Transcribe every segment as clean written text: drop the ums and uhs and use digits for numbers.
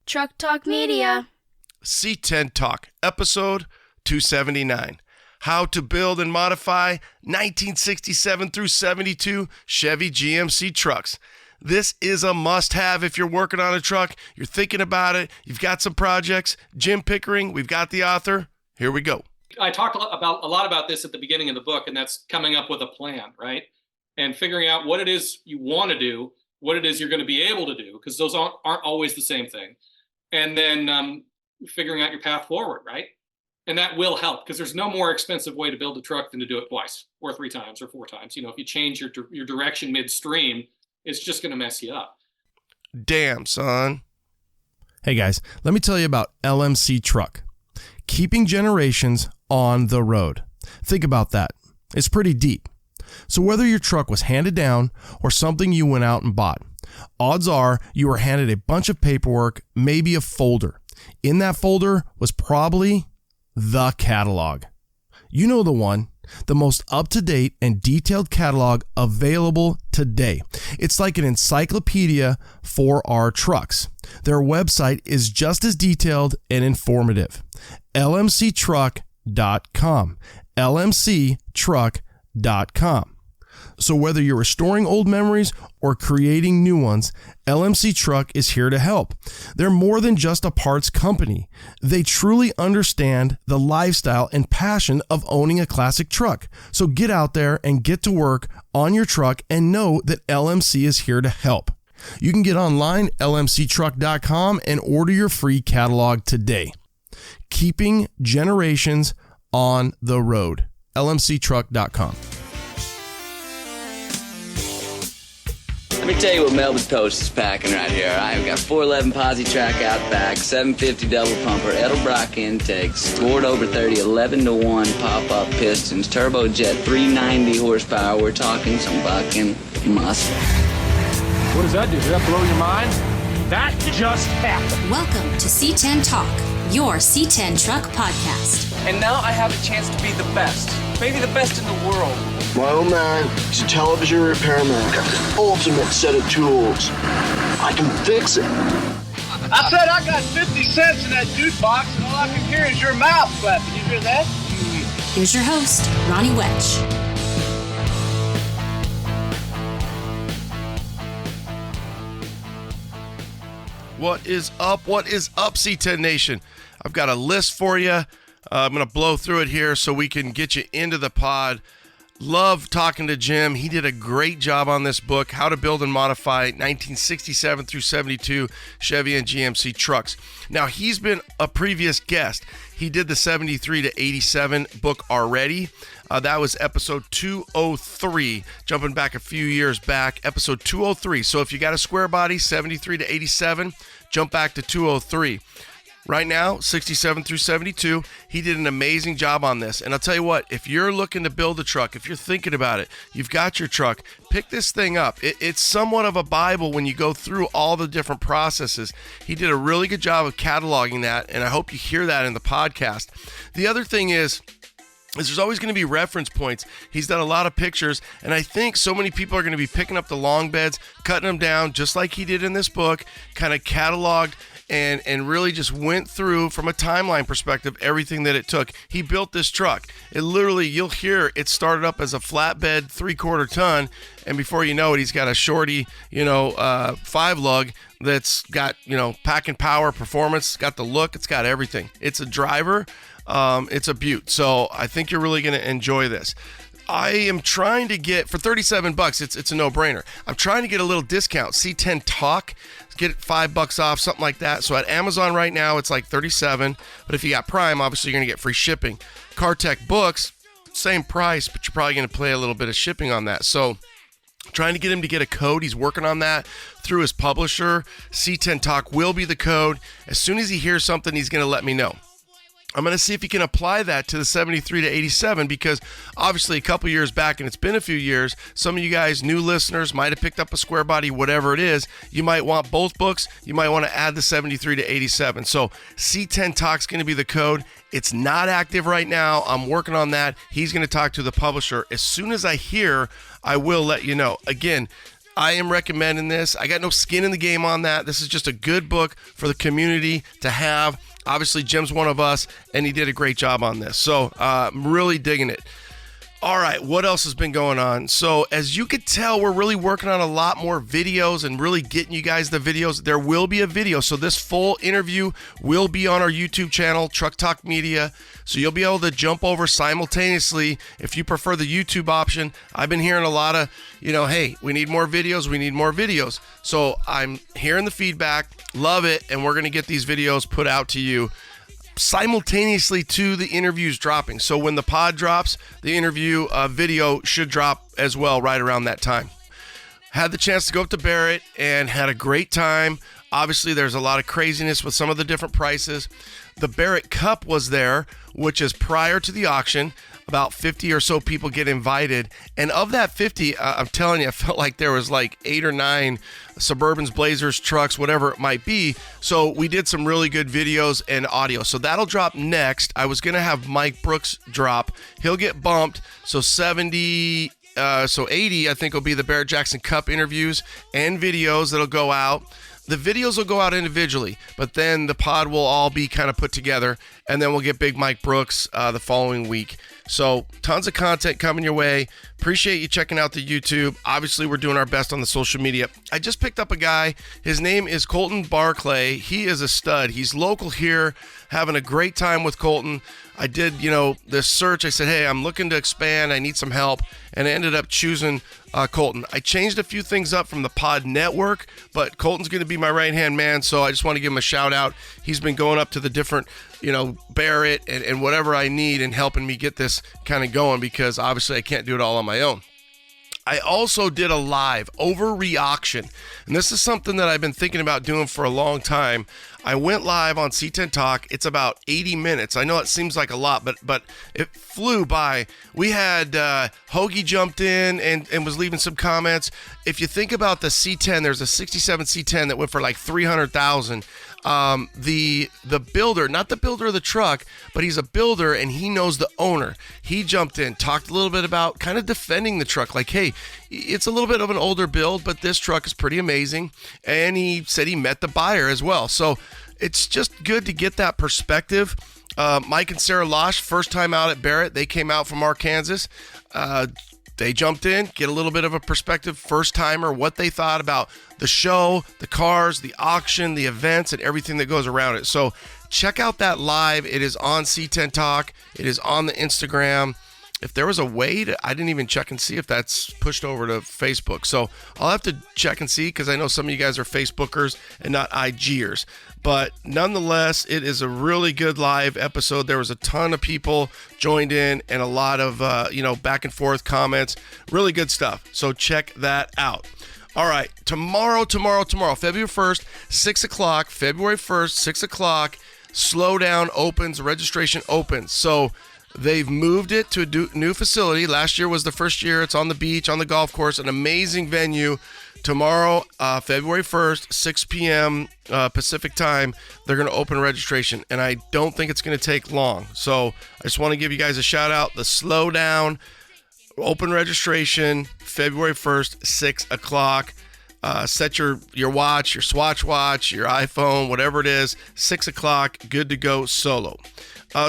Truck Talk Media. C10 Talk, episode 279. How to build and modify 1967 through 72 Chevy GMC trucks. This is a must-have if you're working on a truck, you're thinking about it, you've got some projects. Jim Pickering, we've got the author. Here we go. I talked a lot about this at the beginning of the book, and that's coming up with a plan, right? And figuring out what it is you want to do, what it is you're going to be able to do, because those aren't always the same thing. And then figuring out your path forward, right? And that will help, because there's no more expensive way to build a truck than to do it twice or three times or four times. You know, if you change your direction midstream, it's just going to mess you up. Damn, son. Hey guys, let me tell you about LMC Truck. Keeping generations on the road. Think about that. It's pretty deep. So whether your truck was handed down or something you went out and bought, odds are you were handed a bunch of paperwork, maybe a folder. In that folder was probably the catalog. You know the one, the most up-to-date and detailed catalog available today. It's like an encyclopedia for our trucks. Their website is just as detailed and informative. LMCtruck.com. LMCtruck.com. So whether you're restoring old memories or creating new ones, LMC Truck is here to help. They're more than just a parts company. They truly understand the lifestyle and passion of owning a classic truck. So get out there and get to work on your truck and know that LMC is here to help. You can get online, lmctruck.com, and order your free catalog today. Keeping generations on the road. lmctruck.com. Let me tell you what Melvin Toast is packing right here. All right, we've got 411 posi track out back, 750 double pumper, Edelbrock intakes, scored over 30, 11-1 pop-up pistons, turbojet, 390 horsepower. We're talking some bucking muscle. What does that do? Does that blow your mind? That just happened. Welcome to C10 Talk, your C10 Truck podcast. And now I have a chance to be the best, maybe the best in the world. My old man, he's a television repairman. Got the ultimate set of tools. I can fix it. I said I got 50 cents in that jukebox, and all I can hear is your mouth flapping. You hear that? Here's your host, Ronnie Welch. What is up? What is up, C10 Nation? I've got a list for you. I'm going to blow through it here so we can get you into the pod. Love talking to Jim. He did a great job on this book, How to Build and Modify 1967 through 72 Chevy and GMC trucks. Now, he's been a previous guest. He did the 73 to 87 book already. That was episode 203, jumping back a few years back, episode 203. So if you got a square body, 73 to 87, jump back to 203. Right now, 67 through 72, he did an amazing job on this. And I'll tell you what, if you're looking to build a truck, if you're thinking about it, you've got your truck, pick this thing up. It's somewhat of a Bible when you go through all the different processes. He did a really good job of cataloging that, and I hope you hear that in the podcast. The other thing is there's always going to be reference points. He's done a lot of pictures, and I think so many people are going to be picking up the long beds, cutting them down, just like he did in this book, kind of cataloged and really just went through, from a timeline perspective, everything that it took. He built this truck. It literally, you'll hear it started up as a flatbed 3/4 ton, and before you know it, he's got a shorty, 5-lug that's got, packing power, performance, got the look, it's got everything. It's a driver. It's a beaut. So I think you're really going to enjoy this. I am trying to get, for $37, it's a no-brainer. I'm trying to get a little discount. C10 Talk, get $5 off, something like that. So at Amazon right now, it's like $37. But if you got Prime, obviously you're going to get free shipping. CarTech Books, same price, but you're probably going to pay a little bit of shipping on that. So trying to get him to get a code. He's working on that through his publisher. C10 Talk will be the code. As soon as he hears something, he's going to let me know. I'm going to see if he can apply that to the 73 to 87, because obviously a couple years back, and it's been a few years, some of you guys, new listeners, might have picked up a square body, whatever it is. You might want both books. You might want to add the 73 to 87. So C10 Talk's going to be the code. It's not active right now. I'm working on that. He's going to talk to the publisher. As soon as I hear, I will let you know. Again, I am recommending this. I got no skin in the game on that. This is just a good book for the community to have. Obviously, Jim's one of us, and he did a great job on this. So I'm really digging it. All right, what else has been going on? So as you could tell, we're really working on a lot more videos and really getting you guys the videos. There will be a video. So this full interview will be on our YouTube channel, Truck Talk Media. So you'll be able to jump over simultaneously if you prefer the YouTube option. I've been hearing a lot of, hey, we need more videos. We need more videos. So I'm hearing the feedback. Love it. And we're going to get these videos put out to you simultaneously to the interviews dropping. So when the pod drops, the interview video should drop as well right around that time. Had the chance to go up to Barrett and had a great time. Obviously, there's a lot of craziness with some of the different prices. The Barrett Cup was there, which is prior to the auction. About 50 or so people get invited. And of that 50, I'm telling you, I felt like there was like 8 or 9 Suburbans, Blazers, trucks, whatever it might be. So we did some really good videos and audio. So that'll drop next. I was going to have Mike Brooks drop. He'll get bumped. So 80, I think, will be the Barrett Jackson Cup interviews and videos that'll go out. The videos will go out individually, but then the pod will all be kind of put together, and then we'll get Big Mike Brooks the following week. So tons of content coming your way. Appreciate you checking out the YouTube. Obviously, we're doing our best on the social media. I just picked up a guy. His name is Colton Barclay. He is a stud. He's local here, having a great time with Colton. I did, this search. I said, hey, I'm looking to expand. I need some help. And I ended up choosing Colton. I changed a few things up from the pod network, but Colton's going to be my right-hand man, so I just want to give him a shout-out. He's been going up to the different, Barrett and whatever I need and helping me get this kind of going because obviously I can't do it all on my own. I also did a live overreaction, and this is something that I've been thinking about doing for a long time. I went live on C10 Talk. It's about 80 minutes. I know it seems like a lot, but it flew by. We had Hoagie jumped in and was leaving some comments. If you think about the C10, there's a 67 C10 that went for like $300,000. The builder, not the builder of the truck, but he's a builder and he knows the owner. He jumped in, talked a little bit about kind of defending the truck. Like, hey, it's a little bit of an older build, but this truck is pretty amazing. And he said he met the buyer as well. So it's just good to get that perspective. Mike and Sarah Losh, first time out at Barrett. They came out from Arkansas. They jumped in, get a little bit of a perspective, first timer, what they thought about the show, the cars, the auction, the events, and everything that goes around it. So check out that live. It is on C10 Talk. It is on the Instagram. If there was a way to, I didn't even check and see if that's pushed over to Facebook. So I'll have to check and see because I know some of you guys are Facebookers and not IGers. But nonetheless, it is a really good live episode. There was a ton of people joined in and a lot of, back and forth comments. Really good stuff. So check that out. All right. Tomorrow, February 1st, 6 o'clock, February 1st, 6 o'clock, Slowdown opens, registration opens. So they've moved it to a new facility. Last year was the first year. It's on the beach, on the golf course, an amazing venue. Tomorrow, February 1st, 6 p.m. Pacific time, they're going to open registration, and I don't think it's going to take long. So I just want to give you guys a shout out. The Slowdown open registration, February 1st, 6 o'clock. Set your watch, your Swatch watch, your iPhone, whatever it is, 6 o'clock, good to go solo.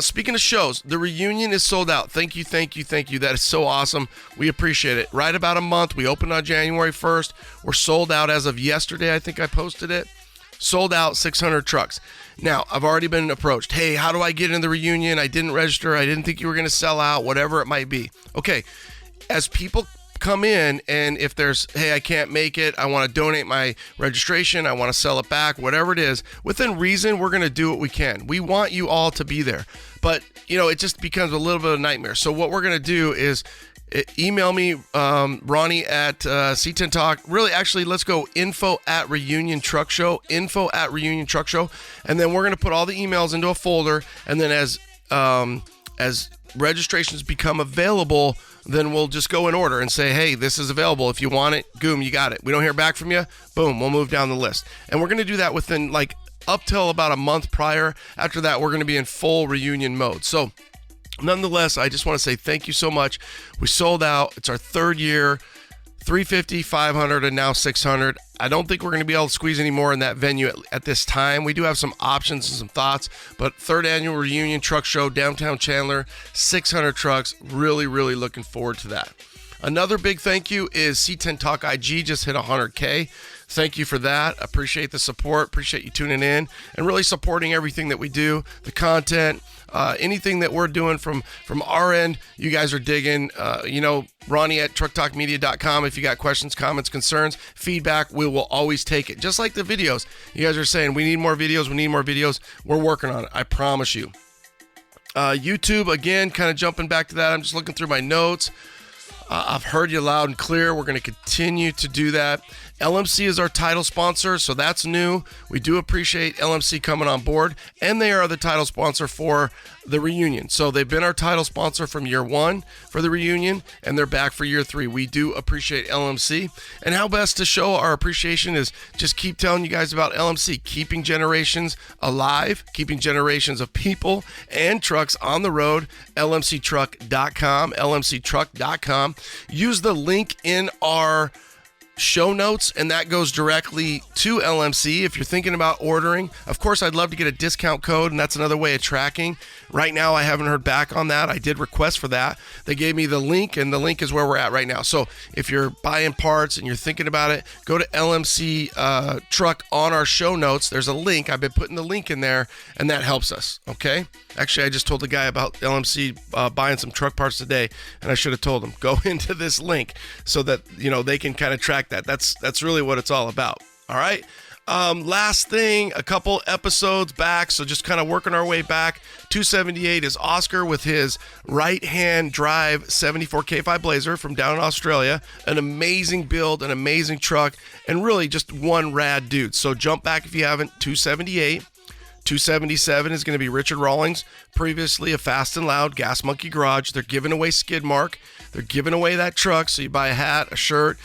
Speaking of shows, the reunion is sold out. Thank you. That is so awesome. We appreciate it. Right about a month. We opened on January 1st. We're sold out as of yesterday. I think I posted it. Sold out 600 trucks. Now, I've already been approached. Hey, how do I get in the reunion? I didn't register. I didn't think you were going to sell out, whatever it might be. Okay, as people come in and if there's, hey, I can't make it, I want to donate my registration, I want to sell it back, whatever it is, within reason, we're going to do what we can. We want you all to be there. But, it just becomes a little bit of a nightmare. So what we're going to do is email me, Ronnie at C10 Talk. Really, actually, let's go info@Reunion Truck Show, info@Reunion Truck Show. And then we're going to put all the emails into a folder. And then as registrations become available, then we'll just go in order and say, hey, this is available. If you want it, boom, you got it. We don't hear back from you, boom, we'll move down the list. And we're going to do that within up till about a month prior. After that, we're going to be in full reunion mode. So nonetheless, I just want to say thank you so much. We sold out. It's our third $350, $500, and now $600. I don't think we're going to be able to squeeze any more in that venue at this time. We do have some options and some thoughts, but third annual reunion truck show, downtown Chandler, 600 trucks. Really, really looking forward to that. Another big thank you is C10 Talk IG just hit 100K. Thank you for that. Appreciate the support. Appreciate you tuning in and really supporting everything that we do, the content, anything that we're doing from our end. You guys are digging. Ronnie at trucktalkmedia.com. If you got questions, comments, concerns, feedback, we will always take it. Just like the videos. You guys are saying we need more videos. We need more videos. We're working on it. I promise you. YouTube, again, kind of jumping back to that. I'm just looking through my notes. I've heard you loud and clear. We're going to continue to do that. LMC is our title sponsor, so that's new. We do appreciate LMC coming on board, and they are the title sponsor for the reunion. So they've been our title sponsor from year 1 for the reunion, and they're back for year 3. We do appreciate LMC, and how best to show our appreciation is just keep telling you guys about LMC, keeping generations alive, keeping generations of people and trucks on the road. LMCtruck.com, LMCtruck.com. Use the link in our show notes, and that goes directly to LMC if you're thinking about ordering. Of course, I'd love to get a discount code, and that's another way of tracking. Right now, I haven't heard back on that. I did request for that. They gave me the link, and the link is where we're at right now. So if you're buying parts and you're thinking about it, go to LMC Truck on our show notes. There's a link. I've been putting the link in there, and that helps us, okay? Actually, I just told the guy about LMC buying some truck parts today, and I should have told him, go into this link so that, they can kind of track that. That's really what it's all about. All right. Last thing, a couple episodes back, so just kind of working our way back. 278 is Oscar with his right-hand drive 74K5 Blazer from down in Australia. An amazing build, an amazing truck, and really just one rad dude. So jump back if you haven't. 278. 277 is going to be Richard Rawlings, previously a Fast and Loud Gas Monkey Garage. They're giving away Skid Mark. They're giving away that truck, so you buy a hat, a shirt,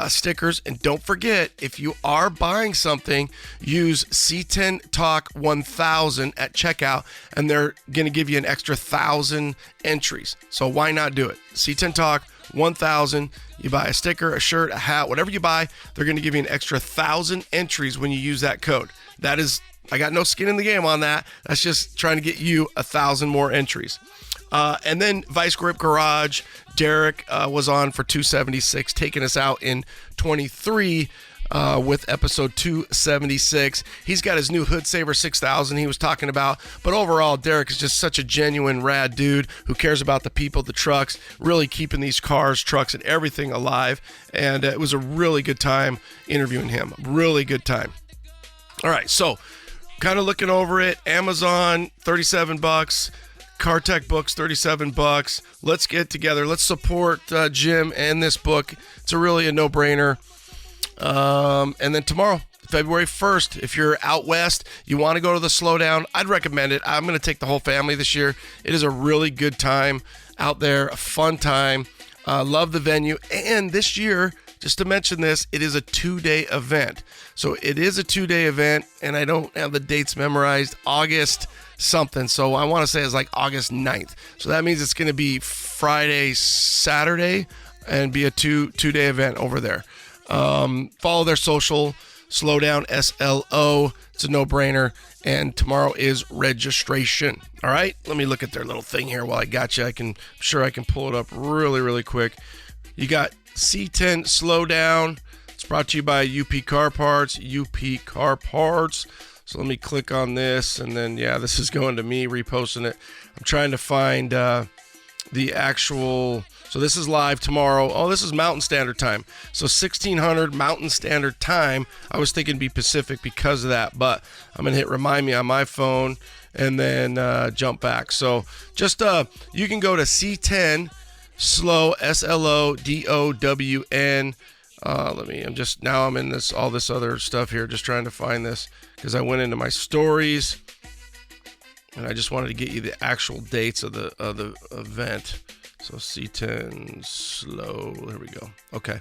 stickers, and don't forget, if you are buying something, use C10 Talk 1000 at checkout, and they're going to give you an extra 1,000 entries. So why not do it? C10 Talk 1000. You buy a sticker, a shirt, a hat, whatever you buy, they're going to give you an extra 1,000 entries when you use that code. That is, I got no skin in the game on that. That's just trying to get you 1,000 more entries. And then Vice Grip Garage, Derek was on for 276, taking us out in 23 with episode 276. He's got his new Hood Saver 6000 he was talking about. But overall, Derek is just such a genuine, rad dude who cares about the people, the trucks, really keeping these cars, trucks, and everything alive. And it was a really good time interviewing him. Really good time. All right, so kind of looking over it. Amazon, $37. CarTech books, $37. Let's get together. Let's support Jim and this book. It's really a no-brainer. And then tomorrow, February 1st, if you're out west, you want to go to the Slowdown, I'd recommend it. I'm going to take the whole family this year. It is a really good time out there, a fun time. Love the venue. And this year, just to mention this, it is a 2-day event. So it is a 2-day event, and I don't have the dates memorized. August something. So I want to say it's like August 9th. So that means it's going to be Friday, Saturday, and be a two-day event over there. Follow their social, Slowdown, SLO. It's a no-brainer. And tomorrow is registration. All right, let me look at their little thing here while I got you. I'm sure I can pull it up really, really quick. You got C10 Slowdown. It's brought to you by UP Car Parts. UP Car Parts. So let me click on this, and then, yeah, this is going to me reposting it. I'm trying to find the actual, so this is live tomorrow. Oh, this is Mountain Standard Time. So 1600 Mountain Standard Time. I was thinking it'd be Pacific because of that, but I'm going to hit remind me on my phone and then jump back. So just, you can go to C10 Slow, SLODOWN. I'm in all this other stuff here, just trying to find this because I went into my stories and I just wanted to get you the actual dates of the event. So C10 Slow, there we go. Okay.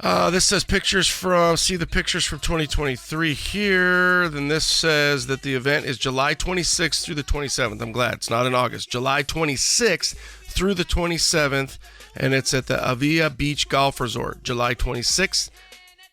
This says see the pictures from 2023 here. Then this says that the event is July 26th through the 27th. I'm glad it's not in August. July 26th through the 27th. and it's at the Avia Beach Golf Resort, July 26th,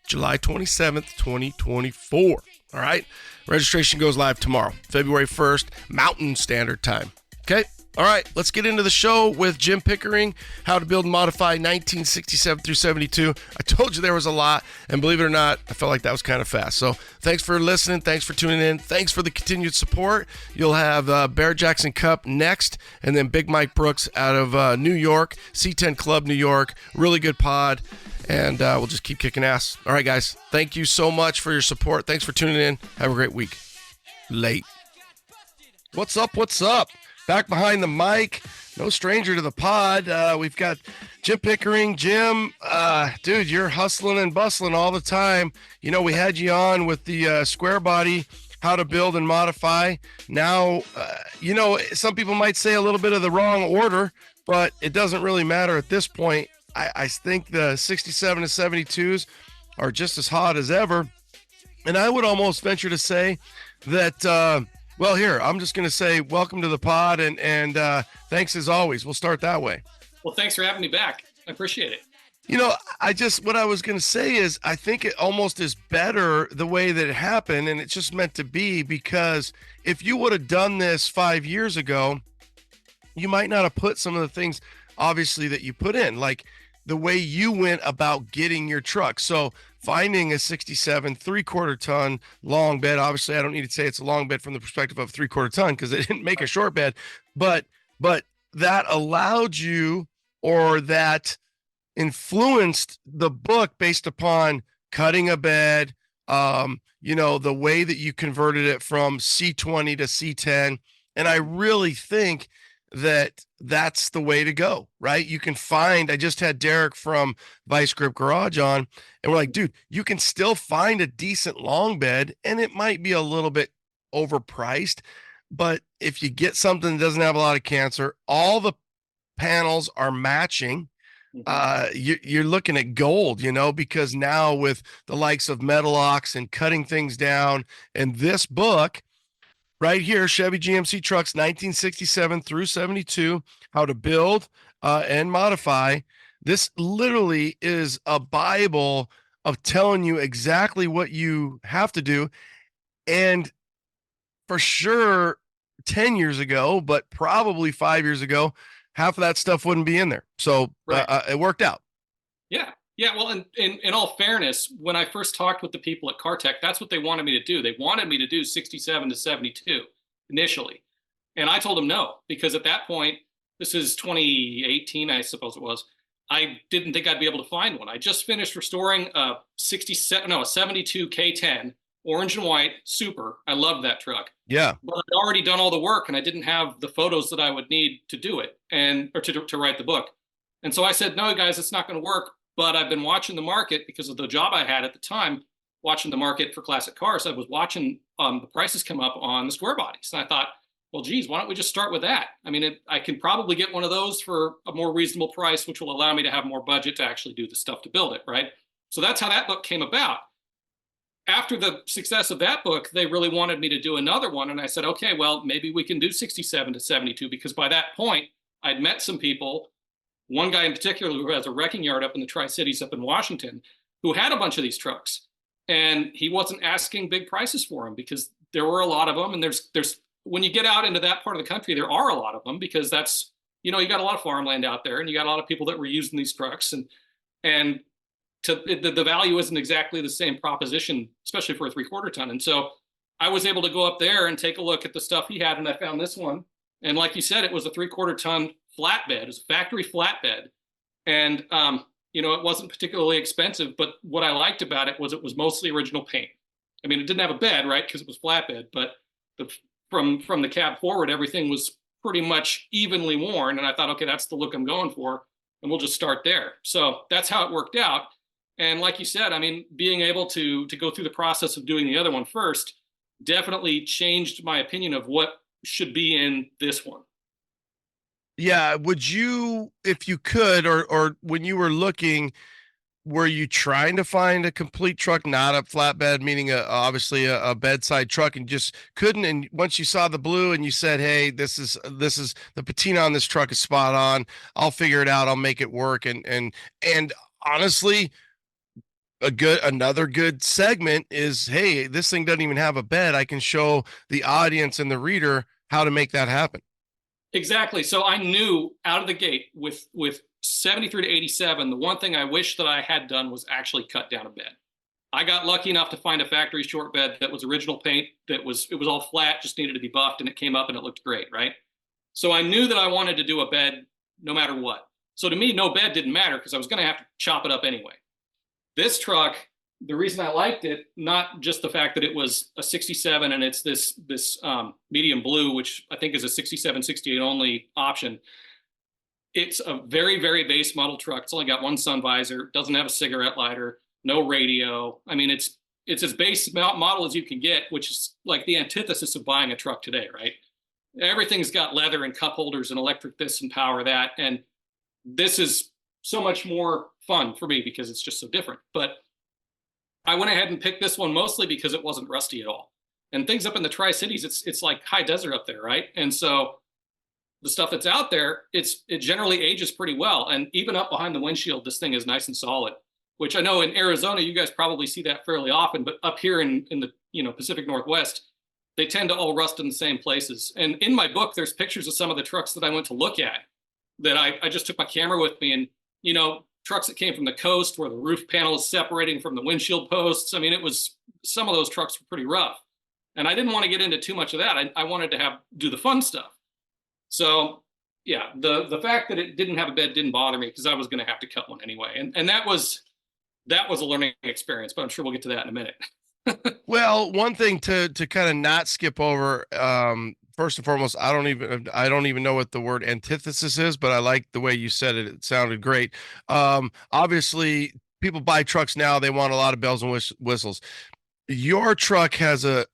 July 27th, 2024. All right. Registration goes live tomorrow, February 1st, Mountain Standard Time. Okay. All right, let's get into the show with Jim Pickering, how to build and modify 1967 through 72. I told you there was a lot, and believe it or not, I felt like that was kind of fast. So thanks for listening. Thanks for tuning in. Thanks for the continued support. You'll have Bear Jackson Cup next, and then Big Mike Brooks out of New York, C10 Club New York. Really good pod, and we'll just keep kicking ass. All right, guys, thank you so much for your support. Thanks for tuning in. Have a great week. Late. What's up? What's up? Back behind the mic, no stranger to the pod. We've got Jim Pickering. Jim, dude, you're hustling and bustling all the time. You know, we had you on with the square body, how to build and modify. Now, you know, some people might say a little bit of the wrong order, but it doesn't really matter at this point. I think the 67 to 72s are just as hot as ever. And I would almost venture to say that, well, here, I'm just going to say welcome to the pod and thanks as always. We'll start that way. Well, thanks for having me back. I appreciate it. You know, what I was going to say is I think it almost is better the way that it happened, and it's just meant to be, because if you would have done this 5 years ago, you might not have put some of the things, obviously, that you put in, like the way you went about getting your truck. So finding a 67 3/4 ton long bed, obviously I don't need to say it's a long bed from the perspective of 3/4 ton because they didn't make a short bed, but that allowed you, or that influenced the book based upon cutting a bed, you know, the way that you converted it from C20 to C10. And I really think that that's the way to go, right? You can find, I just had Derek from Vice Grip Garage on, and we're like, dude, you can still find a decent long bed, and it might be a little bit overpriced, but if you get something that doesn't have a lot of cancer, all the panels are matching. You're looking at gold, you know, because now with the likes of Metalox and cutting things down, and this book right here, Chevy GMC Trucks 1967 through 72, how to build and modify. This literally is a Bible of telling you exactly what you have to do. And for sure, 10 years ago, but probably 5 years ago, half of that stuff wouldn't be in there. So it worked out. Yeah. Yeah. Well, in all fairness, when I first talked with the people at CarTech, that's what they wanted me to do. They wanted me to do 67 to 72 initially. And I told them no, because at that point, this is 2018, I suppose it was, I didn't think I'd be able to find one. I just finished restoring a 72 K10, orange and white, super. I loved that truck. Yeah. But I'd already done all the work, and I didn't have the photos that I would need to do it, or to write the book. And so I said, no, guys, it's not going to work. But I've been watching the market because of the job I had at the time, watching the market for classic cars. I was watching the prices come up on the square bodies. And I thought, well, geez, why don't we just start with that? I mean, I can probably get one of those for a more reasonable price, which will allow me to have more budget to actually do the stuff to build it, right? So that's how that book came about. After the success of that book, they really wanted me to do another one. And I said, okay, well, maybe we can do 67 to 72, because by that point, I'd met some people, one guy in particular who has a wrecking yard up in the Tri-Cities up in Washington, who had a bunch of these trucks. And he wasn't asking big prices for them because there were a lot of them. And there's when you get out into that part of the country, there are a lot of them, because that's, you know, you got a lot of farmland out there, and you got a lot of people that were using these trucks, and the value isn't exactly the same proposition, especially for a 3/4 ton. And so I was able to go up there and take a look at the stuff he had, and I found this one. And like you said, it was a 3/4 ton flatbed. It was a factory flatbed. And, you know, it wasn't particularly expensive, but what I liked about it was mostly original paint. I mean, it didn't have a bed, right, because it was flatbed, but from the cab forward, everything was pretty much evenly worn. And I thought, okay, that's the look I'm going for, and we'll just start there. So that's how it worked out. And like you said, I mean, being able to go through the process of doing the other one first definitely changed my opinion of what should be in this one. Yeah. Would you, if you could, or when you were looking, were you trying to find a complete truck, not a flatbed, meaning obviously a bedside truck, and just couldn't? And once you saw the blue and you said, "Hey, this is the patina on this truck is spot on. I'll figure it out. I'll make it work." And honestly, another good segment is, hey, this thing doesn't even have a bed. I can show the audience and the reader how to make that happen. Exactly. So I knew out of the gate with 73 to 87, the one thing I wish that I had done was actually cut down a bed. I got lucky enough to find a factory short bed that was original paint, it was all flat, just needed to be buffed, and it came up and it looked great, right? So I knew that I wanted to do a bed no matter what. So to me, no bed didn't matter because I was going to have to chop it up anyway. This truck, the reason I liked it, not just the fact that it was a 67 and it's this medium blue, which I think is a 67, 68 only option. It's a very, very base model truck. It's only got one sun visor, doesn't have a cigarette lighter, no radio. I mean, it's as base model as you can get, which is like the antithesis of buying a truck today, right? Everything's got leather and cup holders and electric this and power that. And this is so much more fun for me because it's just so different. But I went ahead and picked this one mostly because it wasn't rusty at all. And things up in the Tri-Cities, it's like high desert up there, right? And so the stuff that's out there, it generally ages pretty well. And even up behind the windshield, this thing is nice and solid, which I know in Arizona, you guys probably see that fairly often, but up here in the Pacific Northwest, they tend to all rust in the same places. And in my book, there's pictures of some of the trucks that I went to look at that I just took my camera with me, and, trucks that came from the coast where the roof panel is separating from the windshield posts. I mean, some of those trucks were pretty rough. And I didn't want to get into too much of that. I wanted to do the fun stuff. So yeah, the fact that it didn't have a bed didn't bother me because I was going to have to cut one anyway. And that was a learning experience, but I'm sure we'll get to that in a minute. Well, one thing to kind of not skip over, first and foremost, I don't even know what the word antithesis is, but I like the way you said it. It sounded great. Obviously, people buy trucks now; they want a lot of bells and whistles. Your truck has a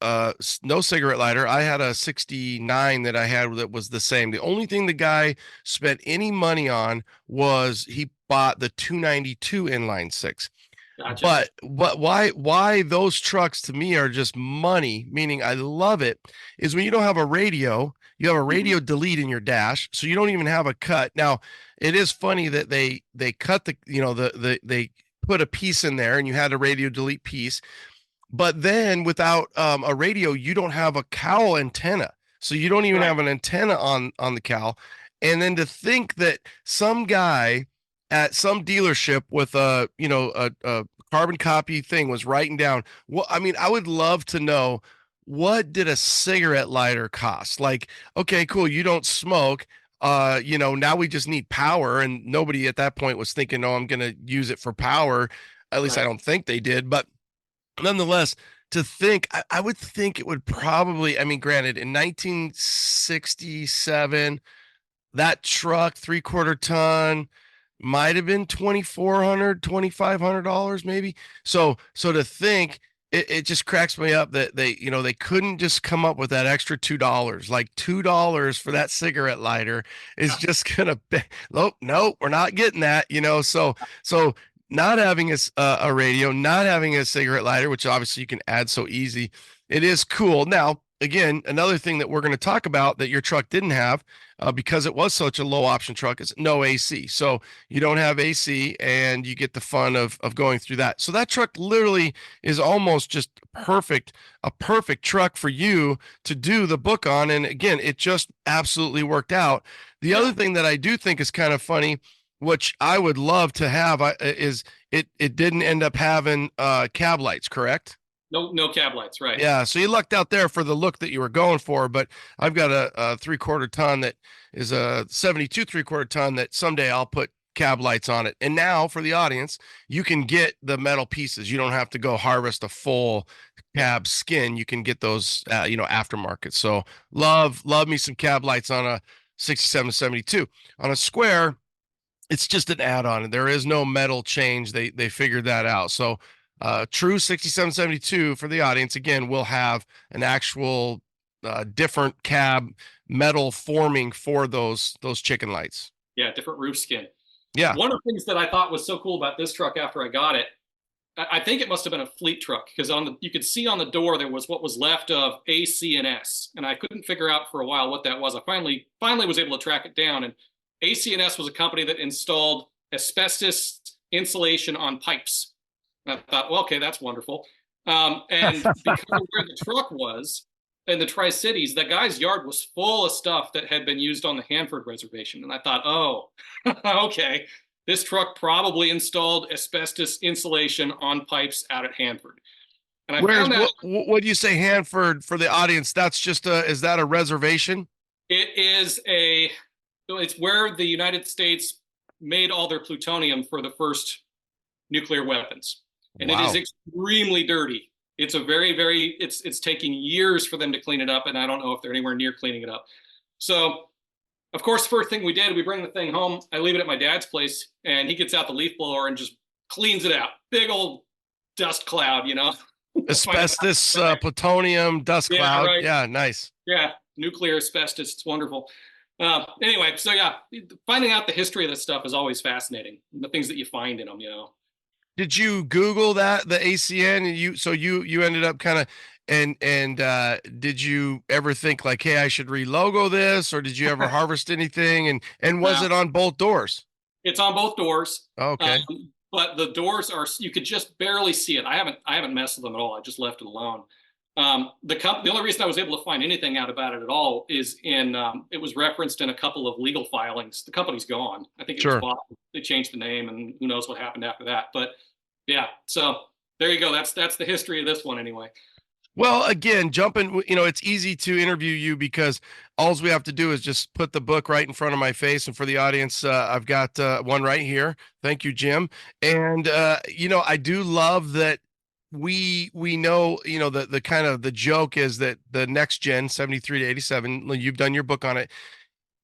no cigarette lighter. I had a 69 that I had that was the same. The only thing the guy spent any money on was he bought the 292 inline six. Gotcha. But why those trucks to me are just money, meaning I love it, is when you don't have a radio, you have a radio delete in your dash, so you don't even have a cut. Now, it is funny that they cut they put a piece in there and you had a radio delete piece, but then without a radio, you don't have a cowl antenna. So you don't even have an antenna on the cowl. And then to think that some guy at some dealership with a carbon copy thing was writing down, well, I mean, I would love to know, what did a cigarette lighter cost? Like, okay, cool, you don't smoke, now we just need power, and nobody at that point was thinking, oh, I'm gonna use it for power. At least I don't think they did, but nonetheless, to think, I would think it would probably, I mean, granted, in 1967, that truck, 3/4 ton, might have been $2,400, $2,500 maybe. So to think, it just cracks me up that they couldn't just come up with that extra $2. Like $2 for that cigarette lighter is just gonna be, no, we're not getting that, so not having a radio, not having a cigarette lighter, which obviously you can add so easy, it is cool. Now, again, another thing that we're going to talk about that your truck didn't have, because it was such a low option truck, is no AC. So you don't have AC and you get the fun of going through that. So that truck literally is almost just a perfect truck for you to do the book on. And again, it just absolutely worked out. The other thing that I do think is kind of funny, which I would love to have, is it didn't end up having cab lights, correct? No cab lights, right? Yeah, so you lucked out there for the look that you were going for, but I've got a 3/4 ton that is a 72 3/4 ton that someday I'll put cab lights on it. And now for the audience, you can get the metal pieces. You don't have to go harvest a full cab skin. You can get those, aftermarket. So love me some cab lights on a 67 72. On a square, it's just an add-on, and there is no metal change. They figured that out. So true 6772 for the audience, again, will have an actual different cab metal forming for those chicken lights. Yeah, different roof skin. Yeah. One of the things that I thought was so cool about this truck after I got it, I think it must have been a fleet truck, because you could see on the door there was what was left of AC&S, and I couldn't figure out for a while what that was. I finally was able to track it down, and AC&S was a company that installed asbestos insulation on pipes. And I thought, well, okay, that's wonderful. And because of where the truck was in the Tri-Cities, the guy's yard was full of stuff that had been used on the Hanford Reservation. And I thought, oh, okay, this truck probably installed asbestos insulation on pipes out at Hanford. And I found that what do you say, Hanford, for the audience? That's just is that a reservation? It's where the United States made all their plutonium for the first nuclear weapons. And It is extremely dirty. It's it's taking years for them to clean it up, and I don't know if they're anywhere near cleaning it up. So, of course, first thing we did, we bring the thing home. I leave it at my dad's place, and he gets out the leaf blower and just cleans it out. Big old dust cloud, Asbestos, plutonium, dust cloud. Right. Yeah, nice. Yeah, nuclear asbestos. It's wonderful. Anyway, so yeah, finding out the history of this stuff is always fascinating. The things that you find in them, Did you Google that, the ACN, and you ended up kind of, and did you ever think like, hey, I should relogo this, or did you ever harvest anything? And was it on both doors? It's on both doors. Okay. But the doors you could just barely see it. I haven't messed with them at all. I just left it alone. The only reason I was able to find anything out about it at all is it was referenced in a couple of legal filings. The company's gone. I think it was bought. They changed the name, and who knows what happened after that. But yeah, so there you go. That's the history of this one anyway. Well, again, jumping, it's easy to interview you because all we have to do is just put the book right in front of my face. And for the audience, I've got one right here. Thank you, Jim. And, I do love that we know, the kind of the joke is that the next gen 73 to 87, you've done your book on it,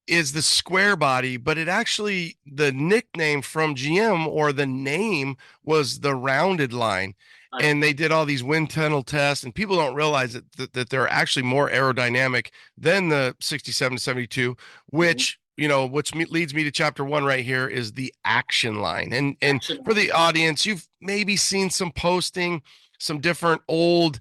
is the square body, but it actually, the nickname from GM or the name was the rounded line. And they did all these wind tunnel tests, and people don't realize that they're actually more aerodynamic than the 67 to 72, which, which leads me to chapter 1 right here is the action line. And for the audience, you've maybe seen some posting, some different old,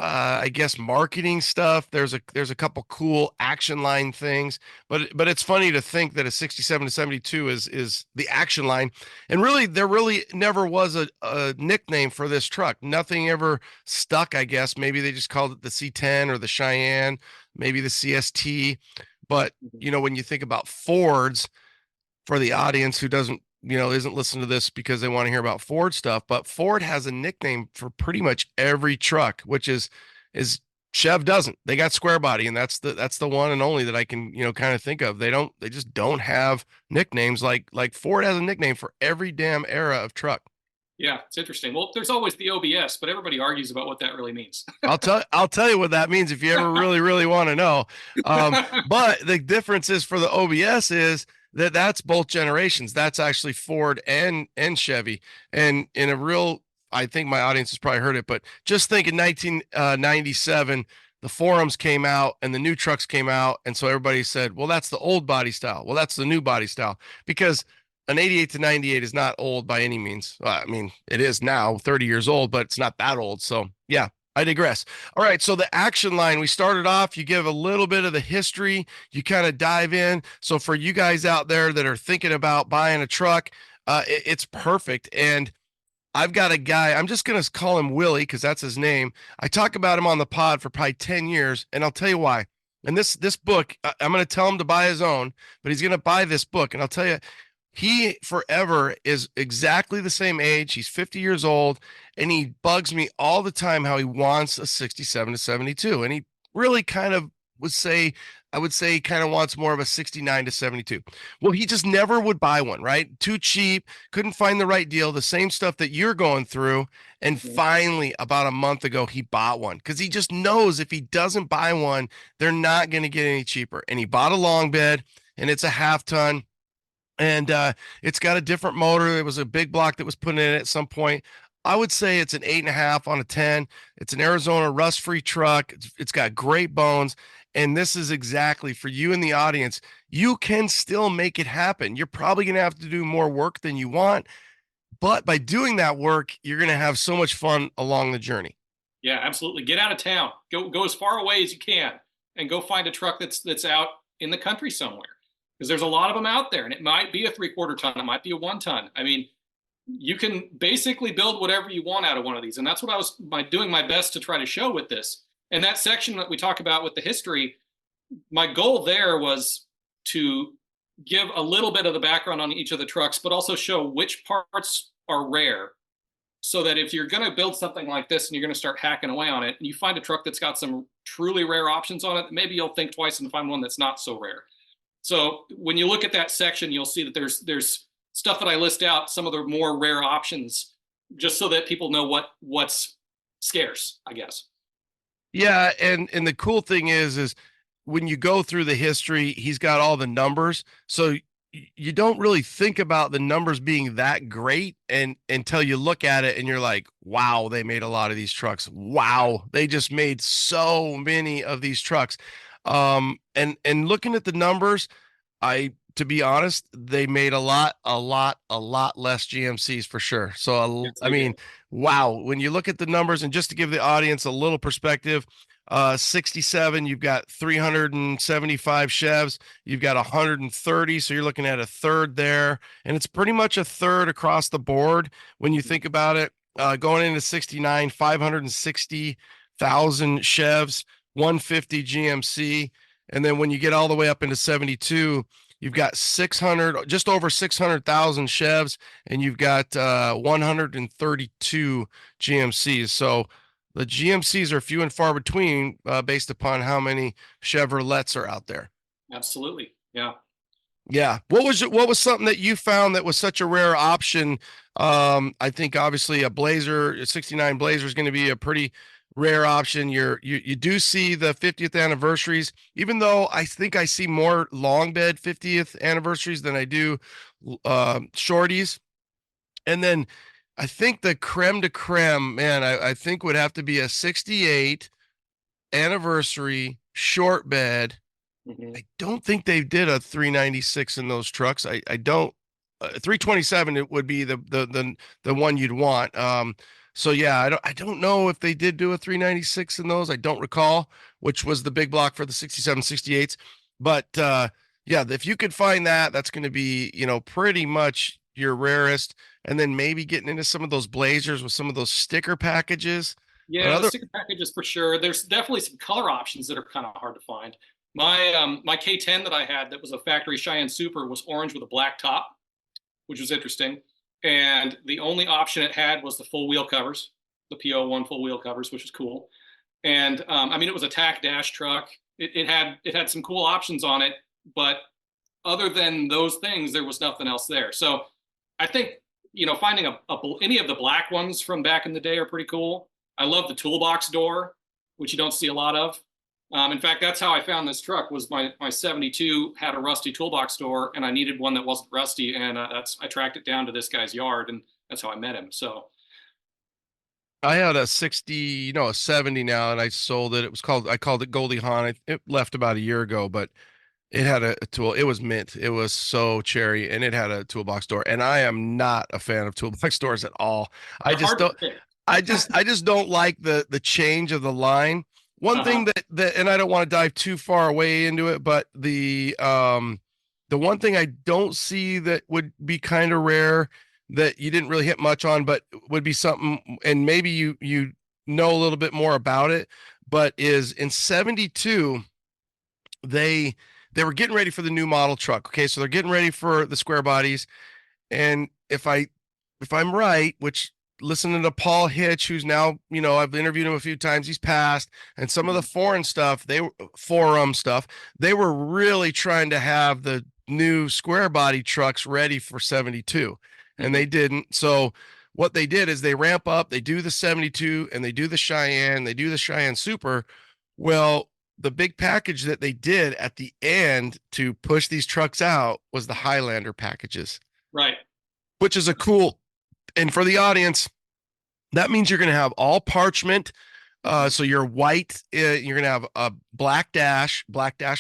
I guess, marketing stuff. There's a couple cool action line things, but it's funny to think that a 67 to 72 is the action line. And really, there really never was a nickname for this truck. Nothing ever stuck, I guess. Maybe they just called it the C10 or the Cheyenne, maybe the CST. But, when you think about Fords, for the audience who isn't listening to this because they want to hear about Ford stuff, but Ford has a nickname for pretty much every truck, which is Chev doesn't. They got square body, and that's the one and only that I can, kind of think of. They just don't have nicknames like Ford has a nickname for every damn era of truck. Yeah, it's interesting. Well, there's always the OBS, but everybody argues about what that really means. I'll tell you what that means if you ever really, really want to know. But the difference is for the OBS is that's both generations. That's actually Ford and Chevy. And in a real, I think my audience has probably heard it, but just think in 1997, the forums came out and the new trucks came out. And so everybody said, well, that's the old body style. Well, that's the new body style, because an 88 to 98 is not old by any means. I mean, it is now 30 years old, but it's not that old. So yeah, I digress. All right. So the action line, we started off, you give a little bit of the history, you kind of dive in. So for you guys out there that are thinking about buying a truck, it's perfect. And I've got a guy, I'm just going to call him Willie because that's his name. I talk about him on the pod for probably 10 years, and I'll tell you why. And this book, I'm going to tell him to buy his own, but he's going to buy this book. And I'll tell you, he forever is exactly the same age. He's 50 years old, and he bugs me all the time how he wants a 67 to 72. And he really kind of I would say he kind of wants more of a 69 to 72. Well, he just never would buy one, right? Too cheap, couldn't find the right deal, the same stuff that you're going through. And finally, about a month ago, he bought one because he just knows if he doesn't buy one, they're not going to get any cheaper. And he bought a long bed, and it's a half ton. And it's got a different motor. It was a big block that was put in at some point. I would say it's an 8.5 on a 10. It's an Arizona rust-free truck. It's got great bones. And this is exactly for you in the audience. You can still make it happen. You're probably going to have to do more work than you want, but by doing that work, you're going to have so much fun along the journey. Yeah, absolutely. Get out of town. Go as far away as you can, and go find a truck that's out in the country somewhere, because there's a lot of them out there, and it might be a 3/4 ton, it might be a 1 ton. I mean, you can basically build whatever you want out of one of these, and that's what I was doing my best to try to show with this. And that section that we talk about with the history, my goal there was to give a little bit of the background on each of the trucks, but also show which parts are rare, so that if you're going to build something like this and you're going to start hacking away on it, and you find a truck that's got some truly rare options on it, maybe you'll think twice and find one that's not so rare. So when you look at that section, you'll see that there's stuff that I list out, some of the more rare options, just so that people know what's scarce, I guess. Yeah, and the cool thing is when you go through the history, he's got all the numbers. So you don't really think about the numbers being that great and until you look at it and you're like, wow, they made a lot of these trucks. Wow, they just made so many of these trucks. And looking at the numbers, to be honest, they made a lot less GMCs for sure. So, Yes, I mean, wow, when you look at the numbers, and just to give the audience a little perspective, 67, you've got 375 Chevs, you've got 130. So you're looking at a third there, and it's pretty much a third across the board when you think about it. Going into 69, 560,000 Chevs, 150 GMC. And then when you get all the way up into 72, you've got 600, just over 600,000 Chevs, and you've got 132 GMCs. So the GMCs are few and far between based upon how many Chevrolets are out there. Absolutely. Yeah. Yeah. What was something that you found that was such a rare option? I think obviously a 69 Blazer is going to be a pretty rare option. You do see the 50th anniversaries, even though I think I see more long bed 50th anniversaries than I do shorties. And then I think the creme de creme, man, I think would have to be a 68 anniversary short bed. Mm-hmm. I don't think they did a 396 in those trucks. I don't. 327 it would be the one you'd want. So yeah, I don't know if they did do a 396 in those. I don't recall, which was the big block for the 67, 68s. But yeah, if you could find that, that's going to be, pretty much your rarest. And then maybe getting into some of those Blazers with some of those sticker packages. Yeah, the sticker packages for sure. There's definitely some color options that are kind of hard to find. My K10 that I had that was a factory Cheyenne Super was orange with a black top, which was interesting. And the only option it had was the full wheel covers, the PO1 full wheel covers, which is cool. And I mean, it was a tack dash truck. It had some cool options on it, but other than those things, there was nothing else there. So I think, finding any of the black ones from back in the day are pretty cool. I love the toolbox door, which you don't see a lot of. In fact, that's how I found this truck. Was my 72 had a rusty toolbox door, and I needed one that wasn't rusty, and I tracked it down to this guy's yard, and that's how I met him. So I had a 60, a 70 now, and I sold it. I called it Goldie Hawn. It left about a year ago, but it had a tool. It was mint. It was so cherry, and it had a toolbox door. And I am not a fan of toolbox doors at all. I just don't like the change of the line. One thing that, and I don't want to dive too far away into it, but the one thing I don't see that would be kind of rare that you didn't really hit much on, but would be something, and maybe you know a little bit more about it, but is in 72, they were getting ready for the new model truck. Okay. So they're getting ready for the square bodies. And if I'm right, which listening to Paul Hitch, who's now, I've interviewed him a few times, he's passed, and some of the forum stuff, they were really trying to have the new square body trucks ready for 72, and they didn't. So what they did is they ramp up, they do the 72, and they do the Cheyenne Super. Well, the big package that they did at the end to push these trucks out was the Highlander packages. Right. Which is a cool, and for the audience, That means you're going to have all parchment. So your white, you're going to have a black dash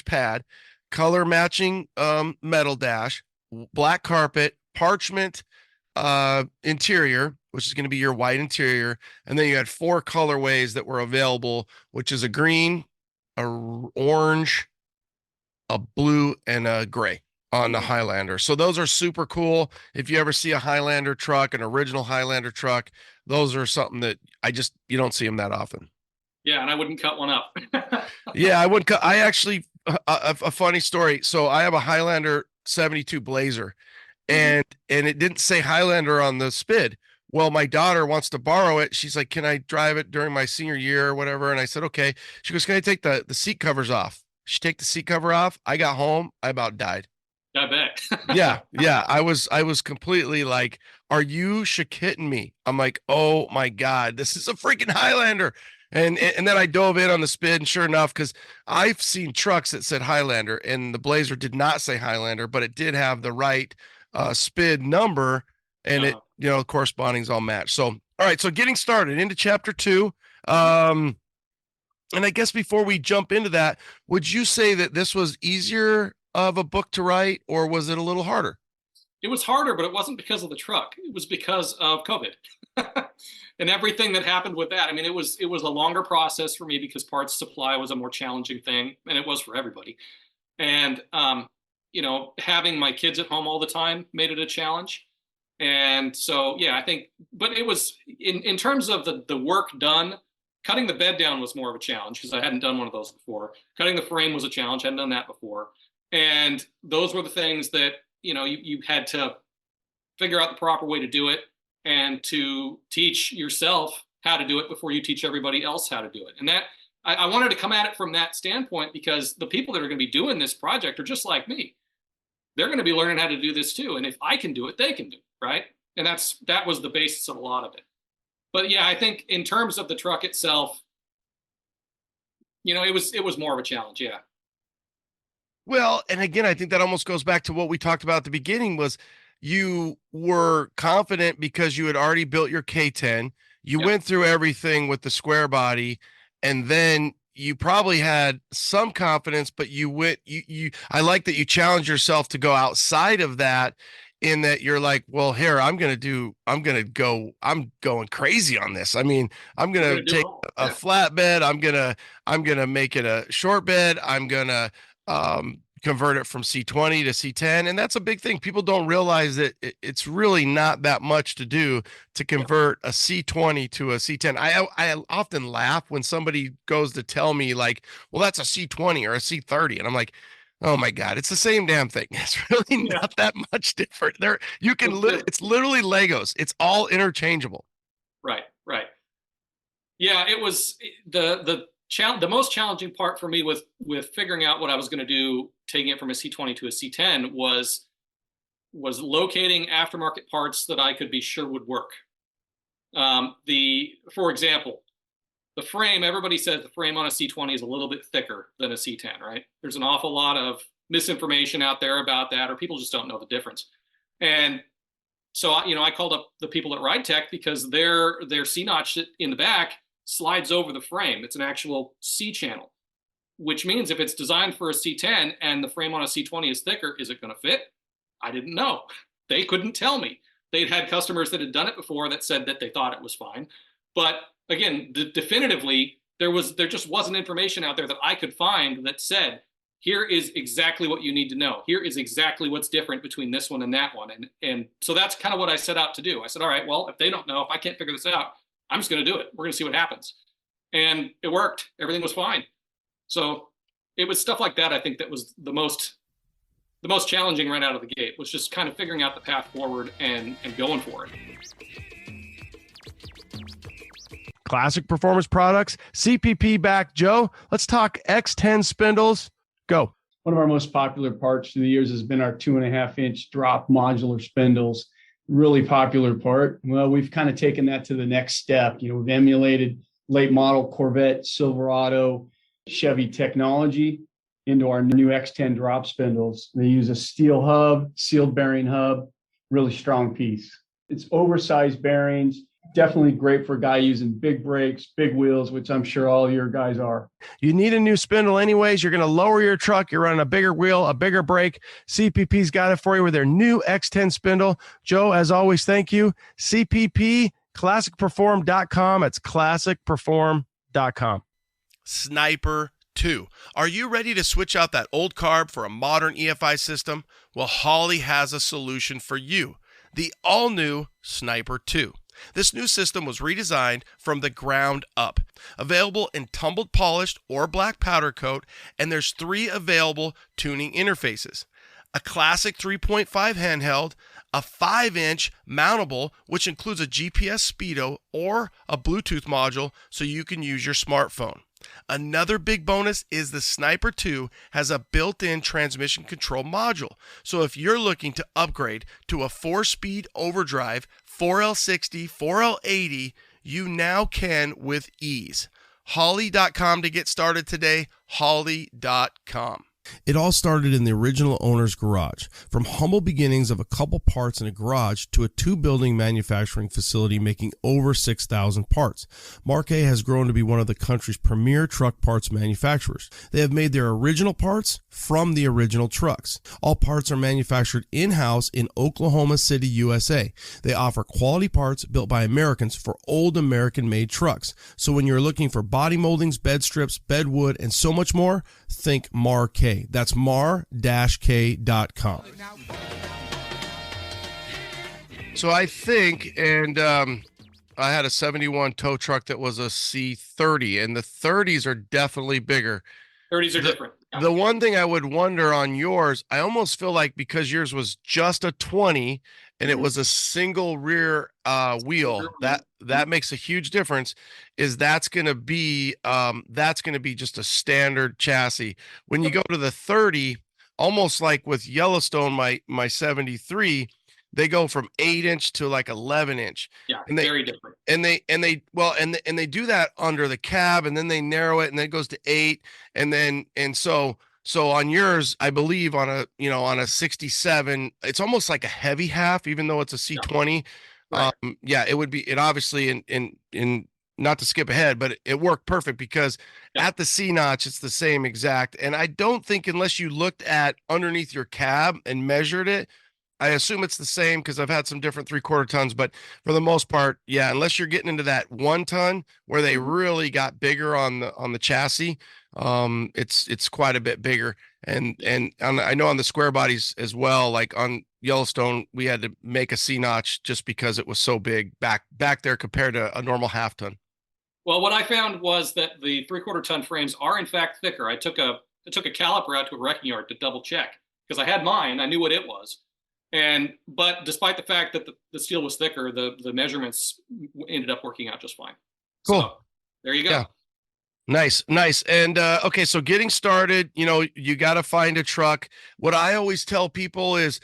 pad, color matching metal dash, black carpet, parchment interior, which is going to be your white interior. And then you had 4 colorways that were available, which is a green, a orange, a blue, and a gray on the Highlander. So those are super cool. If you ever see a Highlander truck, an original Highlander truck, those are something that you don't see them that often. Yeah, and I wouldn't cut one up. Yeah, I would cut. I actually, a funny story. So I have a Highlander 72 Blazer, and it didn't say Highlander on the SPID. Well, my daughter wants to borrow it. She's like, can I drive it during my senior year or whatever? And I said, okay. She goes, can I take the seat covers off? She take the seat cover off. I got home. I about died. I bet. Yeah. I was completely like, are you shit-kidding me? I'm like, oh my God, this is a freaking Highlander. And then I dove in on the SPID, and sure enough, because I've seen trucks that said Highlander, and the Blazer did not say Highlander, but it did have the right SPID number, and it, corresponding's all matched. So, all right, so getting started into chapter 2. And I guess before we jump into that, would you say that this was easier of a book to write, or was it a little harder? It was harder, but it wasn't because of the truck. It was because of COVID and everything that happened with that. I mean, it was a longer process for me because parts supply was a more challenging thing, and it was for everybody. And, having my kids at home all the time made it a challenge. And so, yeah, I think, but it was in terms of the work done. Cutting the bed down was more of a challenge because I hadn't done one of those before. Cutting the frame was a challenge. I hadn't done that before. And those were the things that, you had to figure out the proper way to do it and to teach yourself how to do it before you teach everybody else how to do it. And that I wanted to come at it from that standpoint because the people that are going to be doing this project are just like me. They're going to be learning how to do this too. And if I can do it, they can do it, right? And that was the basis of a lot of it. But yeah, I think in terms of the truck itself, it was more of a challenge. Yeah. Well, and again, I think that almost goes back to what we talked about at the beginning was you were confident because you had already built your K10. You went through everything with the square body, and then you probably had some confidence, but I like that you challenged yourself to go outside of that, in that you're like, well, here, I'm going crazy on this. I mean, I'm going to take a flatbed. I'm going to make it a short bed. I'm going to, convert it from C20 to C10. And that's a big thing. People don't realize that it's really not that much to do to convert a C20 to a C10. I often laugh when somebody goes to tell me like, well, that's a C20 or a C30. And I'm like, oh my God, it's the same damn thing. It's really not that much different. It's literally Legos. It's all interchangeable. Right. Yeah, it was the most challenging part for me with figuring out what I was going to do, taking it from a C20 to a C10 was locating aftermarket parts that I could be sure would work. For example, the frame, everybody says the frame on a C20 is a little bit thicker than a C10, right? There's an awful lot of misinformation out there about that, or people just don't know the difference. And so, I called up the people at Ride Tech because their C-notch in the back slides over the frame. It's an actual C channel, which means if it's designed for a C10 and the frame on a C20 is thicker, is it going to fit? I didn't know. They couldn't tell me. They'd had customers that had done it before that said that they thought it was fine. But again, definitively, there just wasn't information out there that I could find that said, here is exactly what you need to know. Here is exactly what's different between this one and that one. And so that's kind of what I set out to do. I said, all right, well, if they don't know, if I can't figure this out, I'm just going to do it. We're going to see what happens. And it worked. Everything was fine. So it was stuff like that, I think, that was the most challenging right out of the gate, was just kind of figuring out the path forward and going for it. Classic Performance Products, CPP back. Joe, let's talk X10 spindles. Go. One of our most popular parts through the years has been our 2.5-inch drop modular spindles. Really popular part. Well, we've kind of taken that to the next step. We've emulated late model Corvette, Silverado, Chevy technology into our new X10 drop spindles. They use a steel hub, sealed bearing hub, really strong piece. It's oversized bearings. Definitely great for a guy using big brakes, big wheels, which I'm sure all your guys are. You need a new spindle anyways. You're going to lower your truck. You're running a bigger wheel, a bigger brake. CPP's got it for you with their new X10 spindle. Joe, as always, thank you. CPP, classicperform.com. It's classicperform.com. Sniper 2. Are you ready to switch out that old carb for a modern EFI system? Well, Holley has a solution for you. The all-new Sniper 2. This new system was redesigned from the ground up. Available in tumbled polished or black powder coat, and there's 3 available tuning interfaces. A classic 3.5 handheld, a 5-inch mountable, which includes a GPS speedo or a Bluetooth module so you can use your smartphone. Another big bonus is the Sniper 2 has a built-in transmission control module. So if you're looking to upgrade to a 4-speed overdrive, 4L60, 4L80, you now can with ease. Holley.com to get started today, Holley.com. It all started in the original owner's garage. From humble beginnings of a couple parts in a garage to a 2-building manufacturing facility making over 6,000 parts, Marquet has grown to be one of the country's premier truck parts manufacturers. They have made their original parts from the original trucks. All parts are manufactured in-house in Oklahoma City, USA. They offer quality parts built by Americans for old American-made trucks. So when you're looking for body moldings, bed strips, bed wood, and so much more, think Marquet. That's mar-k.com. So I think, and I had a 71 tow truck that was a C30, and the 30s are definitely bigger. 30s are different. Yeah. The one thing I would wonder on yours, I almost feel like because yours was just a 20 and it was a single rear wheel, that makes a huge difference, is that's going to be just a standard chassis. When you go to the 30, almost like with Yellowstone, my 73, they go from 8-inch to like 11-inch. Yeah, and they, very different. And they do that under the cab, and then they narrow it, and then it goes to 8, so on yours, I believe on a 67, it's almost like a heavy half, even though it's a C20. Right. It would be, it obviously in not to skip ahead, but it worked perfect because at the C notch, it's the same exact. And I don't think unless you looked at underneath your cab and measured it, I assume it's the same because I've had some different 3/4 tons, but for the most part, yeah, unless you're getting into that 1 ton where they really got bigger on the chassis, it's quite a bit bigger. And I know on the square bodies as well, like on Yellowstone, we had to make a C notch just because it was so big back there compared to a normal half ton. Well, what I found was that the 3/4 ton frames are in fact thicker. I took a caliper out to a wrecking yard to double check because I had mine. I knew what it was. But despite the fact that the steel was thicker, the measurements ended up working out just fine. Cool. So, there you go. Yeah. Nice. And, okay. So getting started, you got to find a truck. What I always tell people is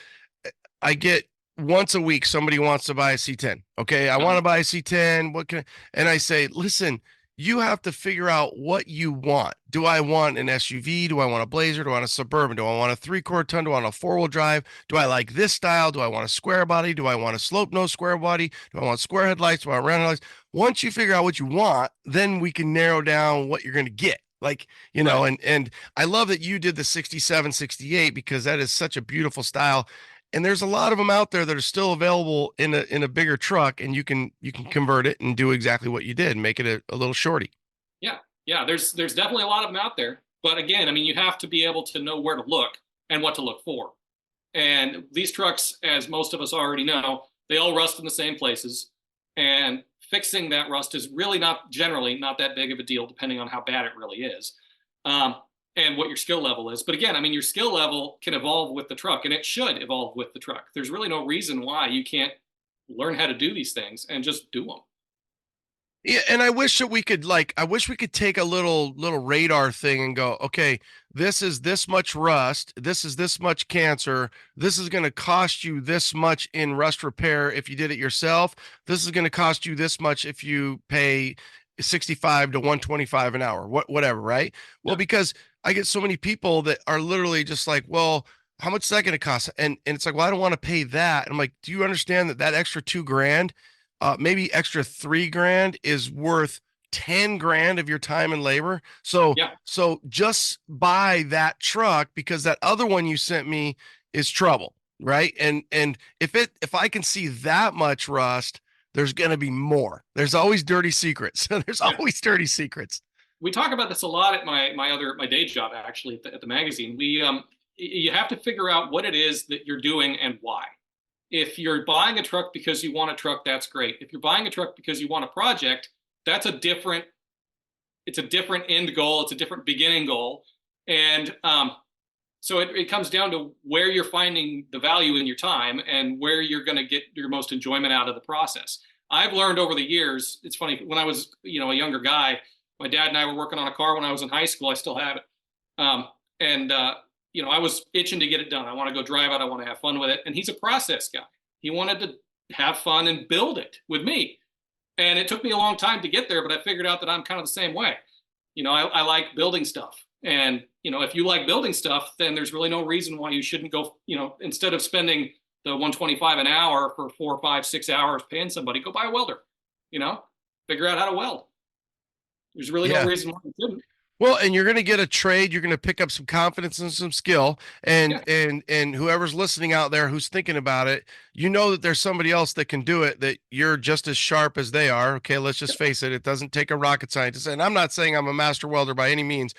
I get once a week, somebody wants to buy a C10. Okay. I want to buy a C10. And I say, listen, you have to figure out what you want. Do I want an SUV? Do I want a Blazer? Do I want a Suburban? Do I want a 3/4 ton? Do I want a 4-wheel drive? Do I like this style? Do I want a square body? Do I want a slope nose square body? Do I want square headlights? Do I want round headlights? Once you figure out what you want, then we can narrow down what you're going to get. Like, and I love that you did the 67, 68 because that is such a beautiful style. And there's a lot of them out there that are still available in a bigger truck, and you can convert it and do exactly what you did and make it a little shorty. Yeah. There's definitely a lot of them out there. But again, I mean, you have to be able to know where to look and what to look for. And these trucks, as most of us already know, they all rust in the same places. And fixing that rust is really generally not that big of a deal, depending on how bad it really is. And what your skill level is. But again, I mean, your skill level can evolve with the truck, and it should evolve with the truck. There's really no reason why you can't learn how to do these things and just do them. Yeah, and I wish that we could take a little radar thing and go, okay, this is this much rust, this is this much cancer, this is going to cost you this much in rust repair if you did it yourself. This is going to cost you this much if you pay 65 to 125 an hour, whatever, right? Well, because I get so many people that are literally just like, well, how much is that going to cost? And it's like, well, I don't want to pay that. And I'm like, do you understand that extra $2,000 maybe extra $3,000 is worth $10,000 of your time and labor. So, Yeah. so just buy that truck, because that other one you sent me is trouble, right? And if I can see that much rust, there's going to be more. There's always dirty secrets. There's always dirty secrets. We talk about this a lot at my day job, actually, at the magazine. You have to figure out what it is that you're doing and why. If you're buying a truck because you want a truck, that's great. If you're buying a truck because you want a project, it's a different end goal. It's a different beginning goal. And so it comes down to where you're finding the value in your time and where you're going to get your most enjoyment out of the process. I've learned over the years, it's funny, when I was, a younger guy, my dad and I were working on a car when I was in high school. I still have it. I was itching to get it done. I want to go drive it. I want to have fun with it. And he's a process guy. He wanted to have fun and build it with me. And it took me a long time to get there, but I figured out that I'm kind of the same way. I like building stuff. And, if you like building stuff, then there's really no reason why you shouldn't go, instead of spending the $125 an hour for 4, 5, 6 hours paying somebody, go buy a welder, figure out how to weld. There's really no reason why you shouldn't. Well, and you're going to get a trade. You're going to pick up some confidence and some skill. And whoever's listening out there who's thinking about it, that there's somebody else that can do it, that you're just as sharp as they are. Okay, let's just face it. It doesn't take a rocket scientist. And I'm not saying I'm a master welder by any means,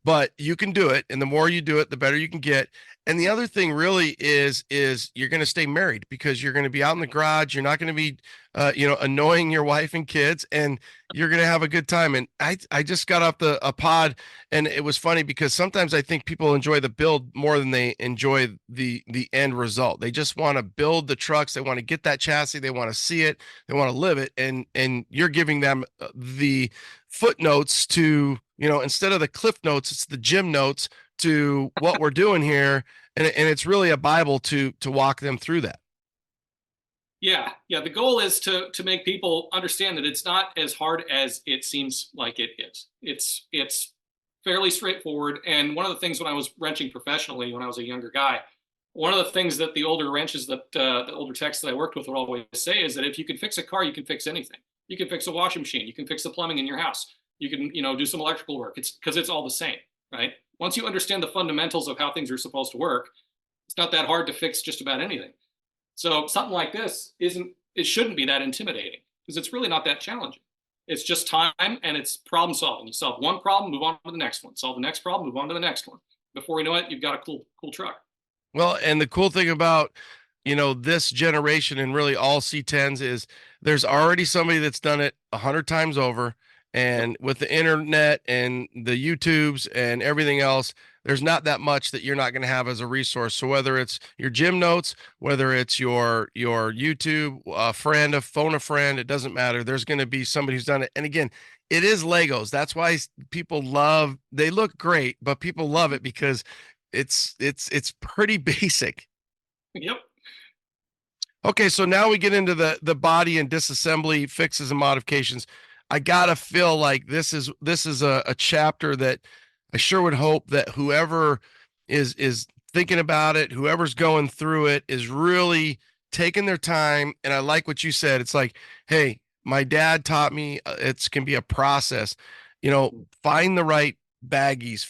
but you can do it. And the more you do it, the better you can get. And the other thing really is you're going to stay married, because you're going to be out in the garage. You're not going to be, annoying your wife and kids, and you're going to have a good time. And I just got off a pod, and it was funny because sometimes I think people enjoy the build more than they enjoy the end result. They just want to build the trucks. They want to get that chassis. They want to see it. They want to live it. And you're giving them the footnotes to, instead of the cliff notes, it's the gym notes to what we're doing here. And it's really a Bible to walk them through that. Yeah. The goal is to make people understand that it's not as hard as it seems like it is. It's fairly straightforward. And one of the things when I was wrenching professionally, when I was a younger guy, one of the things that the older wrenches that the older techs that I worked with would always say is that if you can fix a car, you can fix anything. You can fix a washing machine. You can fix the plumbing in your house. You can, do some electrical work. It's because it's all the same, right? Once you understand the fundamentals of how things are supposed to work, it's not that hard to fix just about anything. So something like this shouldn't be that intimidating, because it's really not that challenging. It's just time and it's problem solving. You solve one problem, move on to the next one. Solve the next problem, move on to the next one. Before you know it, you've got a cool truck. Well, and the cool thing about, this generation and really all C10s is there's already somebody that's done it 100 times over. And with the internet and the YouTubes and everything else, there's not that much that you're not going to have as a resource. So whether it's your gym notes, whether it's your YouTube, phone a friend, it doesn't matter. There's going to be somebody who's done it. And again, it is Legos. That's why people they look great, but people love it because it's pretty basic. Yep. Okay. So now we get into the body and disassembly fixes and modifications. I gotta feel like this is a chapter that I sure would hope that whoever is thinking about it, whoever's going through it, is really taking their time. And I like what you said. It's like, hey, my dad taught me it can be a process. Find the right baggies,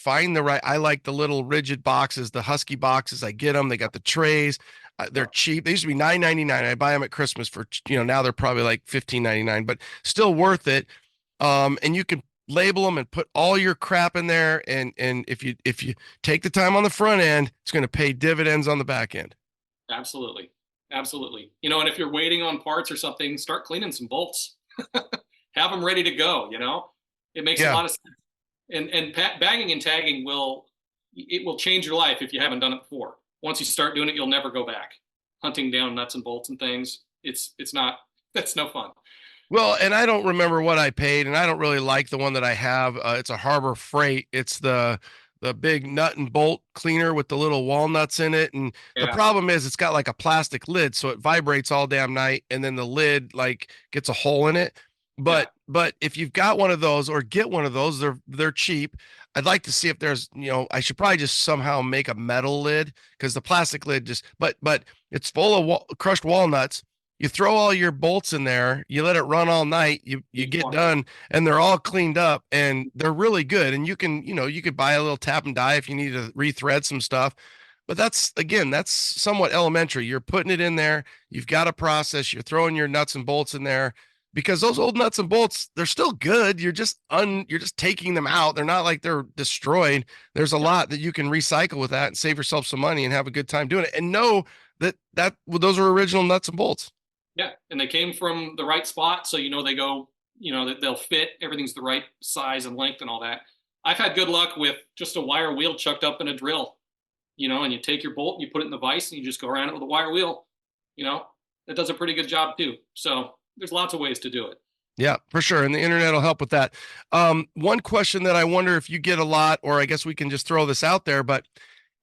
I like the little rigid boxes, the Husky boxes. I get them. They got the trays. They're cheap. They used to be $9.99. I buy them at Christmas for, now they're probably like $15.99, but still worth it. And you can label them and put all your crap in there. And if you take the time on the front end, it's going to pay dividends on the back end. Absolutely. And if you're waiting on parts or something, start cleaning some bolts, have them ready to go. It makes a lot of sense. And bagging and tagging will change your life if you haven't done it before. Once you start doing it, you'll never go back. Hunting down nuts and bolts and things, that's no fun. Well, and I don't remember what I paid, and I don't really like the one that I have. It's a Harbor Freight. It's the big nut and bolt cleaner with the little walnuts in it. And the problem is it's got like a plastic lid, so it vibrates all damn night, and then the lid like gets a hole in it. But if you've got one of those, or get one of those, they're cheap. I'd like to see if there's, I should probably just somehow make a metal lid, because the plastic lid but it's full of crushed walnuts. you throw all your bolts in there, you let it run all night, you get done, and they're all cleaned up and they're really good. And you can, you could buy a little tap and die if you need to rethread some stuff. But that's somewhat elementary. You're putting it in there, you've got a process, you're throwing your nuts and bolts in there, because those old nuts and bolts, they're still good. You're just taking them out. They're not like they're destroyed. There's a lot that you can recycle with that and save yourself some money and have a good time doing it. And know that those are original nuts and bolts. Yeah, and they came from the right spot, so they go, that they'll fit. Everything's the right size and length and all that. I've had good luck with just a wire wheel chucked up in a drill, and you take your bolt and you put it in the vise and you just go around it with a wire wheel. It does a pretty good job too. So there's lots of ways to do it. Yeah, for sure. And the internet will help with that. One question that I wonder if you get a lot, or I guess we can just throw this out there, but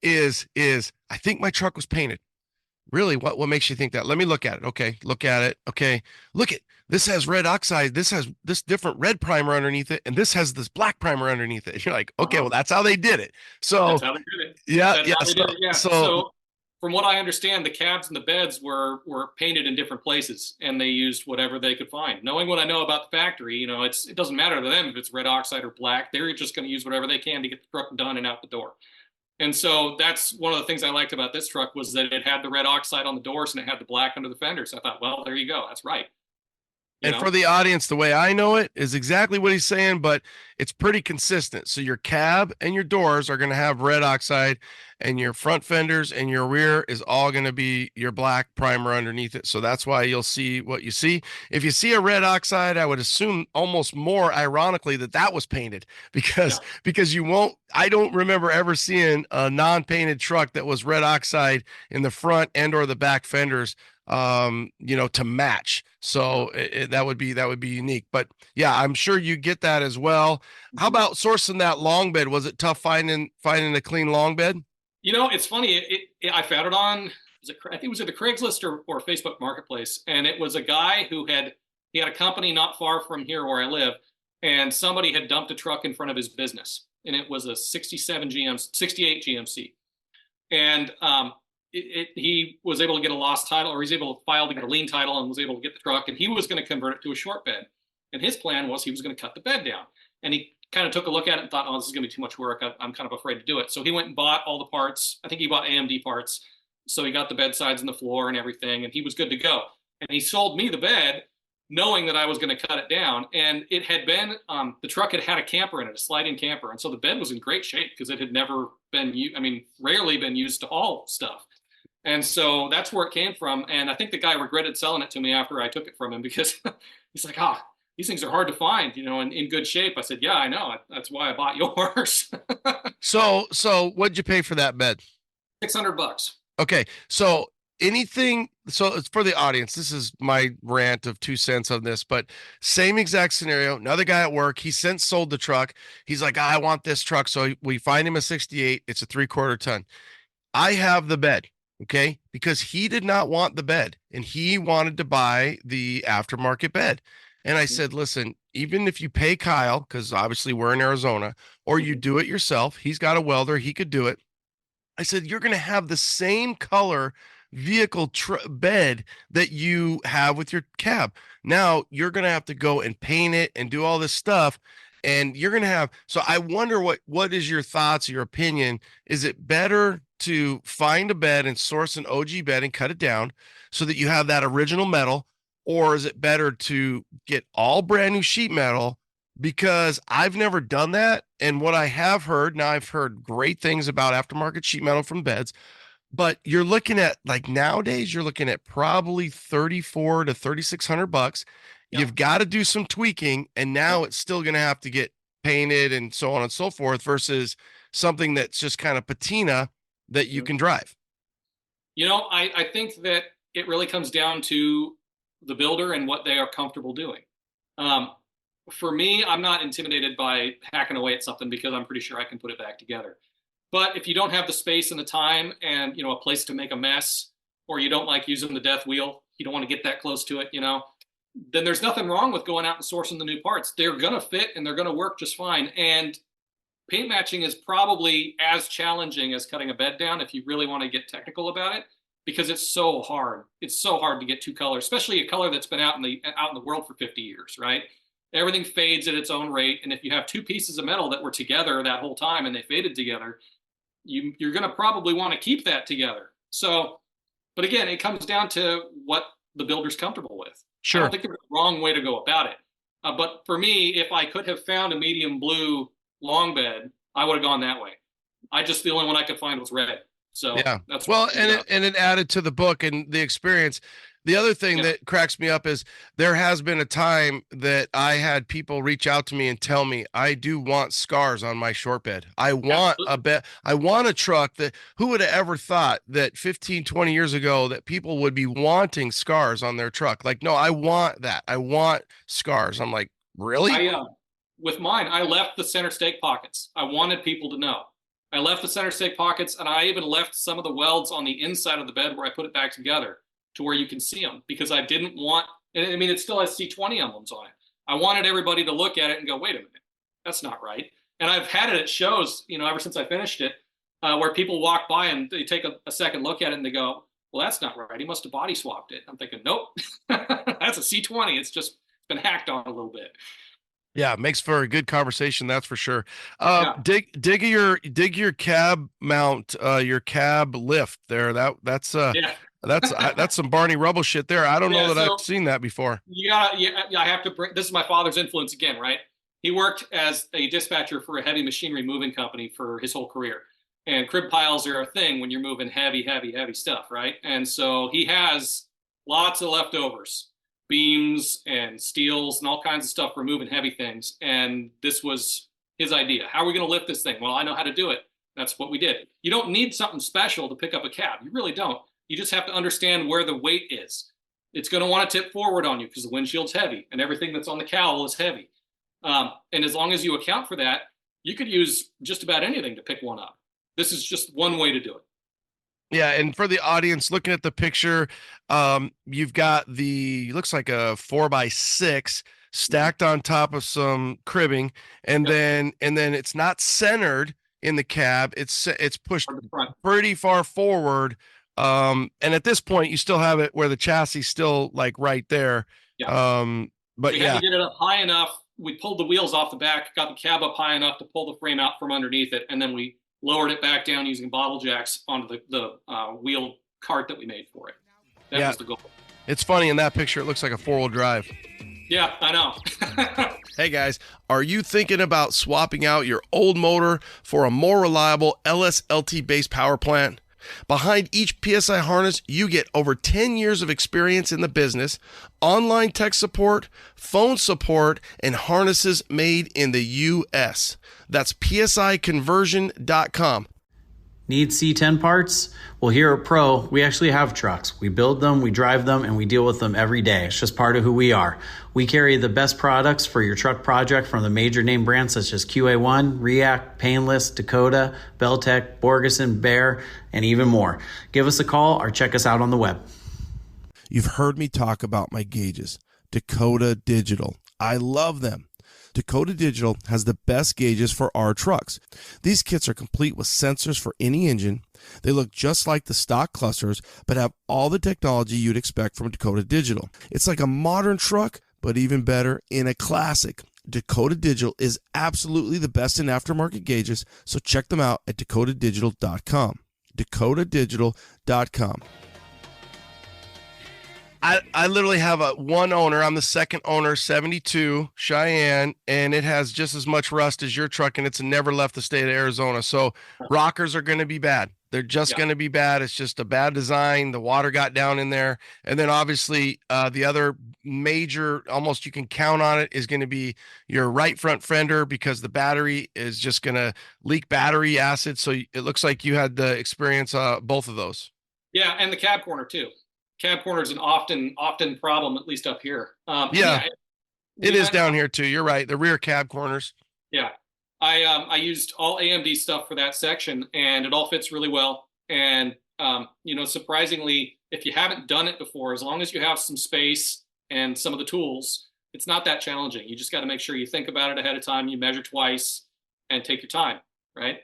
is I think my truck was painted. Really? What makes you think that? Let me look at it. Okay. Look at it. Okay. Look at this has red oxide. This has this different red primer underneath it. And this has this black primer underneath it. You're like, okay, well, that's how they did it. So that's how they did it. Yeah. So from what I understand, the cabs and the beds were painted in different places, and they used whatever they could find. Knowing what I know about the factory, it doesn't matter to them if it's red oxide or black. They're just going to use whatever they can to get the truck done and out the door. And so that's one of the things I liked about this truck, was that it had the red oxide on the doors and it had the black under the fenders. I thought, well, there you go. That's right. And for the audience, the way I know it is exactly what he's saying, but it's pretty consistent. So your cab and your doors are going to have red oxide, and your front fenders and your rear is all going to be your black primer underneath it. So that's why you'll see what you see. If you see a red oxide, I would assume almost more ironically that was painted, because you won't. I don't remember ever seeing a non-painted truck that was red oxide in the front and or the back fenders to match. So that would be unique. But yeah, I'm sure you get that as well. How about sourcing that long bed? Was it tough finding a clean long bed? It's funny. I found it on, I think it was either Craigslist or Facebook Marketplace, and it was a guy who had a company not far from here where I live, and somebody had dumped a truck in front of his business, and it was a 68 GMC, and he was able to get a lost title, or he's able to file to get a lien title, and was able to get the truck, and he was going to convert it to a short bed. And his plan was he was going to cut the bed down. And he kind of took a look at it and thought, oh, this is going to be too much work. I'm kind of afraid to do it. So he went and bought all the parts. I think he bought AMD parts. So he got the bed sides and the floor and everything, and he was good to go. And he sold me the bed knowing that I was going to cut it down. And it had been, the truck had a camper in it, a sliding camper. And so the bed was in great shape because it had never been, rarely been used to haul stuff. And so that's where it came from. And I think the guy regretted selling it to me after I took it from him, because he's like, these things are hard to find, in good shape. I said, yeah, I know. That's why I bought yours. So what'd you pay for that bed? $600. Okay. So it's for the audience. This is my rant of 2 cents on this, but same exact scenario. Another guy at work, he since sold the truck. He's like, I want this truck. So we find him a 68. It's a 3/4 ton. I have the bed. Okay. Because he did not want the bed, and he wanted to buy the aftermarket bed. And I said, listen, even if you pay Kyle, because obviously we're in Arizona, or you do it yourself, he's got a welder, he could do it. I said, you're going to have the same color vehicle bed that you have with your cab. Now you're going to have to go and paint it and do all this stuff. And you're going to have, so I wonder what is your thoughts, your opinion? Is it better to find a bed and source an OG bed and cut it down so that you have that original metal? Or is it better to get all brand new sheet metal? Because I've never done that. And what I have heard, now I've heard great things about aftermarket sheet metal from beds, but you're looking at, like, nowadays, you're looking at probably $3,400 to $3,600. Yeah. You've got to do some tweaking, and now it's still going to have to get painted and so on and so forth, versus something that's just kind of patina that you can drive. I think that it really comes down to the builder and what they are comfortable doing. For me, I'm not intimidated by hacking away at something, because I'm pretty sure I can put it back together. But if you don't have the space and the time and, a place to make a mess, or you don't like using the death wheel, you don't want to get that close to it, then there's nothing wrong with going out and sourcing the new parts. They're going to fit and they're going to work just fine. And paint matching is probably as challenging as cutting a bed down if you really want to get technical about it. because it's so hard. It's so hard to get two colors, especially a color that's been out in the world for 50 years, right? Everything fades at its own rate. And if you have two pieces of metal that were together that whole time and they faded together, you're going to probably want to keep that together. So, but again, it comes down to what the builder's comfortable with. Sure. I don't think there's a wrong way to go about it. But for me, if I could have found a medium blue long bed, I would have gone that way. The only one I could find was red. So yeah, that's well, and it added to the book and the experience. The other thing that cracks me up is there has been a time that I had people reach out to me and tell me, I do want scars on my short bed. I want a bed. I want a truck that, who would have ever thought that 15, 20 years ago that people would be wanting scars on their truck? Like, no, I want that. I want scars. I'm like, really? With mine, I left the center stake pockets. I wanted people to know. I left the center stake pockets, and I even left some of the welds on the inside of the bed where I put it back together to where you can see them, because I didn't want, I mean, it still has C20 emblems on it. I wanted everybody to look at it and go, wait a minute, that's not right. And I've had it at shows, ever since I finished it, where people walk by and they take a second look at it and they go, well, that's not right. He must have body swapped it. I'm thinking, nope, that's a C20. It's just been hacked on a little bit. Yeah, makes for a good conversation, that's for sure. Dig your cab mount, your cab lift there. That's some Barney Rubble shit there. I don't know that I've seen that before. I have to bring, this is my father's influence again, right? He worked as a dispatcher for a heavy machinery moving company for his whole career. And crib piles are a thing when you're moving heavy stuff, right? And so he has lots of leftovers, beams and steels and all kinds of stuff for moving heavy things. And this was his idea. How are we going to lift this thing? Well, I know how to do it. That's what we did. You don't need something special to pick up a cab. You really don't. You just have to understand where the weight is. It's going to want to tip forward on you because the windshield's heavy and everything that's on the cowl is heavy. And as long as you account for that, you could use just about anything to pick one up. This is just one way to do it. Yeah, and for the audience looking at the picture, you've got looks like a 4x6 stacked on top of some cribbing, and then it's not centered in the cab. It's pushed pretty far forward. And at this point, you still have it where the chassis is still like right there. Yeah. But we had to get it up high enough. We pulled the wheels off the back, got the cab up high enough to pull the frame out from underneath it, and then we lowered it back down using bottle jacks onto the wheel cart that we made for it. That was the goal. It's funny, in that picture, it looks like a 4-wheel drive. Yeah, I know. Hey guys, are you thinking about swapping out your old motor for a more reliable LSLT-based power plant? Behind each PSI harness, you get over 10 years of experience in the business, online tech support, phone support, and harnesses made in the U.S. That's psiconversion.com. Need C10 parts? Well, here at Pro, we actually have trucks. We build them, we drive them, and we deal with them every day. It's just part of who we are. We carry the best products for your truck project from the major name brands such as QA1, React, Painless, Dakota, Beltec, Borgeson, Bear, and even more. Give us a call or check us out on the web. You've heard me talk about my gauges, Dakota Digital. I love them. Dakota Digital has the best gauges for our trucks. These kits are complete with sensors for any engine. They look just like the stock clusters, but have all the technology you'd expect from Dakota Digital. It's like a modern truck, but even better in a classic. Dakota Digital is absolutely the best in aftermarket gauges, so check them out at dakotadigital.com. dakotadigital.com. I literally have one owner. I'm the second owner, 72 Cheyenne, and it has just as much rust as your truck, and it's never left the state of Arizona. So rockers are going to be bad. They're just going to be bad. It's just a bad design. The water got down in there. And then obviously the other major, almost you can count on it, is going to be your right front fender, because the battery is just going to leak battery acid. So it looks like you had the experience both of those. Yeah, and the cab corner too. Cab corner is an often problem, at least up here. It is down here too. You're right. The rear cab corners. Yeah. I used all AMD stuff for that section, and it all fits really well. And, surprisingly, if you haven't done it before, as long as you have some space and some of the tools, it's not that challenging. You just got to make sure you think about it ahead of time. You measure twice and take your time, right?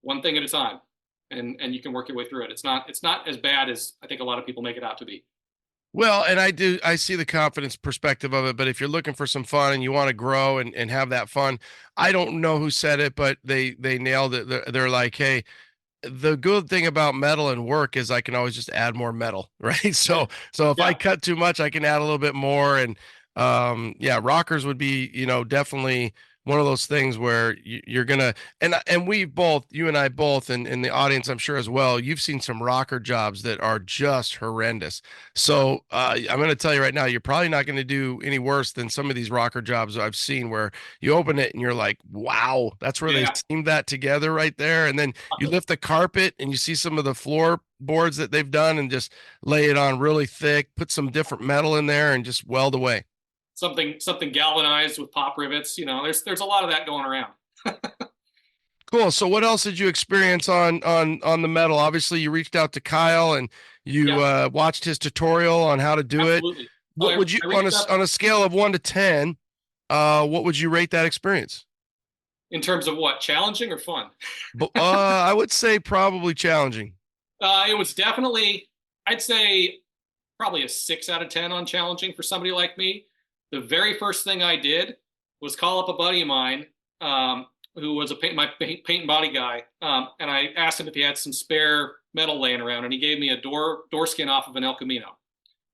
One thing at a time. and you can work your way through it. It's not as bad as I think a lot of people make it out to be. Well, and I see the confidence perspective of it, but if you're looking for some fun and you want to grow and have that fun, I don't know who said it, but they nailed it. They're like, hey, the good thing about metal and work is I can always just add more metal, right? So if I cut too much, I can add a little bit more. And yeah, rockers would be, definitely one of those things where you're gonna, and we both, you and I both, and the audience I'm sure as well, you've seen some rocker jobs that are just horrendous. So I'm gonna tell you right now, you're probably not gonna do any worse than some of these rocker jobs I've seen where you open it and you're like, wow, that's where they seamed that together right there. And then you lift the carpet and you see some of the floor boards that they've done and just lay it on really thick, put some different metal in there and just weld away. Something galvanized with pop rivets. There's a lot of that going around. Cool. So what else did you experience on the metal? Obviously you reached out to Kyle and you watched his tutorial on how to do Absolutely. it. What would you, on a scale of 1 to 10, what would you rate that experience? In terms of what, challenging or fun? I would say probably challenging. It was definitely, I'd say probably a 6 out of 10 on challenging for somebody like me. The very first thing I did was call up a buddy of mine who was my paint and body guy, and I asked him if he had some spare metal laying around, and he gave me a door skin off of an El Camino.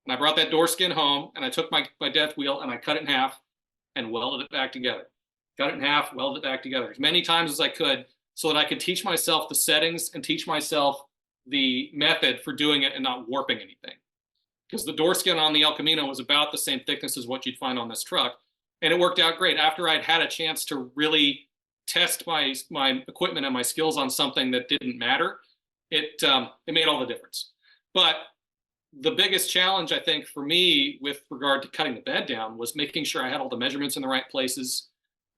And I brought that door skin home, and I took my death wheel and I cut it in half and welded it back together. Cut it in half, welded it back together as many times as I could so that I could teach myself the settings and teach myself the method for doing it and not warping anything. Because the door skin on the El Camino was about the same thickness as what you'd find on this truck. And it worked out great. After I'd had a chance to really test my equipment and my skills on something that didn't matter, it made all the difference. But the biggest challenge, I think, for me with regard to cutting the bed down was making sure I had all the measurements in the right places.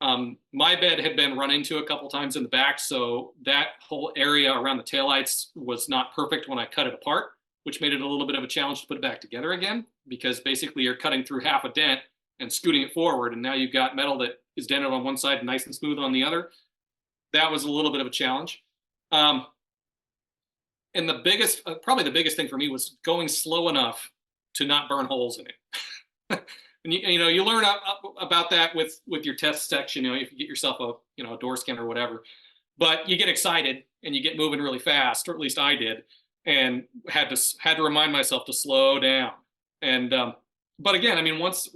My bed had been run into a couple times in the back, so that whole area around the taillights was not perfect when I cut it apart, which made it a little bit of a challenge to put it back together again, because basically you're cutting through half a dent and scooting it forward, and now you've got metal that is dented on one side and nice and smooth on the other. That was a little bit of a challenge. And the biggest, probably the biggest thing for me was going slow enough to not burn holes in it. And you learn about that with your test section, if you get yourself a door skin or whatever, but you get excited and you get moving really fast, or at least I did, and had to remind myself to slow down. And but again, I mean, once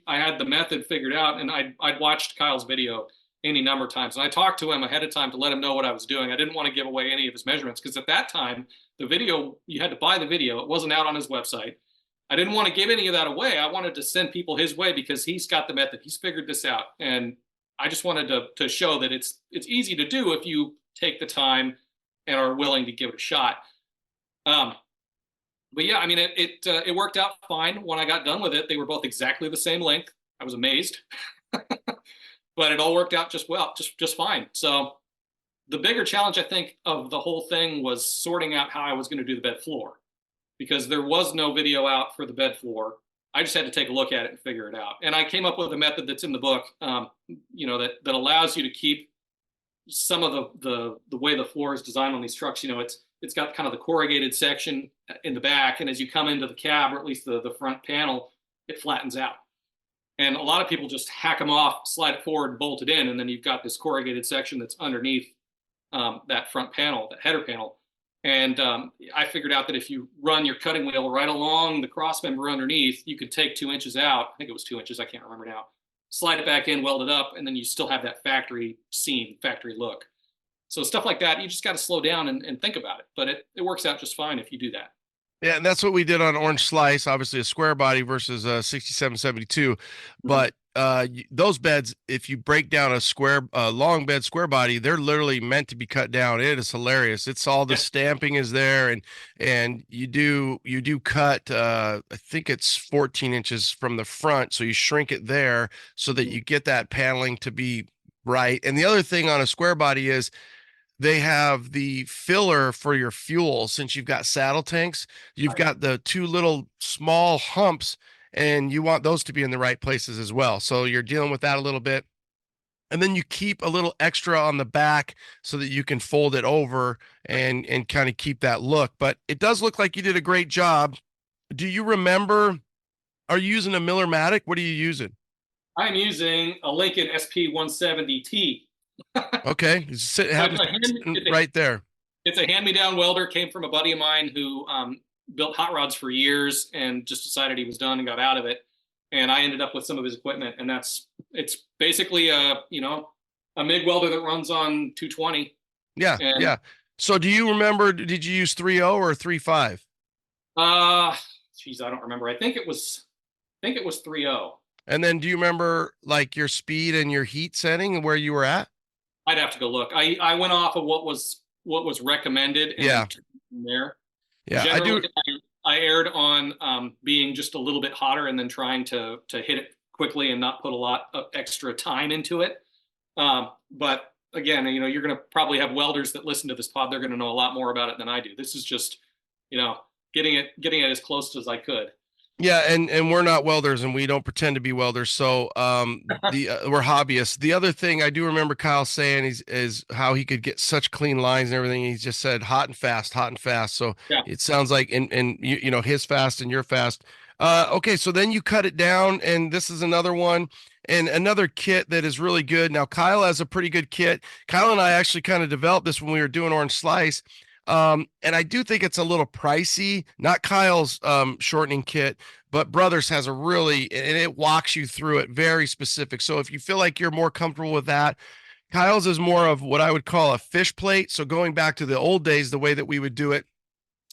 I had the method figured out, and I'd watched Kyle's video any number of times, and I talked to him ahead of time to let him know what I was doing. I didn't want to give away any of his measurements, because at that time the video, you had to buy the video. It wasn't out on his website. I didn't want to give any of that away. I wanted to send people his way because he's got the method. He's figured this out. And I just wanted to show that it's easy to do if you take the time and are willing to give it a shot. But yeah, I mean, it worked out fine. When I got done with it, they were both exactly the same length. I was amazed, but it all worked out just fine. So the bigger challenge, I think, of the whole thing was sorting out how I was going to do the bed floor, because there was no video out for the bed floor. I just had to take a look at it and figure it out. And I came up with a method that's in the book, that allows you to keep some of the way the floor is designed on these trucks. It's got kind of the corrugated section in the back, and as you come into the cab, or at least the front panel, it flattens out. And a lot of people just hack them off, slide it forward, and bolt it in, and then you've got this corrugated section that's underneath that front panel, that header panel. And I figured out that if you run your cutting wheel right along the cross member underneath, you could take 2 inches out. I think it was 2 inches. I can't remember now. Slide it back in, weld it up, and then you still have that factory seam, factory look. So stuff like that, you just got to slow down and think about it. But it works out just fine if you do that. Yeah, and that's what we did on Orange Slice, obviously a square body versus a 6772. But those beds, if you break down a long bed square body, they're literally meant to be cut down. It is hilarious. It's all the stamping is there, and you do cut I think it's 14 inches from the front, so you shrink it there so that you get that paneling to be right. And the other thing on a square body is they have the filler for your fuel. Since you've got saddle tanks, you've got the two little small humps, and you want those to be in the right places as well. So you're dealing with that a little bit. and then you keep a little extra on the back so that you can fold it over and kind of keep that look. But it does look like you did a great job. Do you remember, are you using a Miller-Matic? What are you using? I'm using a Lincoln SP 170T. Okay, right there. It's a hand-me-down welder. Came from a buddy of mine who built hot rods for years and just decided he was done and got out of it. And I ended up with some of his equipment, and it's basically a MIG welder that runs on 220. Yeah, and, yeah. So do you remember? Did you use 3.0 or 3.5? Geez, I don't remember. I think it was 3.0. And then do you remember like your speed and your heat setting and where you were at? I'd have to go look. I went off of what was recommended. And yeah. From there. Yeah, generally, I erred on being just a little bit hotter and then trying to hit it quickly and not put a lot of extra time into it. But again, you're going to probably have welders that listen to this pod. They're going to know a lot more about it than I do. This is just, getting it as close as I could. Yeah, and we're not welders, and we don't pretend to be welders. So we're hobbyists. The other thing I do remember Kyle saying is how he could get such clean lines and everything. He just said hot and fast. So yeah. It sounds like and his fast and your fast. Okay, so then you cut it down, and this is another one and another kit that is really good. Now Kyle has a pretty good kit. Kyle and I actually kind of developed this when we were doing Orange Slice. And I do think it's a little pricey, not Kyle's shortening kit, but Brothers has and it walks you through it, very specific. So if you feel like you're more comfortable with that, Kyle's is more of what I would call a fish plate. So going back to the old days, the way that we would do it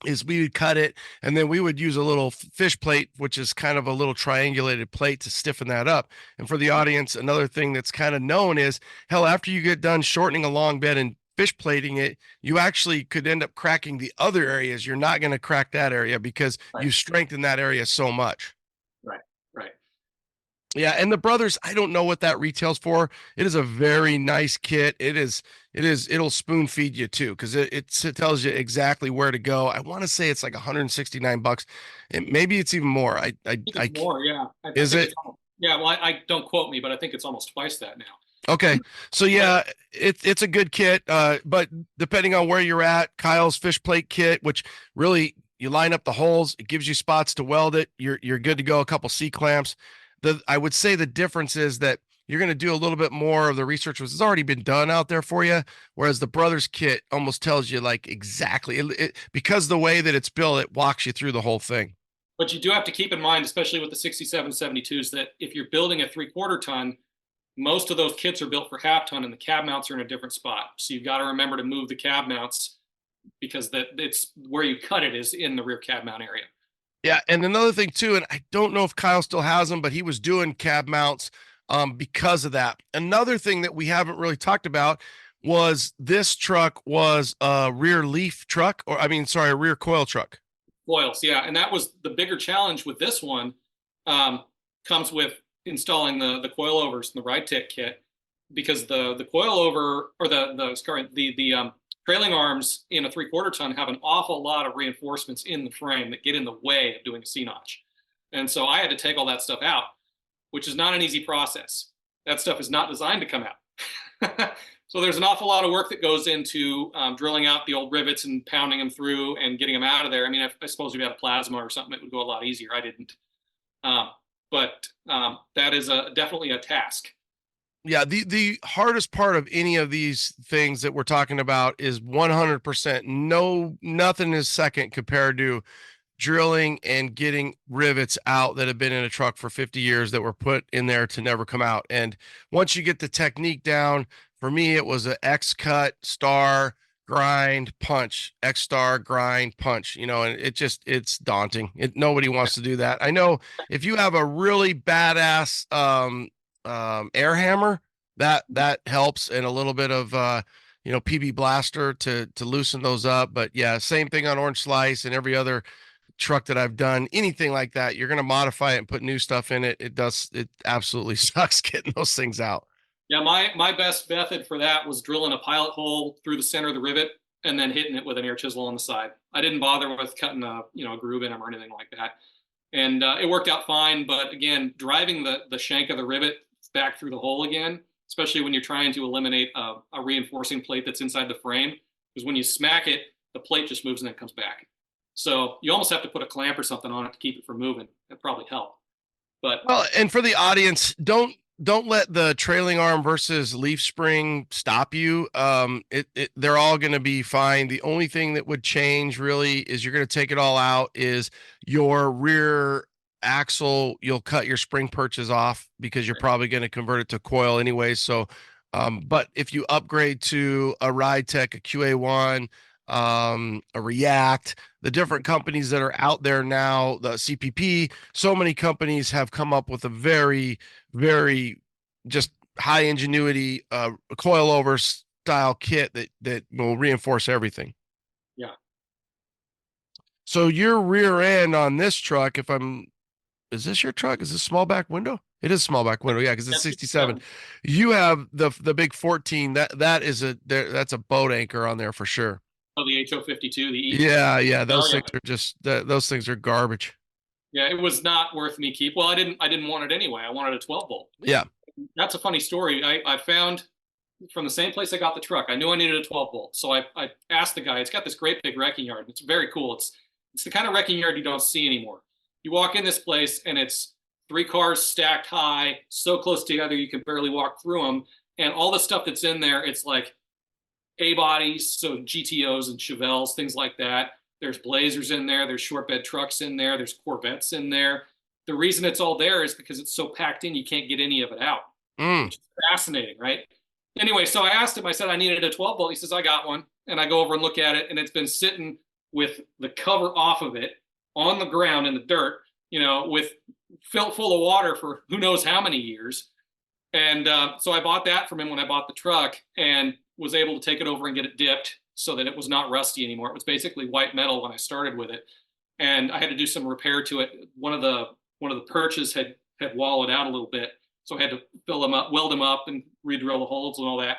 is we would cut it and then we would use a little fish plate, which is kind of a little triangulated plate to stiffen that up. And for the audience, another thing that's kind of known is, hell, after you get done shortening a long bed and fish plating it, you actually could end up cracking the other areas. You're not going to crack that area because you strengthen that area so much. Right. Yeah. And the Brothers, I don't know what that retails for. It is a very nice kit. It'll spoon feed you too, because it tells you exactly where to go. I want to say it's like $169. Maybe it's even more. I it's more. Yeah. Is it? Yeah. Well, I don't quote me, but I think it's almost twice that now. Okay. So yeah, it's a good kit. But depending on where you're at, Kyle's fish plate kit, which really you line up the holes, it gives you spots to weld it. You're good to go. A couple C clamps. I would say the difference is that you're going to do a little bit more of the research, which has already been done out there for you. Whereas the Brothers kit almost tells you like exactly because the way that it's built, it walks you through the whole thing. But you do have to keep in mind, especially with the 6772s, that if you're building a 3/4 ton, most of those kits are built for half ton and the cab mounts are in a different spot. So you've got to remember to move the cab mounts because it's where you cut it is in the rear cab mount area. Yeah. And another thing too, and I don't know if Kyle still has them, but he was doing cab mounts because of that. Another thing that we haven't really talked about was this truck was a rear leaf truck, a rear coil truck. Coils. Yeah. And that was the bigger challenge with this one. Comes with installing the coilovers in the ride tech kit, because the coilover or the trailing arms in a 3/4 ton have an awful lot of reinforcements in the frame that get in the way of doing a C-notch. And so I had to take all that stuff out, which is not an easy process. That stuff is not designed to come out. So there's an awful lot of work that goes into drilling out the old rivets and pounding them through and getting them out of there. I mean, I suppose if you had a plasma or something, it would go a lot easier. I didn't. But that is definitely a task. Yeah, the hardest part of any of these things that we're talking about is 100%. Nothing is second compared to drilling and getting rivets out that have been in a truck for 50 years that were put in there to never come out. And once you get the technique down, for me, it was an X cut, star, grind, punch, X star, grind, punch, and it's daunting. Nobody wants to do that. I know if you have a really badass air hammer, that helps, and a little bit of PB blaster to loosen those up. But yeah, same thing on Orange Slice and every other truck that I've done, anything like that, you're going to modify it and put new stuff in it. It absolutely sucks getting those things out. Yeah, my best method for that was drilling a pilot hole through the center of the rivet and then hitting it with an air chisel on the side. I didn't bother with cutting a groove in them or anything like that, and it worked out fine. But again, driving the shank of the rivet back through the hole again especially when you're trying to eliminate a reinforcing plate that's inside the frame, because when you smack it, the plate just moves and then comes back. So you almost have to put a clamp or something on it to keep it from moving. That'd probably help. But well, and for the audience, don't let the trailing arm versus leaf spring stop you. They're all going to be fine. The only thing that would change really is you're going to take it all out is your rear axle. You'll cut your spring perches off because you're probably going to convert it to coil anyway. So, but if you upgrade to a Ride Tech, a QA1, a React, the different companies that are out there now, the CPP, so many companies have come up with a very, very just high ingenuity coilover style kit that will reinforce everything. Yeah. So your rear end on this truck, is this your truck? Is this small back window? It is small back window, yeah, because it's 67. You have the big 14. That's a boat anchor on there for sure. Oh, the HO52, the E. Yeah. Those things are just those things are garbage. Yeah, it was not worth me keep. Well, I didn't want it anyway. I wanted a 12 volt. Yeah. That's a funny story. I found from the same place I got the truck. I knew I needed a 12 volt. So I asked the guy, it's got this great big wrecking yard. It's very cool. It's the kind of wrecking yard you don't see anymore. You walk in this place and it's 3 cars stacked high, so close together you can barely walk through them. And all the stuff that's in there, it's like A-bodies, so GTOs and Chevelles, things like that. There's Blazers in there. There's short bed trucks in there. There's Corvettes in there. The reason it's all there is because it's so packed in, you can't get any of it out. Which is fascinating, right? Anyway, so I asked him, I said, I needed a 12 volt. He says, I got one. And I go over and look at it, and it's been sitting with the cover off of it on the ground in the dirt, with filled full of water for who knows how many years. And so I bought that from him when I bought the truck and was able to take it over and get it dipped so that it was not rusty anymore. It was basically white metal when I started with it. And I had to do some repair to it. One of the perches had wallowed out a little bit. So I had to fill them up, weld them up, and re-drill the holes and all that.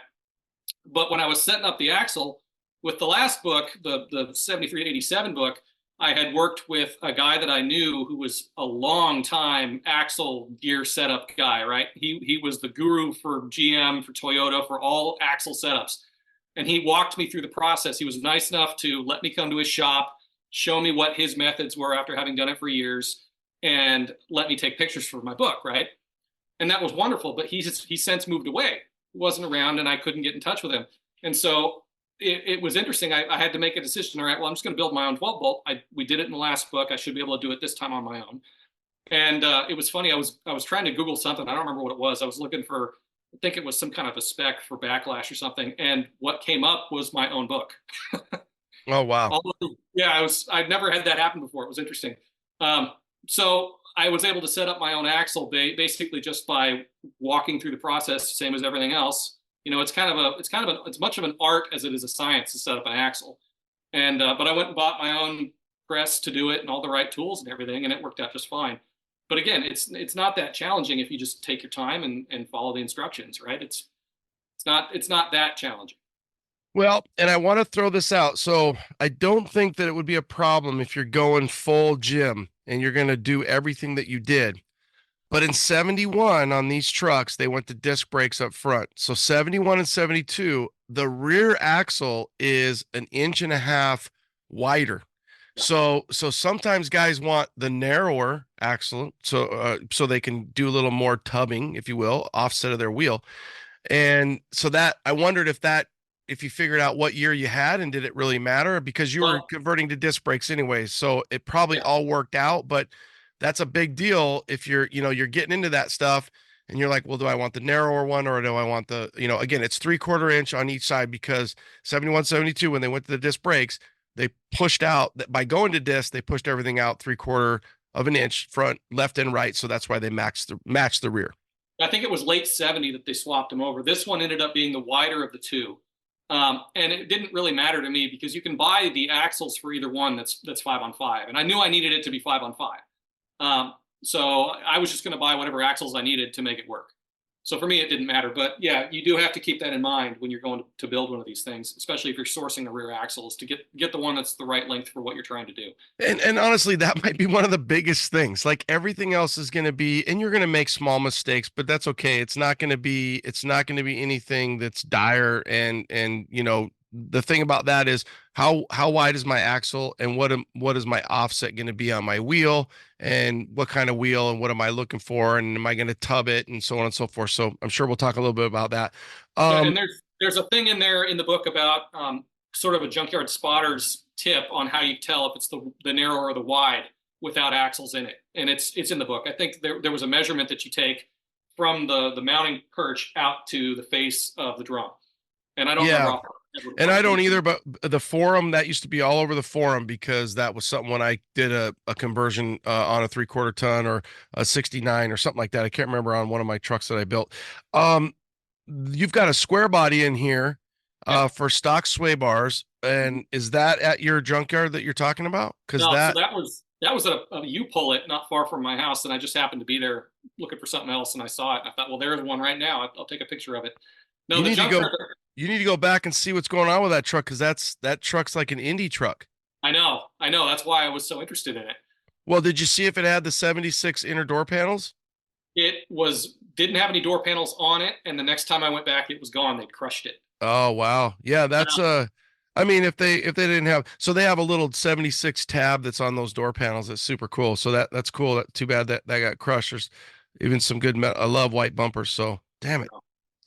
But when I was setting up the axle with the last book, the 7387 book, I had worked with a guy that I knew who was a long time axle gear setup guy, right? He was the guru for GM, for Toyota, for all axle setups. And he walked me through the process. He was nice enough to let me come to his shop, show me what his methods were after having done it for years, and let me take pictures for my book, right? And that was wonderful, but he's since moved away. He wasn't around and I couldn't get in touch with him. And so it was interesting. I had to make a decision. All right, well, I'm just going to build my own 12 volt. We did it in the last book. I should be able to do it this time on my own. And it was funny. I was trying to Google something. I don't remember what it was. I was looking for, I think it was some kind of a spec for backlash or something. And what came up was my own book. Oh, wow. Yeah, I'd never had that happen before. It was interesting. So I was able to set up my own axle basically just by walking through the process, same as everything else. It's much of an art as it is a science to set up an axle. And but I went and bought my own press to do it and all the right tools and everything, and it worked out just fine. But again, it's not that challenging if you just take your time and follow the instructions, right? It's not that challenging. Well, and I want to throw this out. So I don't think that it would be a problem if you're going full gym and you're going to do everything that you did. But in 71 on these trucks, they went to disc brakes up front. So 71 and 72, the rear axle is 1.5 inches wider. So sometimes guys want the narrower axle so they can do a little more tubbing, if you will, offset of their wheel. And so that I wondered if you figured out what year you had and did it really matter, because you were converting to disc brakes anyway. So it probably all worked out, but that's a big deal if you're getting into that stuff and you're like, well, do I want the narrower one or do I want the, again, it's 3/4 inch on each side, because 71, 72, when they went to the disc brakes, they pushed out that by going to disc, they pushed everything out 3/4 of an inch front, left and right. So that's why they matched the rear. I think it was late 70 that they swapped them over. This one ended up being the wider of the two. And it didn't really matter to me because you can buy the axles for either one that's 5-on-5. And I knew I needed it to be 5-on-5. So I was just going to buy whatever axles I needed to make it work. So for me, it didn't matter. But yeah, you do have to keep that in mind when you're going to build one of these things, especially if you're sourcing the rear axles, to get the one that's the right length for what you're trying to do. And honestly, that might be one of the biggest things. Like everything else is going to be, and you're going to make small mistakes, but that's okay. It's not going to be anything that's dire. And the thing about that is how wide is my axle, and what is my offset going to be on my wheel, and what kind of wheel, and what am I looking for, and am I going to tub it, and so on and so forth. So I'm sure we'll talk a little bit about that. And there's a thing in there in the book about sort of a junkyard spotter's tip on how you tell if it's the narrow or the wide without axles in it, and it's in the book. I think there was a measurement that you take from the mounting perch out to the face of the drum, and I don't remember. And I don't either, but the forum, that used to be all over the forum, because that was something when I did a conversion on a 3/4 ton or a 69 or something like that. I can't remember, on one of my trucks that I built. You've got a square body in here for stock sway bars. And is that at your junkyard that you're talking about? So that was a U-Pull-It not far from my house, and I just happened to be there looking for something else, and I saw it. And I thought, well, there's one right now. I'll take a picture of it. No, you need to go back and see what's going on with that truck, because that truck's like an Indy truck. I know. That's why I was so interested in it. Well, did you see if it had the 76 inner door panels? It didn't have any door panels on it, and the next time I went back, it was gone. They'd crushed it. Oh wow, yeah, that's I mean, if they didn't have, so they have a little 76 tab that's on those door panels. That's super cool. So that's cool. Too bad that got crushed. There's even some good. I love white bumpers. So damn it.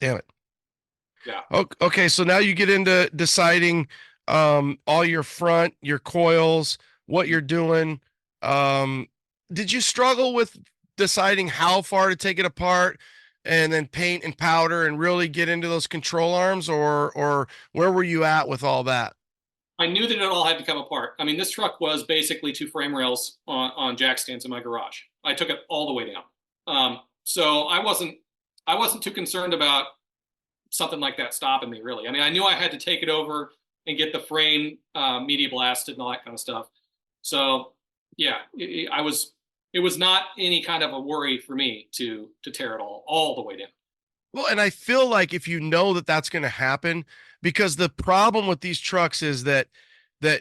Yeah. Okay. So now you get into deciding all your front, your coils, what you're doing. Did you struggle with deciding how far to take it apart, and then paint and powder and really get into those control arms, or where were you at with all that? I knew that it all had to come apart. I mean, this truck was basically 2 frame rails on jack stands in my garage. I took it all the way down. So I wasn't too concerned about something like that stopping me, really. I mean, I knew I had to take it over and get the frame media blasted and all that kind of stuff. So yeah, it was not any kind of a worry for me to tear it all the way down. Well, and I feel like if you know that that's going to happen, because the problem with these trucks is that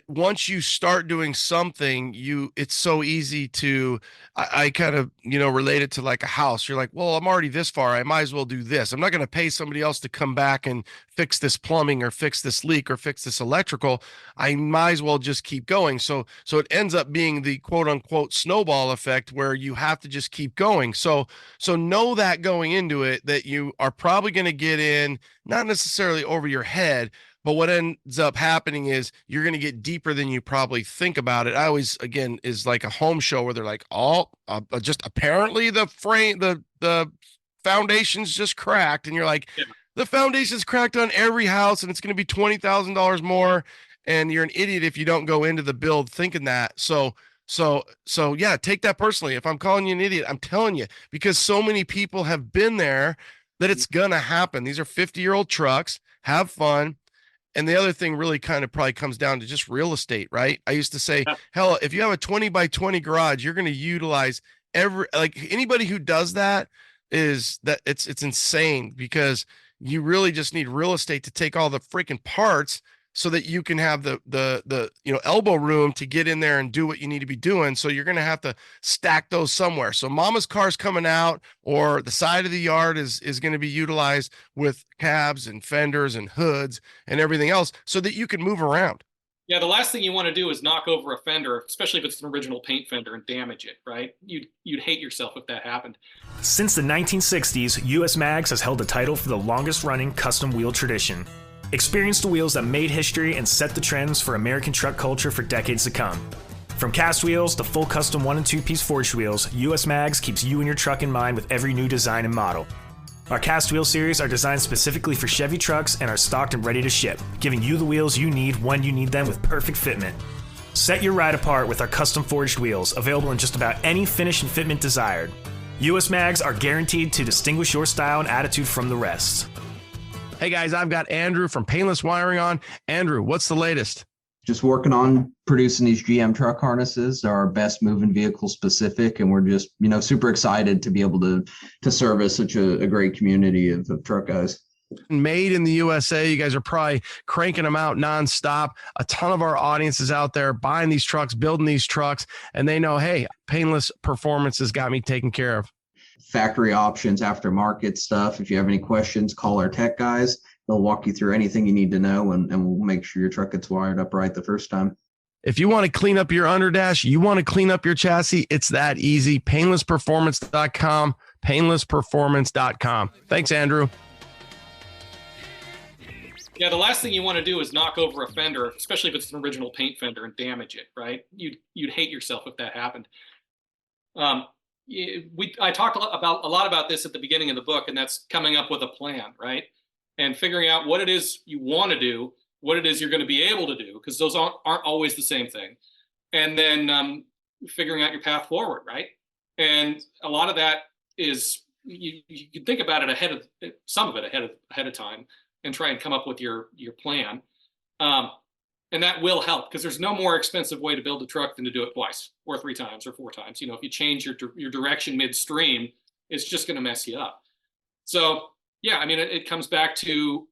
once you start doing something, it's so easy to, I kind of, relate it to like a house. You're like, well, I'm already this far. I might as well do this. I'm not going to pay somebody else to come back and fix this plumbing or fix this leak or fix this electrical. I might as well just keep going. So it ends up being the quote unquote snowball effect, where you have to just keep going. So know that going into it, that you are probably going to get in, not necessarily over your head, but what ends up happening is you're going to get deeper than you probably think about it. I always, again, is like a home show where they're like, just apparently the frame, the foundation's just cracked. And you're like, the foundation's cracked on every house, and it's going to be $20,000 more. And you're an idiot if you don't go into the build thinking that. So yeah, take that personally. If I'm calling you an idiot, I'm telling you, because so many people have been there, that it's going to happen. These are 50-year-old trucks. Have fun. And the other thing really kind of probably comes down to just real estate, right? I used to say, hell, if you have a 20 by 20 garage, you're going to utilize anybody who does that it's insane, because you really just need real estate to take all the freaking parts, so that you can have the elbow room to get in there and do what you need to be doing. So you're going to have to stack those somewhere. So mama's car's coming out, or the side of the yard is going to be utilized with cabs and fenders and hoods and everything else, so that you can move around. Yeah, the last thing you want to do is knock over a fender, especially if it's an original paint fender, and damage it, right? You'd hate yourself if that happened. Since the 1960s, US Mags has held the title for the longest running custom wheel tradition. Experience the wheels that made history and set the trends for American truck culture for decades to come. From cast wheels to full custom 1- and 2-piece forged wheels, US Mags keeps you and your truck in mind with every new design and model. Our cast wheel series are designed specifically for Chevy trucks and are stocked and ready to ship, giving you the wheels you need when you need them with perfect fitment. Set your ride apart with our custom forged wheels, available in just about any finish and fitment desired. US Mags are guaranteed to distinguish your style and attitude from the rest. Hey guys, I've got Andrew from Painless Wiring on. Andrew, what's the latest? just working on producing these GM truck harnesses. They're our best moving vehicle specific, and we're just, super excited to be able to service such a great community of truck guys. Made in the USA. You guys are probably cranking them out nonstop. A ton of our audience is out there buying these trucks, building these trucks, and they know, hey, Painless Performance has got me taken care of. Factory options, aftermarket stuff. If you have any questions, call our tech guys. They'll walk you through anything you need to know, and we'll make sure your truck gets wired up right the first time. If you want to clean up your underdash, you want to clean up your chassis, it's that easy. Painlessperformance.com, painlessperformance.com. Thanks, Andrew. Yeah, the last thing you want to do is knock over a fender, especially if it's an original paint fender, and damage it, right? You'd hate yourself if that happened. I talked a lot about this at the beginning of the book, and that's coming up with a plan, right? And figuring out what it is you want to do, what it is you're going to be able to do, because those aren't always the same thing. And then figuring out your path forward, right? And a lot of that is you can think about it ahead of time, and try and come up with your plan. And that will help, because there's no more expensive way to build a truck than to do it twice or 3 times or 4 times. If you change your direction midstream, it's just going to mess you up. So yeah, I mean, it comes back to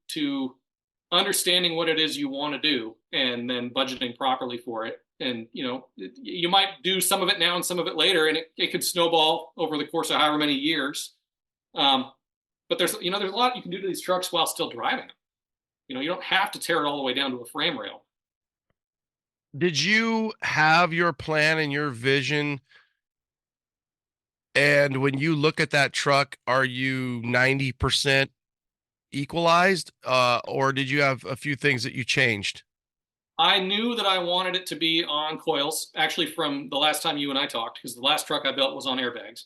understanding what it is you want to do, and then budgeting properly for it. And you might do some of it now and some of it later, and it could snowball over the course of however many years. But there's a lot you can do to these trucks while still driving them. You don't have to tear it all the way down to a frame rail. Did you have your plan and your vision? And when you look at that truck, are you 90% equalized? Or did you have a few things that you changed? I knew that I wanted it to be on coils, actually, from the last time you and I talked, because the last truck I built was on airbags.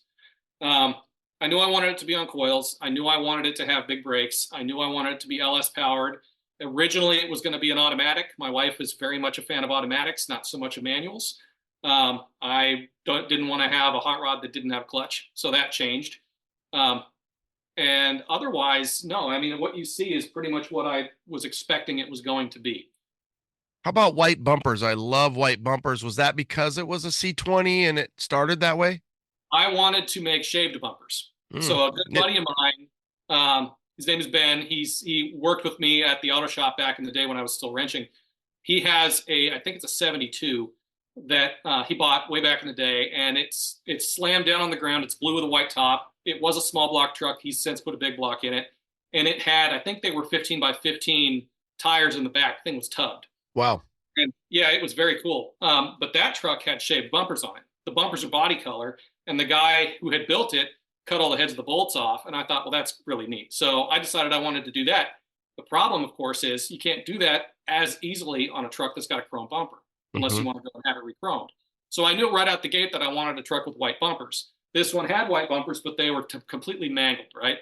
I knew I wanted it to be on coils. I knew I wanted it to have big brakes. I knew I wanted it to be LS powered. Originally, it was going to be an automatic. My wife is very much a fan of automatics, not so much of manuals. I didn't want to have a hot rod that didn't have a clutch, so that changed. And otherwise, no. I mean, what you see is pretty much what I was expecting it was going to be. How about white bumpers? I love white bumpers. Was that because it was a C20 and it started that way? I wanted to make shaved bumpers. So a good buddy of mine, his name is Ben. He worked with me at the auto shop back in the day when I was still wrenching. He has I think it's a 72 that he bought way back in the day, and it's slammed down on the ground. It's blue with a white top. It was a small block truck. He's since put a big block in it, and it had, I think they were 15 by 15 tires in the back. The thing was tubbed. Wow. And yeah, it was very cool. But that truck had shaved bumpers on it. The bumpers are body color, and the guy who had built it cut all the heads of the bolts off. And I thought, well, that's really neat. So I decided I wanted to do that. The problem, of course, is you can't do that as easily on a truck that's got a chrome bumper, unless you want to go and have it re-chromed. So I knew right out the gate that I wanted a truck with white bumpers. This one had white bumpers, but they were completely mangled, right?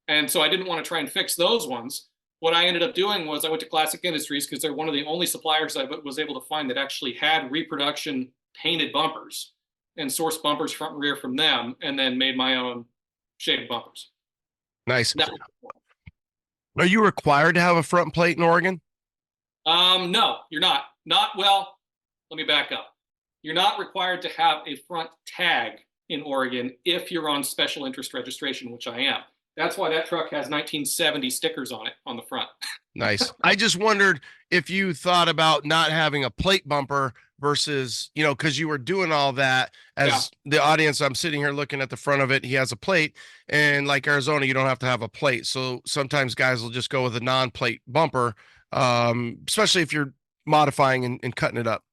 And so I didn't want to try and fix those ones. What I ended up doing was I went to Classic Industries, because they're one of the only suppliers I was able to find that actually had reproduction painted bumpers, and sourced bumpers front and rear from them, and then made my own shaved bumpers. Nice. Are you required to have a front plate in Oregon? No, you're not. Well, let me back up. You're not required to have a front tag in Oregon if you're on special interest registration, which I am. That's why that truck has 1970 stickers on it on the front. Nice. I just wondered if you thought about not having a plate bumper versus, because you were doing all that as the audience. I'm sitting here looking at the front of it. He has a plate, and like Arizona, you don't have to have a plate. So sometimes guys will just go with a non-plate bumper, especially if you're modifying and cutting it up.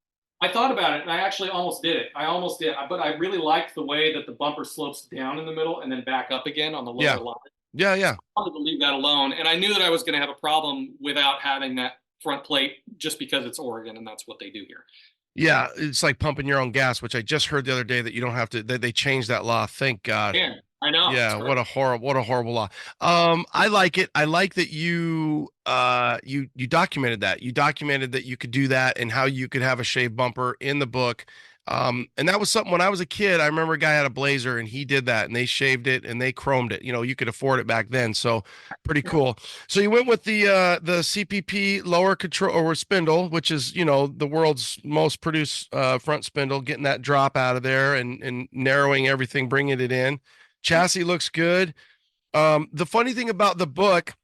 I thought about it, and I actually almost did it. But I really liked the way that the bumper slopes down in the middle and then back up again on the lower line. Yeah. So I wanted to leave that alone, and I knew that I was going to have a problem without having that front plate, just because it's Oregon and that's what they do here. Yeah, it's like pumping your own gas, which I just heard the other day that you don't have to. They changed that law. Thank God. Yeah, I know. Yeah, what a horrible law. I like it. I like that you documented that. You documented that you could do that and how you could have a shaved bumper in the book. And that was something when I was a kid. I remember a guy had a Blazer and he did that and they shaved it and they chromed it. You could afford it back then. So pretty cool. So you went with the CPP lower control or spindle, which is, the world's most produced front spindle, getting that drop out of there and narrowing everything, bringing it in. Chassis looks good. The funny thing about the book,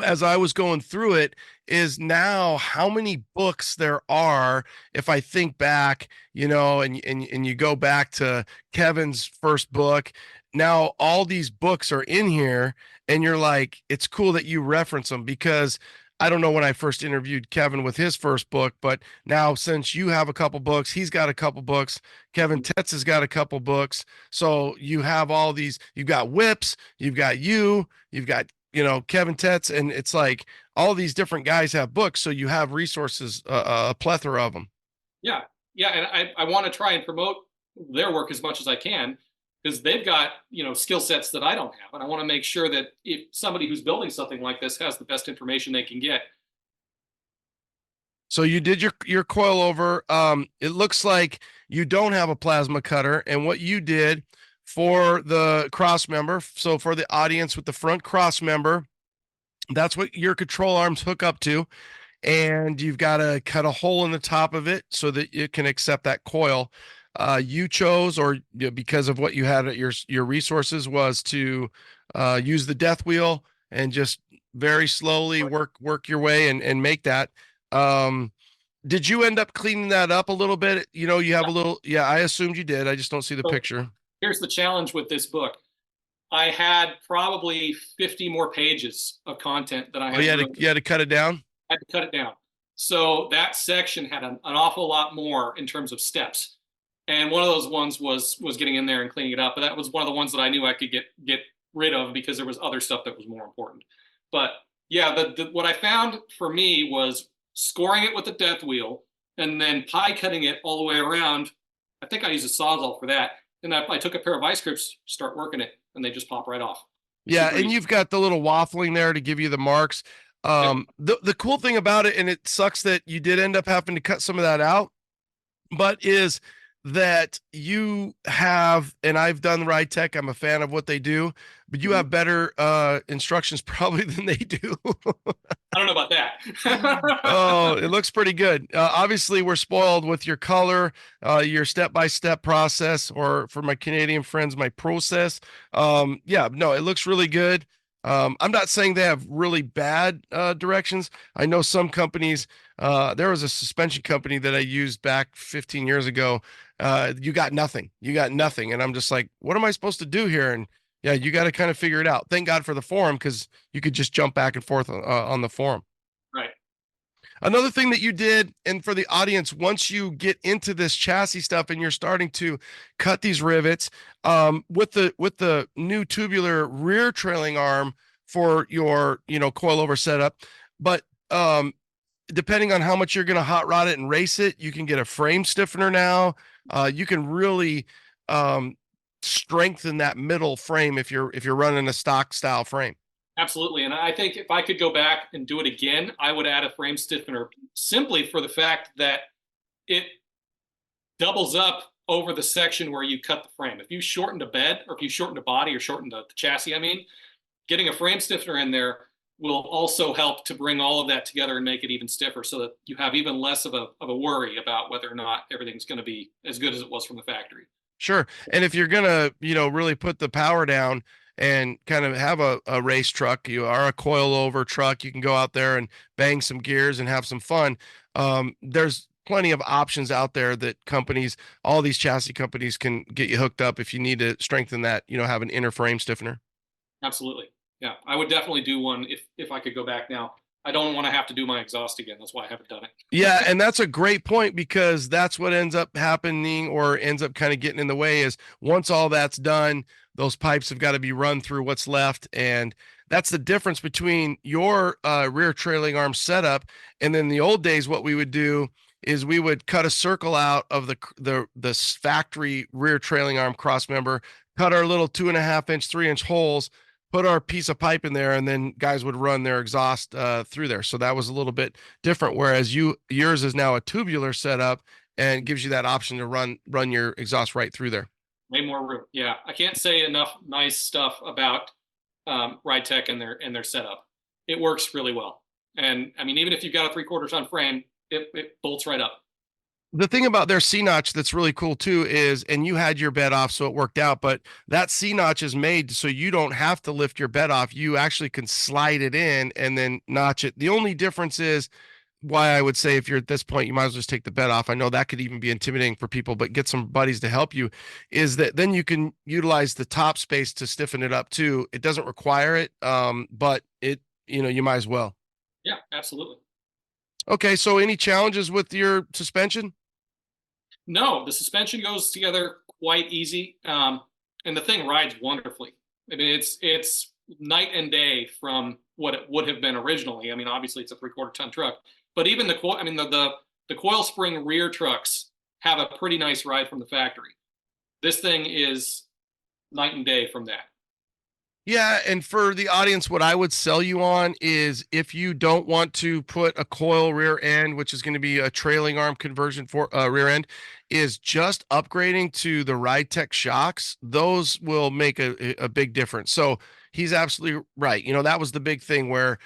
as I was going through it, is now how many books there are. If I think back, and you go back to Kevin's first book, now all these books are in here, and you're like, it's cool that you reference them, because I don't know when I first interviewed Kevin with his first book, but now since you have a couple books, he's got a couple books, Kevin Tetz has got a couple books. So you have all these, you've got whips, you've got Kevin Tetz, and it's like all these different guys have books. So you have resources, a plethora of them. Yeah. Yeah. And I want to try and promote their work as much as I can, because they've got, skill sets that I don't have. And I want to make sure that if somebody who's building something like this has the best information they can get. So you did your coil over. It looks like you don't have a plasma cutter, and what you did for the cross member. So for the audience, with the front cross member, that's what your control arms hook up to. And you've got to cut a hole in the top of it so that it can accept that coil. You chose, or because of what you had at your resources, was to use the death wheel and just very slowly work your way and make that. Did you end up cleaning that up a little bit? You have a little, yeah, I assumed you did. I just don't see the picture. Here's the challenge with this book. I had probably 50 more pages of content that I had. You had to cut it down? I had to cut it down. So that section had an awful lot more in terms of steps. And one of those ones was getting in there and cleaning it up. But that was one of the ones that I knew I could get rid of, because there was other stuff that was more important. But yeah, what I found for me was scoring it with the death wheel and then pie cutting it all the way around. I think I used a Sawzall for that. And I took a pair of vice grips, start working it, and they just pop right off. Yeah, and you've got the little waffling there to give you the marks. The cool thing about it, and it sucks that you did end up having to cut some of that out, but is that you have, and I've done Ride Tech, I'm a fan of what they do, but you have better instructions probably than they do. I don't know about that. Oh, it looks pretty good. Obviously, we're spoiled with your color, your step-by-step process, or for my Canadian friends, my process. Yeah, no, it looks really good. I'm not saying they have really bad directions. I know some companies, there was a suspension company that I used back 15 years ago. You got nothing. And I'm just like, what am I supposed to do here? And yeah, you got to kind of figure it out. Thank God for the forum, because you could just jump back and forth on the forum. Right. Another thing that you did, and for the audience, once you get into this chassis stuff and you're starting to cut these rivets, with the new tubular rear trailing arm for your coilover setup, but depending on how much you're going to hot rod it and race it, you can get a frame stiffener now. You can really strengthen that middle frame if you're running a stock style frame. Absolutely. And I think if I could go back and do it again, I would add a frame stiffener, simply for the fact that it doubles up over the section where you cut the frame. If you shortened a bed, or if you shortened a body, or shortened the chassis, getting a frame stiffener in there will also help to bring all of that together and make it even stiffer, so that you have even less of a worry about whether or not everything's going to be as good as it was from the factory. Sure. And if you're going to, really put the power down and kind of have a race truck, you are a coilover truck, you can go out there and bang some gears and have some fun. There's plenty of options out there that all these chassis companies can get you hooked up if you need to strengthen that, have an inner frame stiffener. Absolutely. Yeah, I would definitely do one if I could go back now. I don't want to have to do my exhaust again. That's why I haven't done it. Yeah, and that's a great point, because that's what ends up happening, or ends up kind of getting in the way, is once all that's done, those pipes have got to be run through what's left. And that's the difference between your rear trailing arm setup. And then the old days, what we would do is we would cut a circle out of the factory rear trailing arm cross member, cut our little 2.5-inch, 3-inch holes, put our piece of pipe in there, and then guys would run their exhaust through there. So that was a little bit different. Whereas yours is now a tubular setup, and gives you that option to run your exhaust right through there. Way more room. Yeah, I can't say enough nice stuff about Ride Tech and their setup. It works really well. And I mean, even if you've got a 3/4 ton frame, it bolts right up. The thing about their C-notch that's really cool too is, and you had your bed off, so it worked out, but that C-notch is made so you don't have to lift your bed off. You actually can slide it in and then notch it. The only difference is, why I would say if you're at this point, you might as well just take the bed off. I know that could even be intimidating for people, but get some buddies to help you, is that then you can utilize the top space to stiffen it up too. It doesn't require it, but you might as well. Yeah, absolutely. Okay, so any challenges with your suspension? No, the suspension goes together quite easy, and the thing rides wonderfully. I mean, it's night and day from what it would have been originally. I mean, obviously it's a 3/4 ton truck, but even the coil spring rear trucks have a pretty nice ride from the factory. This thing is night and day from that. Yeah, and for the audience, what I would sell you on is, if you don't want to put a coil rear end, which is going to be a trailing arm conversion for rear end, is just upgrading to the Ride Tech shocks. Those will make a big difference. So he's absolutely right. That was the big thing where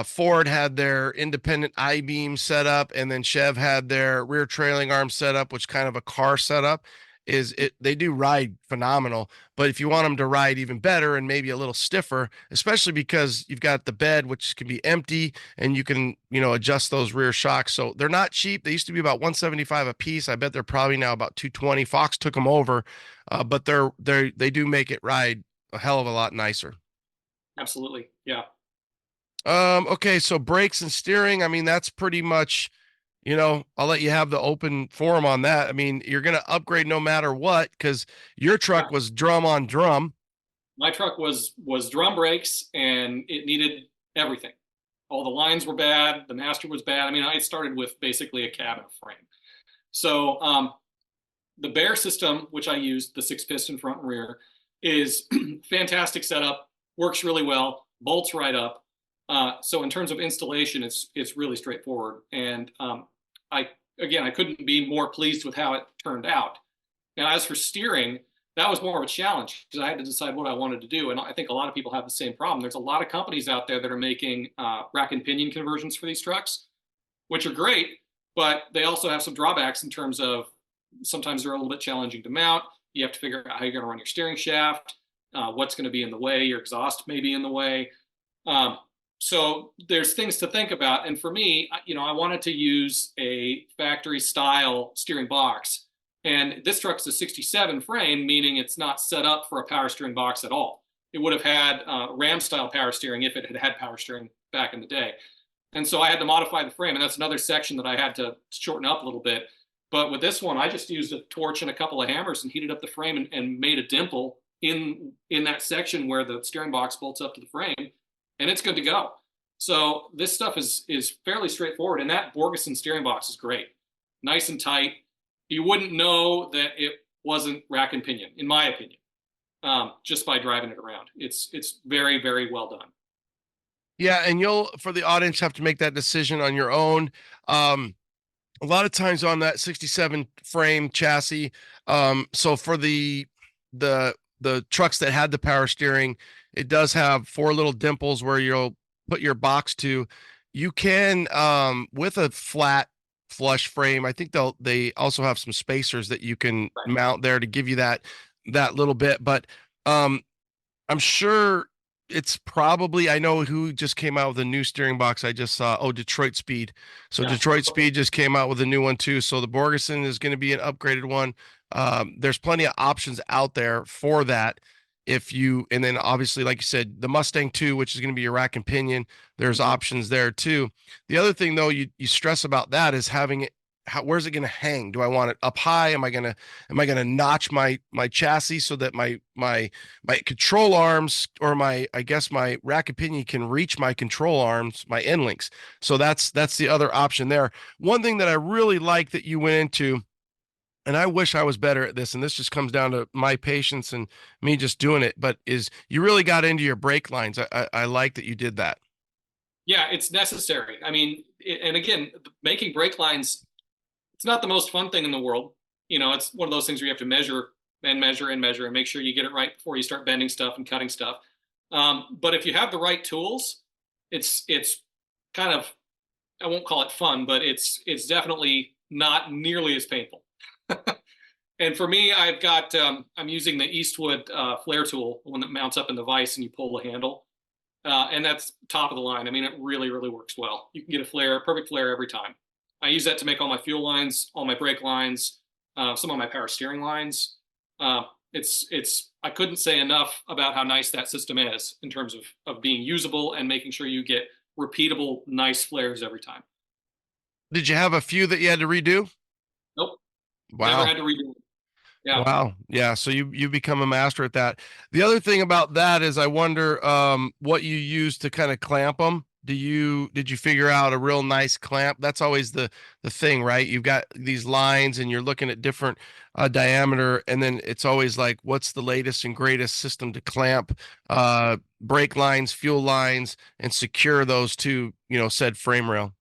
Ford had their independent I-beam set up, and then Chev had their rear trailing arm set up, which kind of a car setup. They do ride phenomenal, but if you want them to ride even better and maybe a little stiffer, especially because you've got the bed, which can be empty, and you can, adjust those rear shocks. So they're not cheap. They used to be about $175 a piece. I bet they're probably now about $220. Fox took them over, but they do make it ride a hell of a lot nicer. Absolutely. Yeah. Okay. So brakes and steering, I mean, that's pretty much, I'll let you have the open forum on that. I mean, you're going to upgrade no matter what, because your truck was drum on drum. My truck was drum brakes, and it needed everything. All the lines were bad. The master was bad. I mean, I started with basically a cab and a frame. So the Bear system, which I used, the 6-piston front and rear, is fantastic setup, works really well, bolts right up. So in terms of installation, it's really straightforward. And I couldn't be more pleased with how it turned out. Now, as for steering, that was more of a challenge because I had to decide what I wanted to do. And I think a lot of people have the same problem. There's a lot of companies out there that are making rack and pinion conversions for these trucks, which are great, but they also have some drawbacks in terms of sometimes they're a little bit challenging to mount. You have to figure out how you're going to run your steering shaft, what's going to be in the way, your exhaust may be in the way. So there's things to think about. And for me, I wanted to use a factory style steering box. And this truck's a 67 frame, meaning it's not set up for a power steering box at all. It would have had Ram style power steering if it had had power steering back in the day. And so I had to modify the frame. And that's another section that I had to shorten up a little bit. But with this one, I just used a torch and a couple of hammers and heated up the frame and made a dimple in that section where the steering box bolts up to the frame. And it's good to go. So this stuff is fairly straightforward. And that Borgeson steering box is great. Nice and tight. You wouldn't know that it wasn't rack and pinion, in my opinion, just by driving it around. It's very, very well done. Yeah, and you'll, for the audience, have to make that decision on your own. A lot of times on that 67 frame chassis, so for the trucks that had the power steering, it does have 4 little dimples where you'll put your box to. You can, with a flat flush frame, I think they also have some spacers that you can mount there to give you that little bit. But I'm sure it's probably, I know who just came out with a new steering box. I just saw, Detroit Speed. So yeah. Detroit Speed just came out with a new one too. So the Borgeson is going to be an upgraded one. There's plenty of options out there for that. And then obviously, like you said, the Mustang 2, which is going to be your rack and pinion, there's options there too. The other thing though, you stress about that is having it, where's it going to hang? Do I want it up high? Am I going to notch my chassis so that my control arms or my rack and pinion can reach my control arms, my end links? So that's the other option there. One thing that I really like that you went into, and I wish I was better at this, and this just comes down to my patience and me just doing it, but is you really got into your brake lines. I like that you did that. Yeah, it's necessary. I mean, and again, making brake lines It's not the most fun thing in the world. It's one of those things where you have to measure and measure and measure and make sure you get it right before you start bending stuff and cutting stuff. But if you have the right tools, it's kind of, I won't call it fun, but it's definitely not nearly as painful. And for me, I've got, I'm using the Eastwood flare tool, the one that mounts up in the vise and you pull the handle. And that's top of the line. I mean, it really, really works well. You can get a perfect flare every time. I use that to make all my fuel lines, all my brake lines, some of my power steering lines. I couldn't say enough about how nice that system is in terms of being usable and making sure you get repeatable, nice flares every time. Did you have a few that you had to redo? Nope. Wow. Never had to redo it. Yeah. Wow. Yeah. So you become a master at that. The other thing about that is I wonder what you use to kind of clamp them. Did you figure out a real nice clamp? That's always the thing, right? You've got these lines and you're looking at different diameter, and then it's always like, what's the latest and greatest system to clamp brake lines, fuel lines, and secure those to, said frame rail?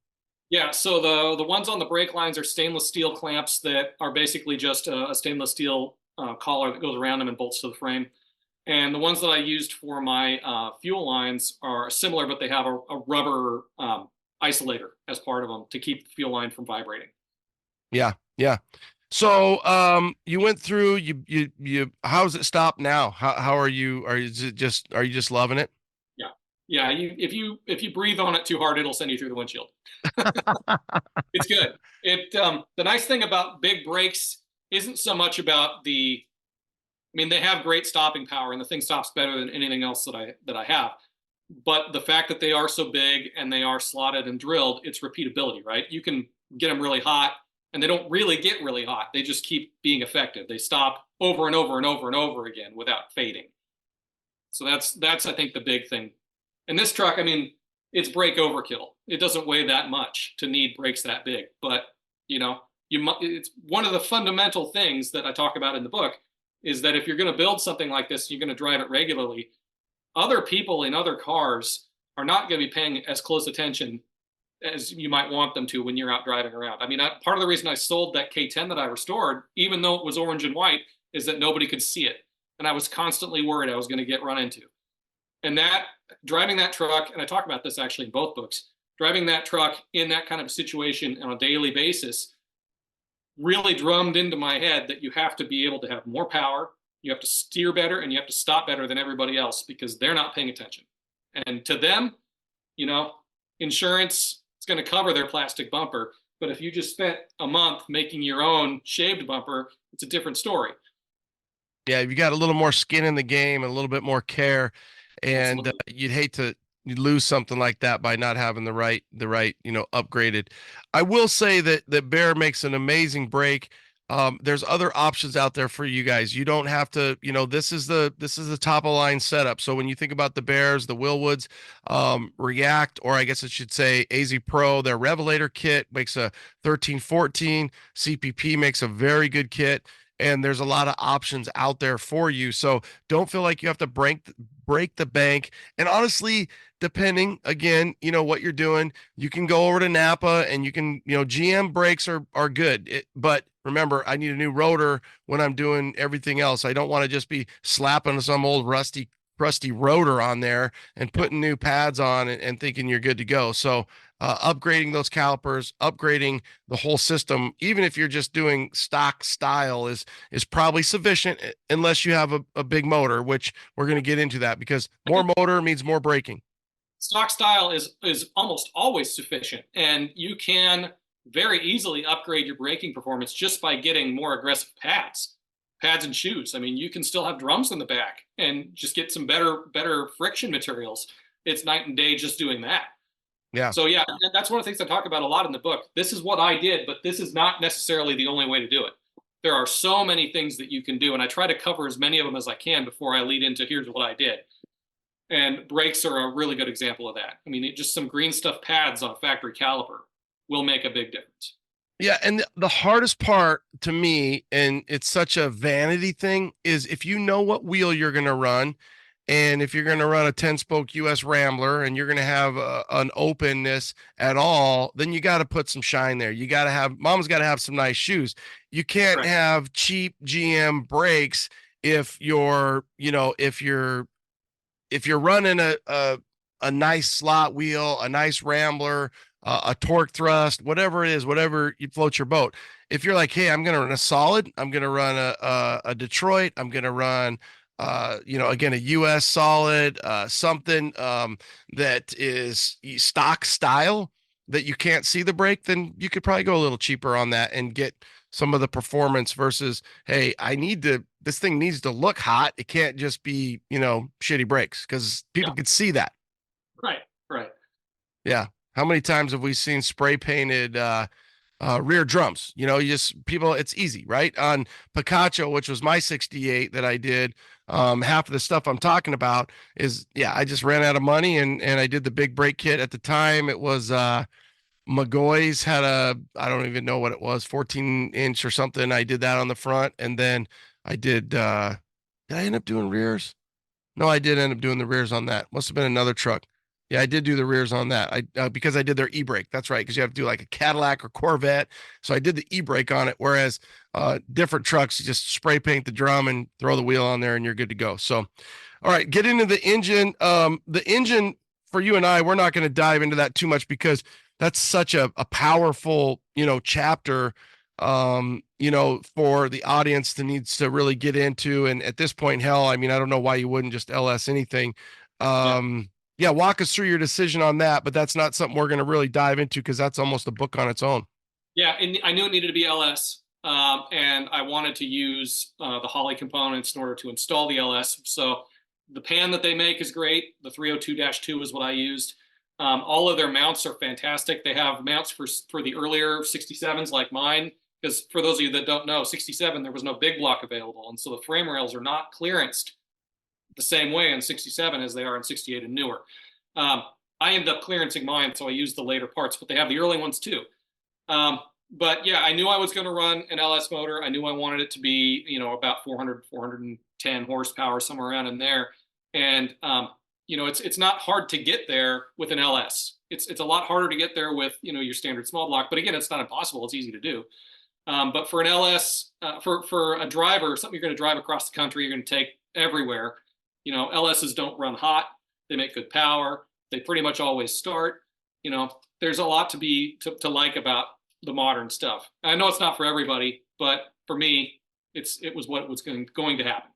Yeah, so the ones on the brake lines are stainless steel clamps that are basically just a stainless steel collar that goes around them and bolts to the frame. And the ones that I used for my fuel lines are similar, but they have a rubber isolator as part of them to keep the fuel line from vibrating. Yeah, yeah. So you went through, you how's it stopped now? How are you? Are you just loving it? Yeah, if you breathe on it too hard, it'll send you through the windshield. It's good. The nice thing about big brakes isn't so much about they have great stopping power and the thing stops better than anything else that I have. But the fact that they are so big and they are slotted and drilled, it's repeatability, right? You can get them really hot and they don't really get really hot. They just keep being effective. They stop over and over and over and over again without fading. So that's I think the big thing. And this truck, it's brake overkill. It doesn't weigh that much to need brakes that big. But, it's one of the fundamental things that I talk about in the book is that if you're going to build something like this, you're going to drive it regularly. Other people in other cars are not going to be paying as close attention as you might want them to when you're out driving around. Part of the reason I sold that K10 that I restored, even though it was orange and white, is that nobody could see it. And I was constantly worried I was going to get run into. And driving that truck, and I talk about this actually in both books, driving that truck in that kind of situation on a daily basis really drummed into my head that you have to be able to have more power, you have to steer better, and you have to stop better than everybody else because they're not paying attention. And to them, insurance is going to cover their plastic bumper. But if you just spent a month making your own shaved bumper, it's a different story. Yeah, you got a little more skin in the game and a little bit more care. And you'd hate to lose something like that by not having the right, upgraded. I will say that Bear makes an amazing brake. There's other options out there for you guys. You don't have to, this is the top of line setup. So when you think about the Bears, the Willwoods, React, or I guess I should say AZ Pro, their Revelator kit makes a 1314. CPP makes a very good kit. And there's a lot of options out there for you. So don't feel like you have to break the bank. And honestly, depending again, what you're doing, you can go over to Napa and you can, GM brakes are good. But remember, I need a new rotor when I'm doing everything else. I don't want to just be slapping some old rusty rotor on there and putting new pads on and thinking you're good to go. So upgrading those calipers, upgrading the whole system, even if you're just doing stock style is probably sufficient unless you have a big motor, which we're going to get into that because more motor means more braking. Stock style is almost always sufficient, and you can very easily upgrade your braking performance just by getting more aggressive pads and shoes. You can still have drums in the back and just get some better friction materials. It's night and day just doing that. Yeah. So yeah, that's one of the things I talk about a lot in the book. This is what I did, but this is not necessarily the only way to do it. There are so many things that you can do, and I try to cover as many of them as I can before I lead into here's what I did. And brakes are a really good example of that. Just some green stuff pads on a factory caliper will make a big difference. Yeah, and the hardest part to me, and it's such a vanity thing, is if you know what wheel you're going to run And if you're going to run a 10-spoke US Rambler and you're going to have an openness at all, then you got to put some shine there. You got to have, mom's got to have some nice shoes. You can't have cheap GM brakes if you're, you know, if you're running a nice slot wheel, a nice Rambler, a torque thrust, whatever it is, whatever you float your boat. If you're like, hey, I'm going to run a solid, I'm going to run a Detroit, I'm going to run, you know, again, a US solid, something that is stock style that you can't see the brake, then you could probably go a little cheaper on that and get some of the performance versus, hey, this thing needs to look hot. It can't just be, you know, shitty brakes, because people could see that. Right. Yeah. How many times have we seen spray painted rear drums? You know, you just people, it's easy, right? On Picacho, which was my 68 that I did, half of the stuff I'm talking about is, I just ran out of money and I did the big brake kit. At the time it was McGoy's had I don't even know what it was, 14-inch or something. I did that on the front, and then I did I end up doing rears? No, I did end up doing the rears on that. Must have been another truck. Yeah, I did do the rears on that. Because I did their e-brake. That's right, because you have to do like a Cadillac or Corvette. So I did the e-brake on it, whereas different trucks, you just spray paint the drum and throw the wheel on there and you're good to go. So, all right, get into the engine. The engine for you and I, we're not going to dive into that too much because that's such a powerful, you know, chapter, you know, for the audience that needs to really get into. And at this point, hell, I mean, I don't know why you wouldn't just LS anything. Walk us through your decision on that, but that's not something we're going to really dive into because that's almost a book on its own. Yeah, and I knew it needed to be LS, and I wanted to use the Holley components in order to install the LS. So the pan that they make is great. The 302-2 is what I used. All of their mounts are fantastic. They have mounts for the earlier 67s like mine, because for those of you that don't know, 67, there was no big block available. And so the frame rails are not clearanced the same way in 67 as they are in 68 and newer. I ended up clearancing mine, so I used the later parts, but they have the early ones too. But yeah, I knew I was going to run an LS motor. I knew I wanted it to be, you know, about 410 horsepower, somewhere around in there. And, you know, it's not hard to get there with an LS. It's a lot harder to get there with, you know, your standard small block. But again, it's not impossible. It's easy to do. But for an LS, for a driver, something you're going to drive across the country, you're going to take everywhere. You know, LSs don't run hot. They make good power. They pretty much always start. You know, there's a lot to like about the modern stuff. I know it's not for everybody, but for me, it was what was going to happen.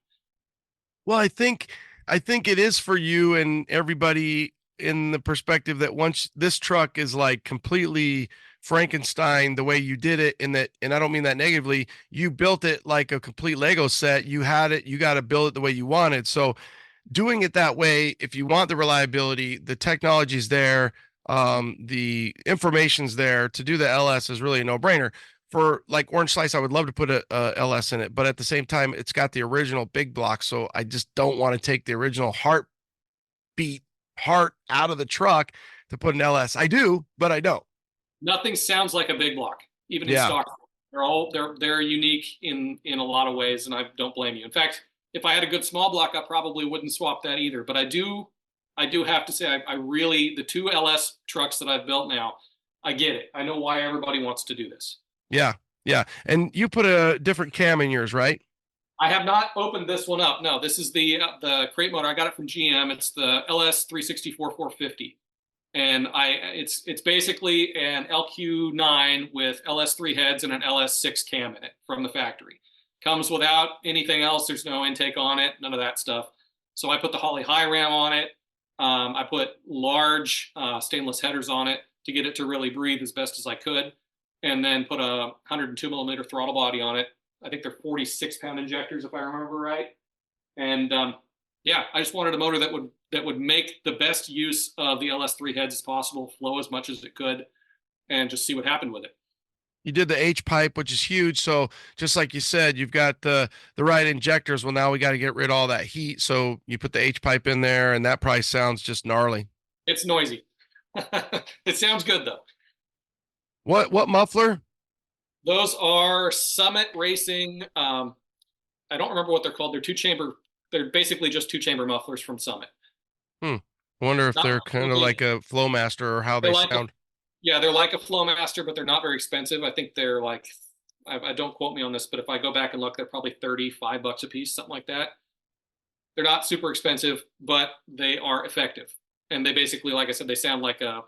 Well, I think it is for you and everybody, in the perspective that once this truck is like completely Frankenstein the way you did it, and I don't mean that negatively, you built it like a complete Lego set. You had it, you got to build it the way you wanted. So doing it that way, if you want the reliability, the technology's there, the information's there to do the LS is really a no-brainer. For like Orange Slice, I would love to put a LS in it, but at the same time, it's got the original big block. So I just don't want to take the original heart out of the truck to put an LS. I do, but I don't. Nothing sounds like a big block, even in stock. They're unique in a lot of ways, and I don't blame you. In fact, if I had a good small block, I probably wouldn't swap that either. But I do have to say, I really, the two LS trucks that I've built now, I get it. I know why everybody wants to do this. Yeah. And you put a different cam in yours, right? I have not opened this one up. No, this is the crate motor. I got it from GM. It's the LS 364 450. And it's basically an LQ9 with LS3 heads and an LS6 cam in it from the factory. Comes without anything else. There's no intake on it, none of that stuff. So I put the Holley high ram on it. I put large stainless headers on it to get it to really breathe as best as I could. And then put a 102 millimeter throttle body on it. I think they're 46-pound injectors, if I remember right. And I just wanted a motor that would make the best use of the LS3 heads as possible, flow as much as it could, and just see what happened with it. You did the H pipe, which is huge. So just like you said, you've got the right injectors. Well, now we got to get rid of all that heat. So you put the H pipe in there, and that probably sounds just gnarly. It's noisy. It sounds good though. What muffler? Those are Summit Racing. I don't remember what they're called. They're 2-chamber they're basically just 2-chamber mufflers from Summit. I wonder if they're kind of like a Flowmaster or how they sound. Yeah, they're like a Flowmaster, but they're not very expensive. I think they're like, I don't quote me on this, but if I go back and look, they're probably $35 a piece, something like that. They're not super expensive, but they are effective. And they basically, like I said, they sound like a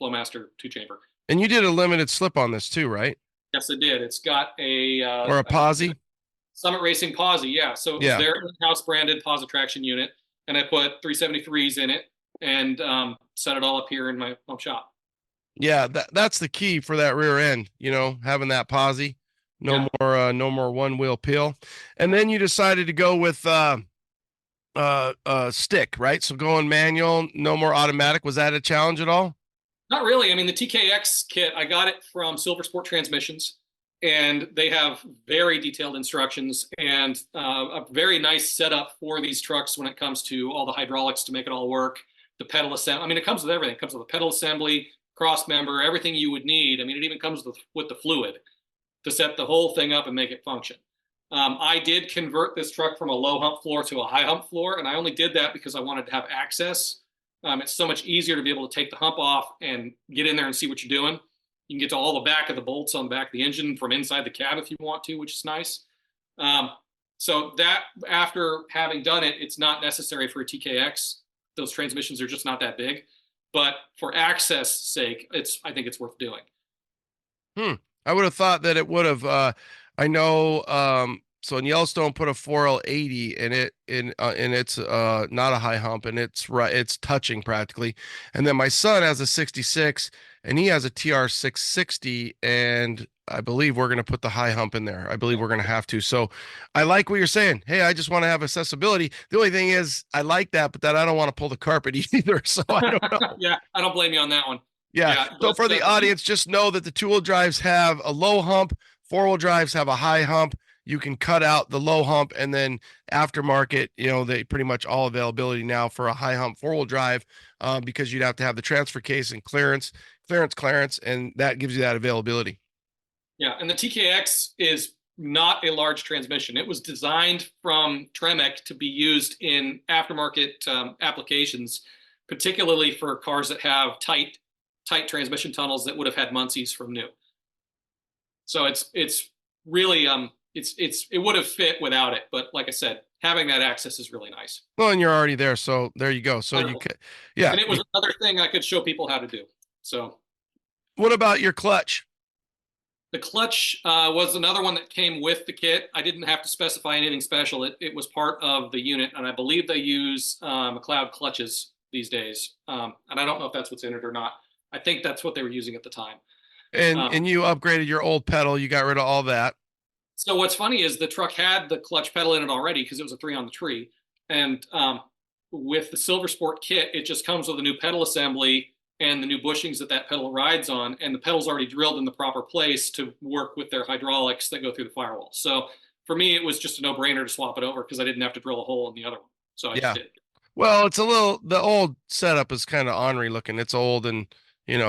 Flowmaster 2-chamber. And you did a limited slip on this too, right? Yes, it did. It's got or a posi. Summit Racing posi, yeah. So it was their in-house branded traction unit, and I put 373s in it and set it all up here in my home shop. Yeah, that's the key for that rear end, having that posi. No more one wheel peel. And then you decided to go with stick, right? So going manual, no more automatic. Was that a challenge at all? Not really. I mean, the TKX kit, I got it from Silver Sport Transmissions, and they have very detailed instructions and a very nice setup for these trucks when it comes to all the hydraulics to make it all work. The pedal assembly. I mean, it comes with everything. It comes with a pedal assembly, cross member, everything you would need. I mean, it even comes with the fluid to set the whole thing up and make it function. I did convert this truck from a low hump floor to a high hump floor, and I only did that because I wanted to have access. It's so much easier to be able to take the hump off and get in there and see what you're doing. You can get to all the back of the bolts on the back of the engine from inside the cab if you want to, which is nice. So that, after having done it, it's not necessary for a TKX. Those transmissions are just not that big. But for access sake, I think it's worth doing. I would have thought that it would have. I know. So in Yellowstone, put a 4L80 in it, and it's not a high hump, and it's touching practically. And then my son has a 66, and he has a TR660, and I believe we're going to put the high hump in there. I believe we're going to have to. So I like what you're saying. Hey, I just want to have accessibility. The only thing is, I like that, but that I don't want to pull the carpet either. So I don't know. Yeah, I don't blame you on that one. Yeah. So for the audience, just know that the 2-wheel drives have a low hump, 4-wheel drives have a high hump. You can cut out the low hump, and then aftermarket, they pretty much all availability now for a high hump 4-wheel drive, because you'd have to have the transfer case and clearance, and that gives you that availability. Yeah, and the TKX is not a large transmission. It was designed from Tremec to be used in aftermarket applications, particularly for cars that have tight transmission tunnels that would have had Muncies from new. So it's really it would have fit without it, but like I said, having that access is really nice. Well, and you're already there, so there you go. So you could, yeah. And it was another thing I could show people how to do. So, what about your clutch? The clutch was another one that came with the kit. I didn't have to specify anything special. It was part of the unit, and I believe they use McLeod clutches these days. And I don't know if that's what's in it or not. I think that's what they were using at the time. And you upgraded your old pedal. You got rid of all that. So what's funny is the truck had the clutch pedal in it already because it was a 3 on the tree. And with the Silver Sport kit, it just comes with a new pedal assembly and the new bushings that pedal rides on. And the pedal's already drilled in the proper place to work with their hydraulics that go through the firewall. So for me, it was just a no-brainer to swap it over because I didn't have to drill a hole in the other one. So I just did. Well, the old setup is kind of ornery looking. It's old, and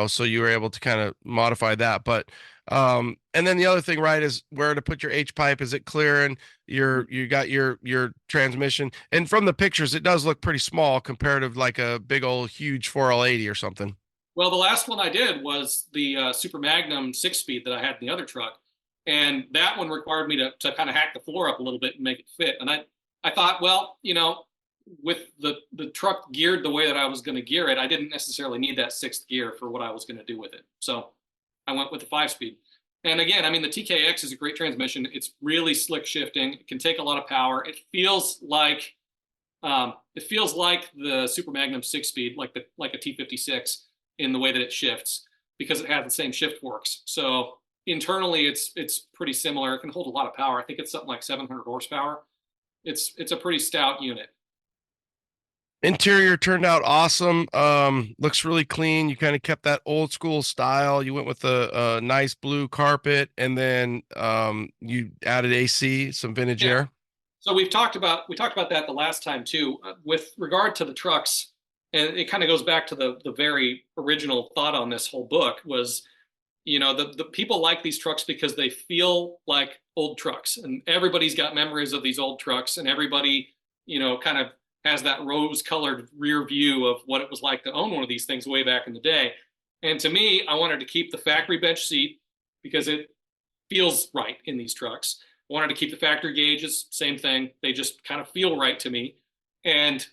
so you were able to kind of modify that. But and then the other thing, right, is where to put your H pipe. Is it clear? And you got your transmission. And from the pictures, it does look pretty small compared to like a big old huge 4L80 or something. Well, the last one I did was the Super Magnum 6-speed that I had in the other truck, and that one required me to kind of hack the floor up a little bit and make it fit. And I thought, well, with the truck geared the way that I was going to gear it, I didn't necessarily need that 6th gear for what I was going to do with it. So I went with the 5-speed. And again, I mean, the TKX is a great transmission. It's really slick shifting. It can take a lot of power. It feels like the Super Magnum 6-speed, like a T56 in the way that it shifts, because it has the same shift forks. So internally, it's pretty similar. It can hold a lot of power. I think it's something like 700 horsepower. It's a pretty stout unit. Interior turned out awesome. Looks really clean. You kind of kept that old school style. You went with a nice blue carpet, and then you added AC, some vintage air. So we talked about that the last time too. With regard to the trucks, and it kind of goes back to the very original thought on this whole book was, the people like these trucks because they feel like old trucks, and everybody's got memories of these old trucks, and everybody kind of has that rose-colored rear view of what it was like to own one of these things way back in the day. And to me, I wanted to keep the factory bench seat because it feels right in these trucks. I wanted to keep the factory gauges, same thing. They just kind of feel right to me. And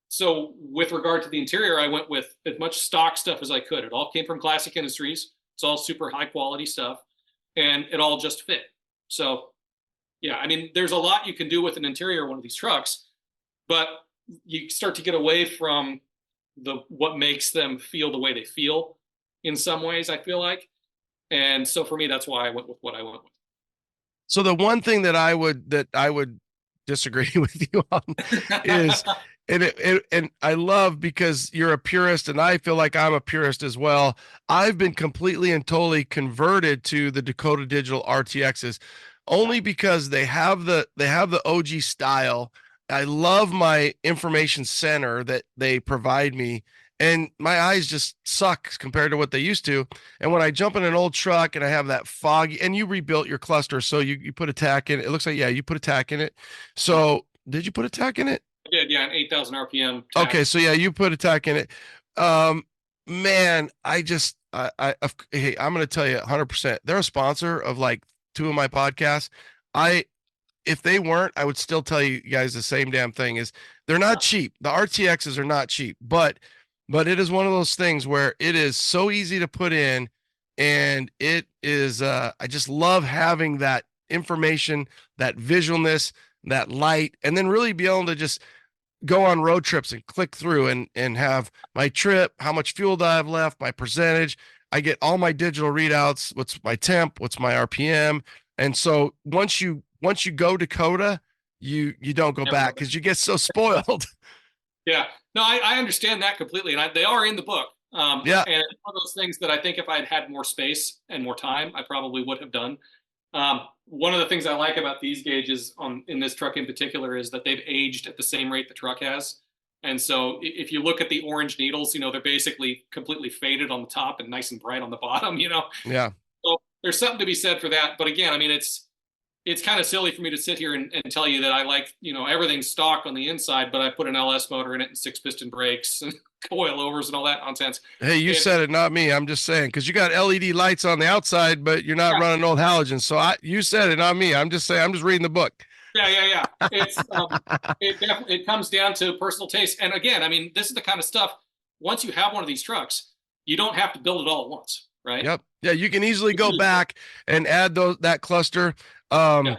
so with regard to the interior, I went with as much stock stuff as I could. It all came from Classic Industries. It's all super high quality stuff, and it all just fit. So yeah, I mean, there's a lot you can do with an interior of one of these trucks, but you start to get away from what makes them feel the way they feel in some ways, I feel like. And so for me, that's why I went with what I went with. So the one thing that I would disagree with you on is, and I love, because you're a purist and I feel like I'm a purist as well. I've been completely and totally converted to the Dakota Digital RTXs only because they have the OG style. I love my information center that they provide me, and my eyes just suck compared to what they used to. And when I jump in an old truck and I have that foggy, and you rebuilt your cluster, so you put a tack in it. It looks like, yeah, you put a tack in it. So did you put a tack in it? I did, yeah, an 8,000 RPM tack. Okay, so yeah, you put a tack in it. Man, hey, I'm going to tell you 100%. They're a sponsor of like 2 of my podcasts. If they weren't, I would still tell you guys the same damn thing. Is they're not cheap. The RTXs are not cheap, but it is one of those things where it is so easy to put in, and it is, I just love having that information, that visualness, that light, and then really be able to just go on road trips and click through and have my trip, how much fuel do I have left, my percentage. I get all my digital readouts. What's my temp? What's my RPM? And so once you go Dakota, you don't go back because you get so spoiled. Yeah, no, I understand that completely, and they are in the book. Yeah, and it's one of those things that I think if I had more space and more time, I probably would have done. One of the things I like about these gauges in this truck in particular is that they've aged at the same rate the truck has. And so if you look at the orange needles, they're basically completely faded on the top and nice and bright on the bottom, Yeah. So there's something to be said for that. But again, I mean, it's kind of silly for me to sit here and tell you that I like, everything's stock on the inside, but I put an LS motor in it and 6-piston brakes and coilovers and all that nonsense. Hey, you said it, not me. I'm just saying, because you got LED lights on the outside, but you're not running old halogens. So you said it, not me. I'm just saying, I'm just reading the book. Yeah. It's it comes down to personal taste. And again, I mean, this is the kind of stuff, once you have one of these trucks, you don't have to build it all at once, right? Yep. Yeah, you can easily go back and add that cluster. And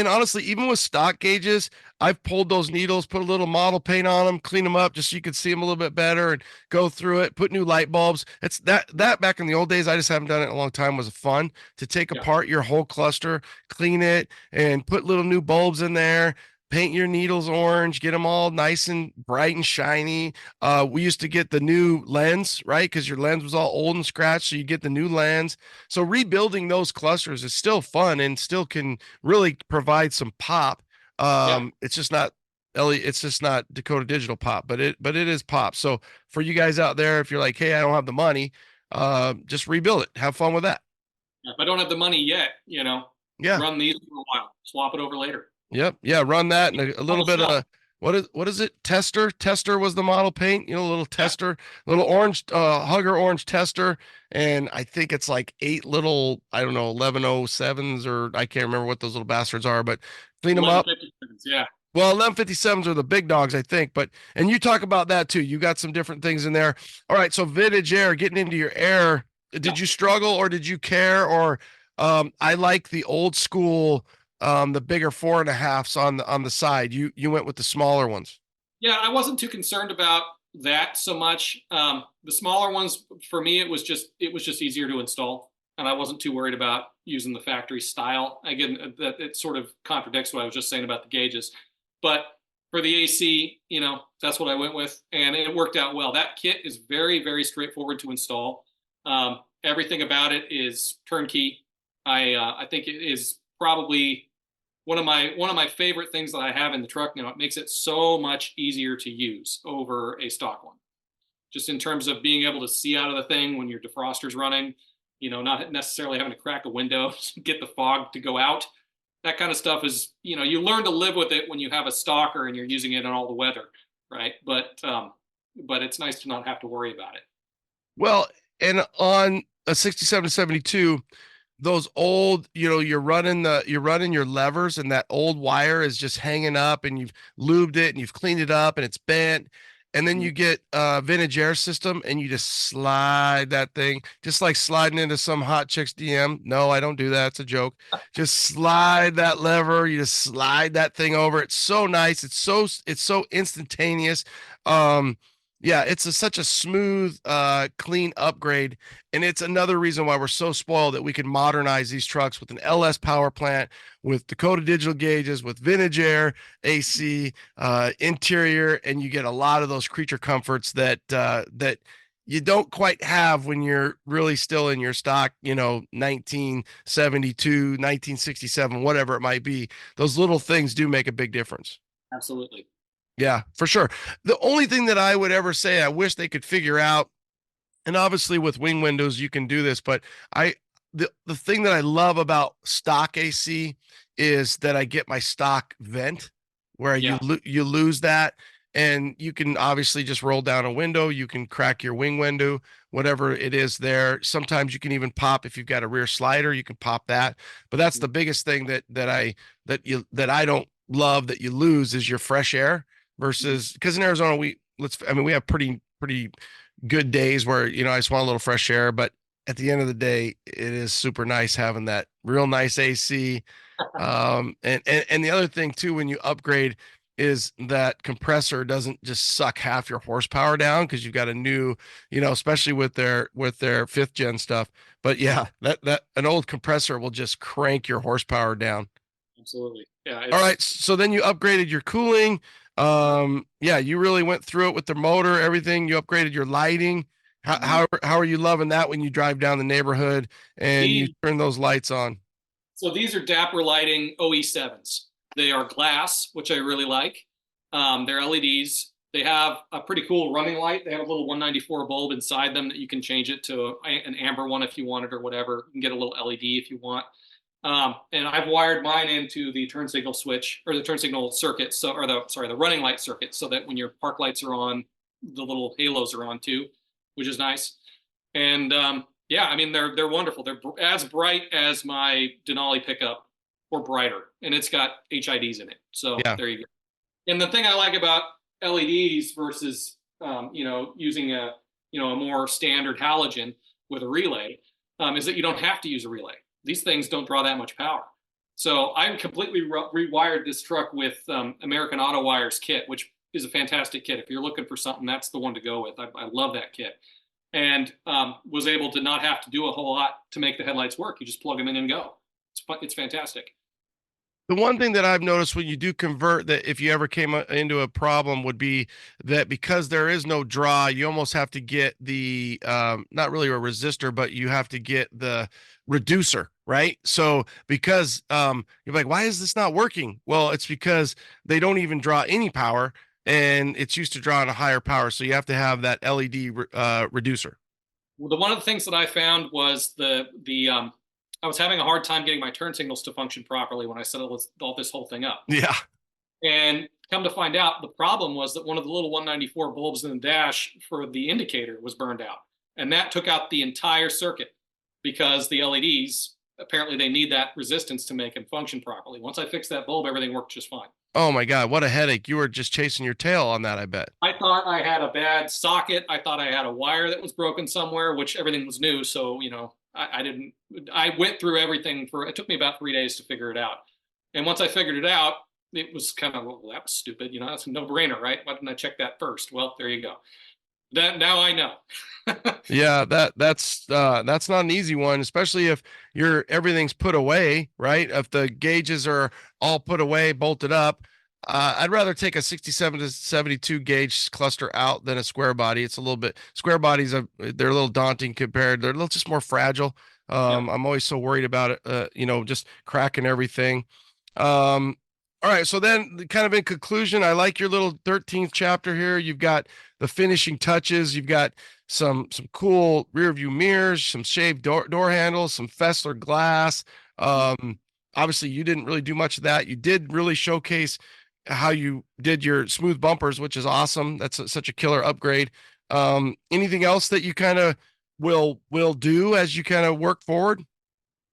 honestly, even with stock gauges, I've pulled those needles, put a little model paint on them, clean them up just so you could see them a little bit better, and go through it, put new light bulbs. It's that back in the old days, I just haven't done it in a long time, was fun to take apart your whole cluster, clean it, and put little new bulbs in there. Paint your needles orange, get them all nice and bright and shiny. We used to get the new lens, right? Because your lens was all old and scratched, so you get the new lens. So rebuilding those clusters is still fun and still can really provide some pop. It's just not Dakota Digital pop, but it is pop. So for you guys out there, if you're like, hey, I don't have the money, just rebuild it. Have fun with that. If I don't have the money yet, run these for a while, swap it over later. Yep. Yeah. Run that and a little bit of what is it? Tester was the model paint, a little tester, little orange, Hugger orange tester. And I think it's like 8 little, I don't know, 1107s, or I can't remember what those little bastards are, but clean them up. Yeah. Well, 1157s are the big dogs, I think, and you talk about that too. You got some different things in there. All right. So vintage air, getting into your air. Did you struggle or did you care? Or, I like the old school, the bigger 4.5s on the side. You went with the smaller ones. Yeah, I wasn't too concerned about that so much. The smaller ones, for me, it was just easier to install, and I wasn't too worried about using the factory style. Again, that it sort of contradicts what I was just saying about the gauges, but for the AC, that's what I went with, and it worked out well. That kit is very, very straightforward to install. Everything about it is turnkey. I think it is probably one of my favorite things that I have in the truck now. It makes it so much easier to use over a stock one, just in terms of being able to see out of the thing when your defroster's running, not necessarily having to crack a window, get the fog to go out. that kind of stuff is, you learn to live with it when you have a stalker and you're using it in all the weather, right? But it's nice to not have to worry about it. Well, and on a 67 to 72, those old, you're running your levers and that old wire is just hanging up and you've lubed it and you've cleaned it up and it's bent. And then you get a vintage air system and you just slide that thing, just like sliding into some hot chick's DM. No, I don't do that. It's a joke. Just slide that lever. You just slide that thing over. It's so nice. It's so instantaneous. Yeah, it's such a smooth, clean upgrade. And it's another reason why we're so spoiled that we can modernize these trucks with an LS power plant, with Dakota digital gauges, with vintage air, AC, interior, and you get a lot of those creature comforts that you don't quite have when you're really still in your stock, 1972, 1967, whatever it might be. Those little things do make a big difference. Absolutely. Yeah, for sure. The only thing that I would ever say I wish they could figure out, and obviously with wing windows you can do this, but the thing that I love about stock AC is that I get my stock vent where you lose that, and you can obviously just roll down a window, you can crack your wing window, whatever it is there. Sometimes you can even pop, if you've got a rear slider, you can pop that. But that's the biggest thing that I don't love that you lose is your fresh air. Versus, because in Arizona we have pretty good days where I just want a little fresh air, but at the end of the day it is super nice having that real nice AC. And the other thing too, when you upgrade, is that compressor doesn't just suck half your horsepower down because you've got a new, especially with their 5th gen stuff. But yeah, that an old compressor will just crank your horsepower down. Absolutely. Yeah. All right. So then you upgraded your cooling. You really went through it with the motor, everything. You upgraded your lighting. How are you loving that when you drive down the neighborhood and you turn those lights on? So these are Dapper Lighting OE7s. They are glass, which I really like. They're LEDs. They have a pretty cool running light. They have a little 194 bulb inside them that you can change it to an amber one if you want it or whatever. You can get a little LED if you want. And I've wired mine into the turn signal switch, or the turn signal circuit, the running light circuit, so that when your park lights are on, the little halos are on too, which is nice. And they're wonderful. They're as bright as my Denali pickup, or brighter, and it's got HIDs in it. So There you go. And the thing I like about LEDs versus using a more standard halogen with a relay is that you don't have to use a relay. These things don't draw that much power. So I completely rewired this truck with American Auto Wire's kit, which is a fantastic kit. If you're looking for something, that's the one to go with. I love that kit. And was able to not have to do a whole lot to make the headlights work. You just plug them in and go. It's fantastic. The one thing that I've noticed when you do convert, that if you ever came into a problem, would be that because there is no draw, you almost have to get the, not really a resistor, but you have to get the reducer, right? So because you're like, why is this not working? Well, it's because they don't even draw any power, and it's used to drawing a higher power. So you have to have that LED reducer. Well, one of the things that I found was I was having a hard time getting my turn signals to function properly when I set all this whole thing up. Yeah. And come to find out, the problem was that one of the little 194 bulbs in the dash for the indicator was burned out. And that took out the entire circuit because the LEDs, apparently they need that resistance to make them function properly. Once I fixed that bulb, everything worked just fine. Oh my God, what a headache. You were just chasing your tail on that, I bet. I thought I had a bad socket. I thought I had a wire that was broken somewhere, which everything was new. So, I went through everything it took me about 3 days to figure it out. And once I figured it out, it was kind of, well, that was stupid. That's a no brainer, right? Why didn't I check that first? Well, there you go. Now I know. Yeah, that's not an easy one, especially if everything's put away, right? If the gauges are all put away, bolted up. I'd rather take a 67 to 72 gauge cluster out than a square body. It's a little bit, square bodies they're a little daunting compared. They're a little just more fragile. I'm always so worried about it, just cracking everything. All right. So then kind of in conclusion, I like your little 13th chapter here. You've got the finishing touches. You've got some cool rear view mirrors, some shaved door handles, some Fessler glass. obviously you didn't really do much of that. You did really showcase how you did your smooth bumpers, which is awesome. That's such a killer upgrade. Anything else that you kind of will do as you kind of work forward?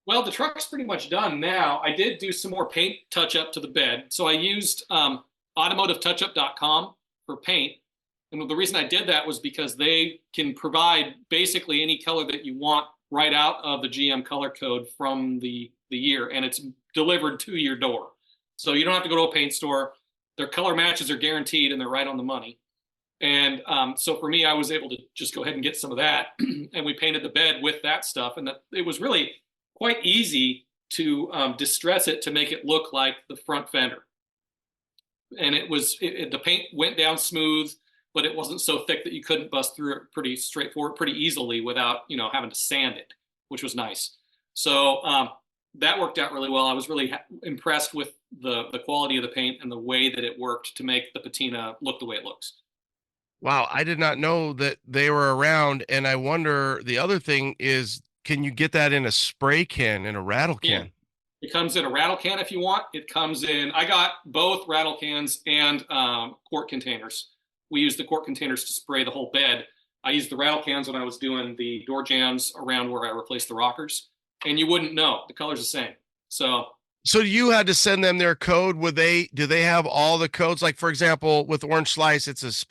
Well, the truck's pretty much done now. I did do some more paint touch up to the bed. So I used automotivetouchup.com for paint. And the reason I did that was because they can provide basically any color that you want right out of the GM color code from the year. And it's delivered to your door. So you don't have to go to a paint store. Their color matches are guaranteed and they're right on the money. And so for me, I was able to just go ahead and get some of that. And we painted the bed with that stuff. And it was really quite easy to distress it to make it look like the front fender. And the paint went down smooth, but it wasn't so thick that you couldn't bust through it pretty straightforward, pretty easily without, having to sand it, which was nice. So that worked out really well. I was really impressed with the quality of the paint and the way that it worked to make the patina look the way it looks. Wow, I did not know that they were around. And I wonder, the other thing is, can you get that in a spray can, in a rattle can? Yeah. It comes in a rattle can if you want. It comes in, I got both rattle cans and quart containers. We used the quart containers to spray the whole bed. I used the rattle cans when I was doing the door jambs around where I replaced the rockers. And you wouldn't know. The color's the same. So you had to send them their code. Do they have all the codes? Like, for example, with Orange Slice, it's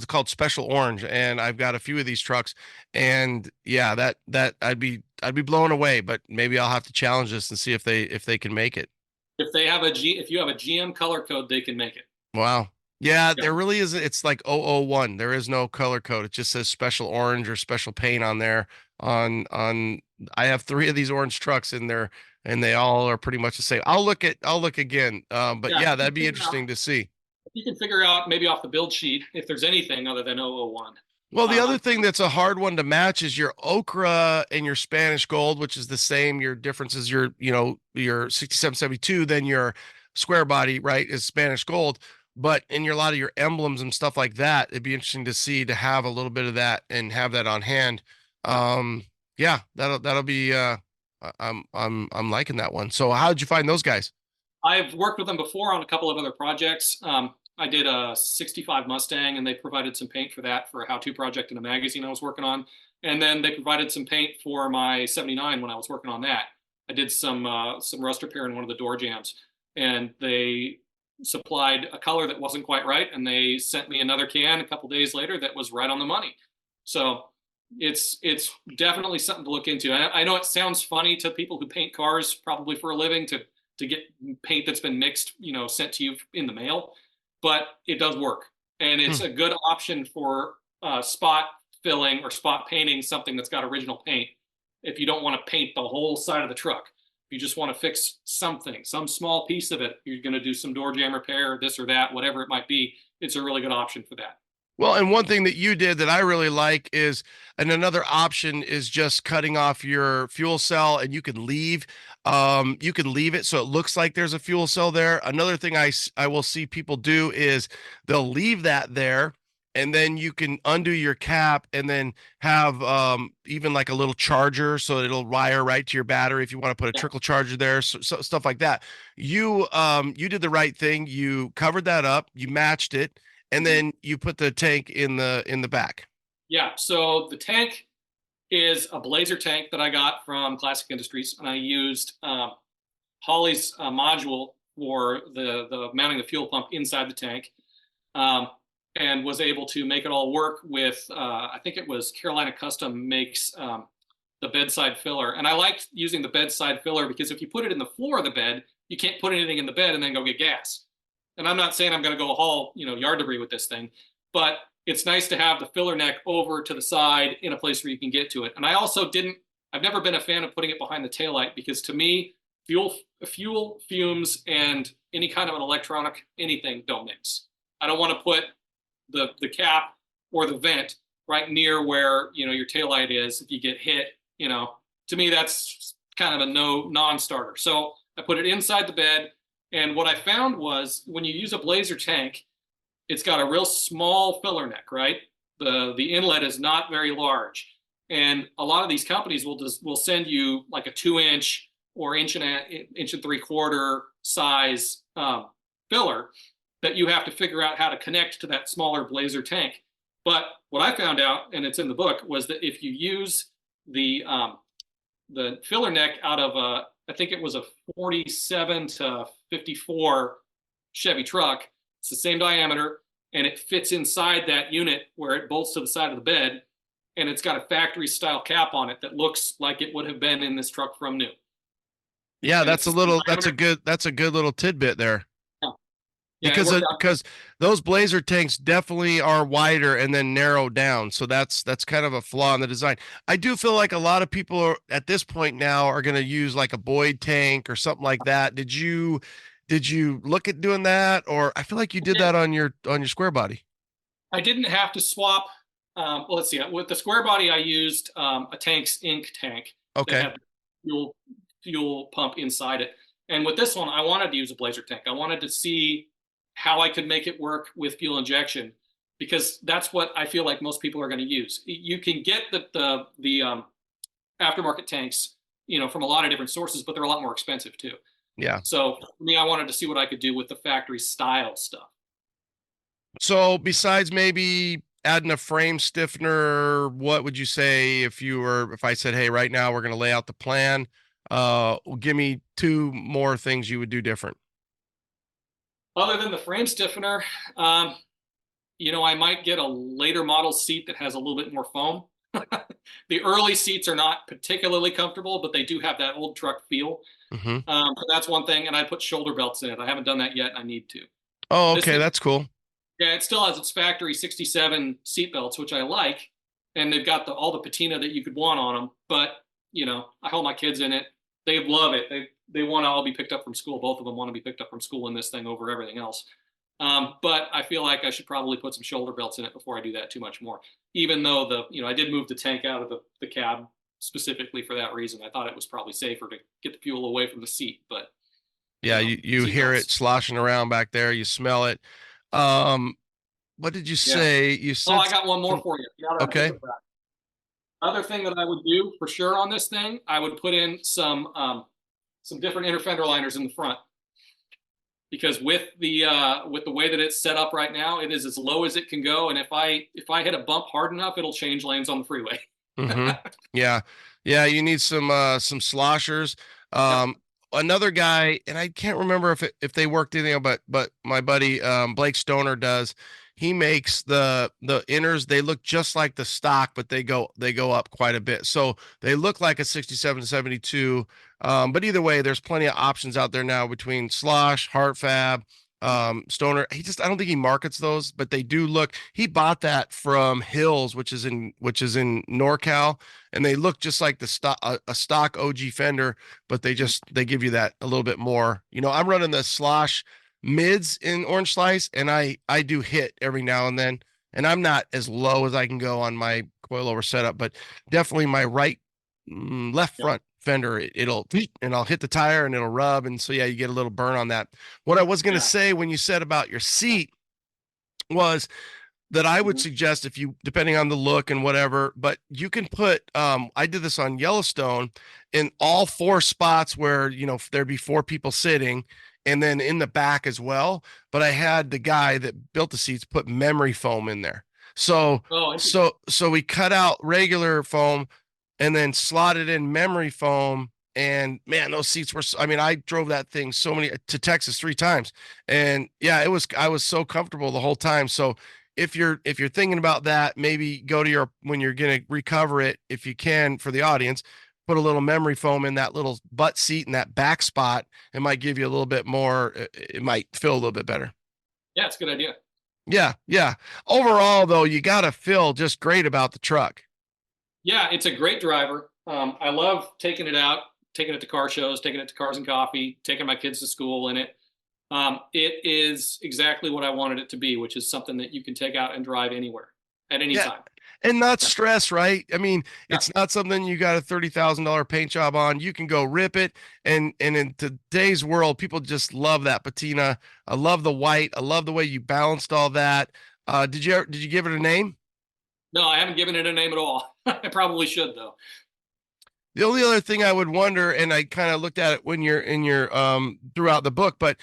called Special Orange. And I've got a few of these trucks, and yeah, that I'd be blown away, but maybe I'll have to challenge this and see if they can make it. If you have a GM color code, they can make it. Wow. Yeah, there really isn't. It's like 001. There is no color code. It just says Special Orange or Special Paint on there. I have 3 of these orange trucks in there, and they all are pretty much the same. I'll look again. But yeah, that'd be interesting to see. If you can figure out maybe off the build sheet if there's anything other than 001. Well, the other thing that's a hard one to match is your ochre and your Spanish gold, which is the same. Your difference is your 6772, then your square body, right, is Spanish gold. But in a lot of your emblems and stuff like that, it'd be interesting to have a little bit of that and have that on hand. Yeah, that'll be. I'm liking that one. So how did you find those guys? I've worked with them before on a couple of other projects. I did a 65 Mustang, and they provided some paint for that for a how-to project in a magazine I was working on. And then they provided some paint for my 79 when I was working on that. I did some rust repair in one of the door jambs, and they supplied a color that wasn't quite right, and they sent me another can a couple days later that was right on the money. So it's definitely something to look into. I know it sounds funny to people who paint cars probably for a living to get paint that's been mixed, sent to you in the mail, but it does work. And it's a good option for spot filling or spot painting something that's got original paint. If you don't want to paint the whole side of the truck, if you just want to fix something, some small piece of it, you're going to do some door jam repair, this or that, whatever it might be, it's a really good option for that. Well, and one thing that you did that I really like is, and another option is just cutting off your fuel cell, and you can leave it so it looks like there's a fuel cell there. Another thing I will see people do is they'll leave that there, and then you can undo your cap and then have even like a little charger, so it'll wire right to your battery if you want to put a trickle charger there, so stuff like that. You did the right thing. You covered that up, you matched it, and then you put the tank in the back. Yeah. So the tank is a Blazer tank that I got from Classic Industries, and I used Holly's module for the mounting the fuel pump inside the tank, and was able to make it all work with I think it was Carolina Custom makes the bedside filler, and I liked using the bedside filler because if you put it in the floor of the bed, you can't put anything in the bed and then go get gas. And I'm not saying I'm going to go haul, yard debris with this thing, but it's nice to have the filler neck over to the side in a place where you can get to it. And I've never been a fan of putting it behind the taillight because to me, fuel fumes and any kind of an electronic anything don't mix. I don't want to put the cap or the vent right near where, your taillight is. If you get hit, to me, that's kind of a non-starter. So I put it inside the bed. And what I found was when you use a Blazer tank, it's got a real small filler neck, right? The inlet is not very large. And a lot of these companies will send you like a 2-inch or inch and 3/4 size filler that you have to figure out how to connect to that smaller Blazer tank. But what I found out, and it's in the book, was that if you use the filler neck out of I think it was a 47 to 54 Chevy truck, it's the same diameter, and it fits inside that unit where it bolts to the side of the bed, and it's got a factory style cap on it that looks like it would have been in this truck from new. Yeah, that's a good little tidbit there. Yeah, because those Blazer tanks definitely are wider and then narrow down. So that's kind of a flaw in the design. I do feel like a lot of people are at this point now are going to use like a Boyd tank or something like that. Did you look at doing that? Or I feel like you did that on your square body. I didn't have to swap. Well, let's see. With the square body, I used a Tank's Inc. tank. Okay. That had fuel pump inside it. And with this one, I wanted to use a Blazer tank. I wanted to see how I could make it work with fuel injection, because that's what I feel like most people are going to use. You can get the aftermarket tanks, from a lot of different sources, but they're a lot more expensive too. Yeah. So for me, I wanted to see what I could do with the factory style stuff. So besides maybe adding a frame stiffener, what would you say if I said, hey, right now we're going to lay out the plan, give me 2 more things you would do different? Other than the frame stiffener, I might get a later model seat that has a little bit more foam. The early seats are not particularly comfortable, but they do have that old truck feel. Mm-hmm. So that's one thing. And I put shoulder belts in it. I haven't done that yet. I need to. Oh, okay. That's cool. Yeah, it still has its factory 67 seat belts, which I like. And they've got all the patina that you could want on them. But, I hold my kids in it. They love it. They want to all be picked up from school. Both of them want to be picked up from school in this thing over everything else. But I feel like I should probably put some shoulder belts in it before I do that too much more. Even though I did move the tank out of the cab specifically for that reason. I thought it was probably safer to get the fuel away from the seat. But yeah, you hear it sloshing around back there. You smell it. What did you say? You said. Oh, I got one more for you. Okay. Other thing that I would do for sure on this thing, I would put in some different inner fender liners in the front, because with the way that it's set up right now, it is as low as it can go. And if I hit a bump hard enough, it'll change lanes on the freeway. Mm-hmm. Yeah. You need some sloshers. Another guy, and I can't remember if they worked anything, but my buddy Blake Stoner does. He makes the inners. They look just like the stock, but they go up quite a bit. So they look like a 67 to 72. But either way, there's plenty of options out there now between Slosh, Heartfab, Stoner. I don't think he markets those, but they do look. He bought that from Hills, which is in NorCal, and they look just like a stock OG fender, but they give you that a little bit more. I'm running the Slosh mids in Orange Slice, and I do hit every now and then, and I'm not as low as I can go on my coilover setup, but definitely my left front fender, and I'll hit the tire and it'll rub, and so you get a little burn on that. What I was going to say when you said about your seat was that I would suggest, if you, depending on the look and whatever, but you can put I did this on Yellowstone in all 4 spots where there'd be 4 people sitting, and then in the back as well. But I had the guy that built the seats put memory foam in there. So we cut out regular foam and then slotted in memory foam. And man, those seats were, I drove that thing to Texas 3 times. And yeah, I was so comfortable the whole time. So if you're thinking about that, maybe go to when you're going to recover it, if you can, for the audience, put a little memory foam in that little butt seat in that back spot. It might give you a little bit more. It might feel a little bit better. Yeah, it's a good idea. Yeah. Overall, though, you got to feel just great about the truck. Yeah, it's a great driver. I love taking it out, taking it to car shows, taking it to Cars and Coffee, taking my kids to school in it. It is exactly what I wanted it to be, which is something that you can take out and drive anywhere at any time. And not stress, right? It's not something you got a $30,000 paint job on. You can go rip it. And in today's world, people just love that patina. I love the white. I love the way you balanced all that. Did you give it a name? No, I haven't given it a name at all. I probably should, though. The only other thing I would wonder, and I kind of looked at it when you're in your throughout the book, but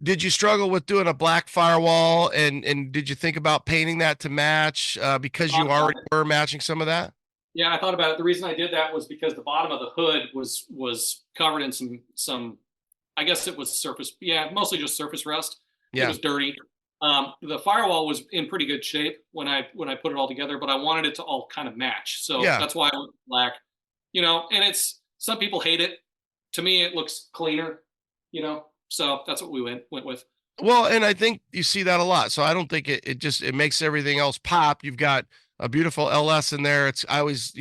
did you struggle with doing a black firewall, and did you think about painting that to match because you already were matching some of that? Yeah, I thought about it. The reason I did that was because the bottom of the hood was covered in some I guess it was surface, mostly just surface rust. Yeah. It was dirty. The firewall was in pretty good shape when I put it all together, but I wanted it to all kind of match. So that's why I went black. And some people hate it. To me, it looks cleaner, so that's what we went with. Well, and I think you see that a lot. So I don't think it makes everything else pop. You've got a beautiful LS in there. I always,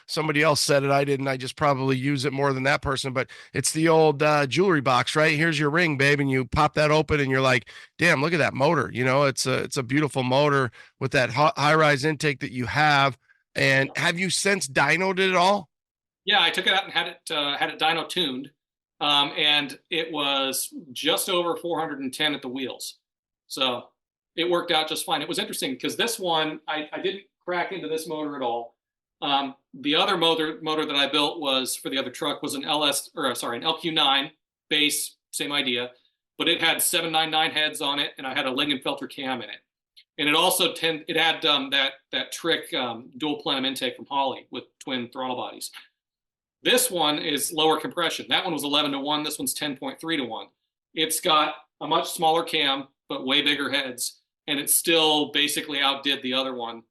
somebody else said it. I didn't. I just probably use it more than that person, but it's the old jewelry box, right? Here's your ring, babe. And you pop that open and you're like, damn, look at that motor. It's a beautiful motor with that high rise intake that you have. And have you since dynoed it at all? Yeah, I took it out and had it dyno tuned. And it was just over 410 at the wheels. So it worked out just fine. It was interesting because this one, I didn't crack into this motor at all. The other motor that I built was for the other truck was an LQ9 base, same idea, but it had 799 heads on it, and I had a Lingenfelter cam in it. And it also had that trick dual plenum intake from Holley with twin throttle bodies. This one is lower compression. That one was 11-1. This one's 10.3-1. It's got a much smaller cam, but way bigger heads. And it still basically outdid the other one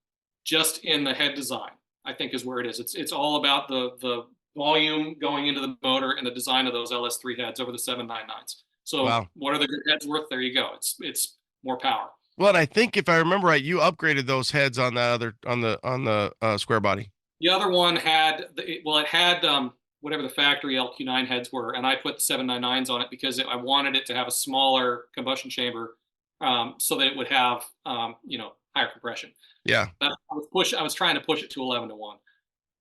just in the head design, I think is where it is. It's all about the volume going into the motor and the design of those LS3 heads over the 799s. So What are the good heads worth? There you go. It's more power. Well, and I think if I remember right, you upgraded those heads on the square body. The other one had whatever the factory LQ9 heads were, and I put the 799s on it because I wanted it to have a smaller combustion chamber, so that it would have higher compression. Yeah. I was trying to push it to 11-1.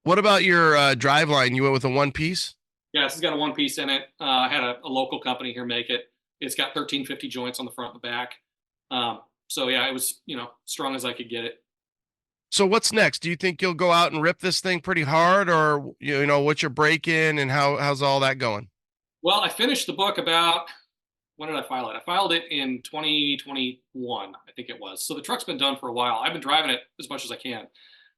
What about your driveline? You went with a one piece? Yeah, it's got a one piece in it. I had a local company here make it. It's got 1350 joints on the front and the back. So yeah, it was strong as I could get it. So what's next? Do you think you'll go out and rip this thing pretty hard, or what's your break in and how's all that going? Well, I finished the book when did I file it? I filed it in 2021, I think it was. So the truck's been done for a while. I've been driving it as much as I can.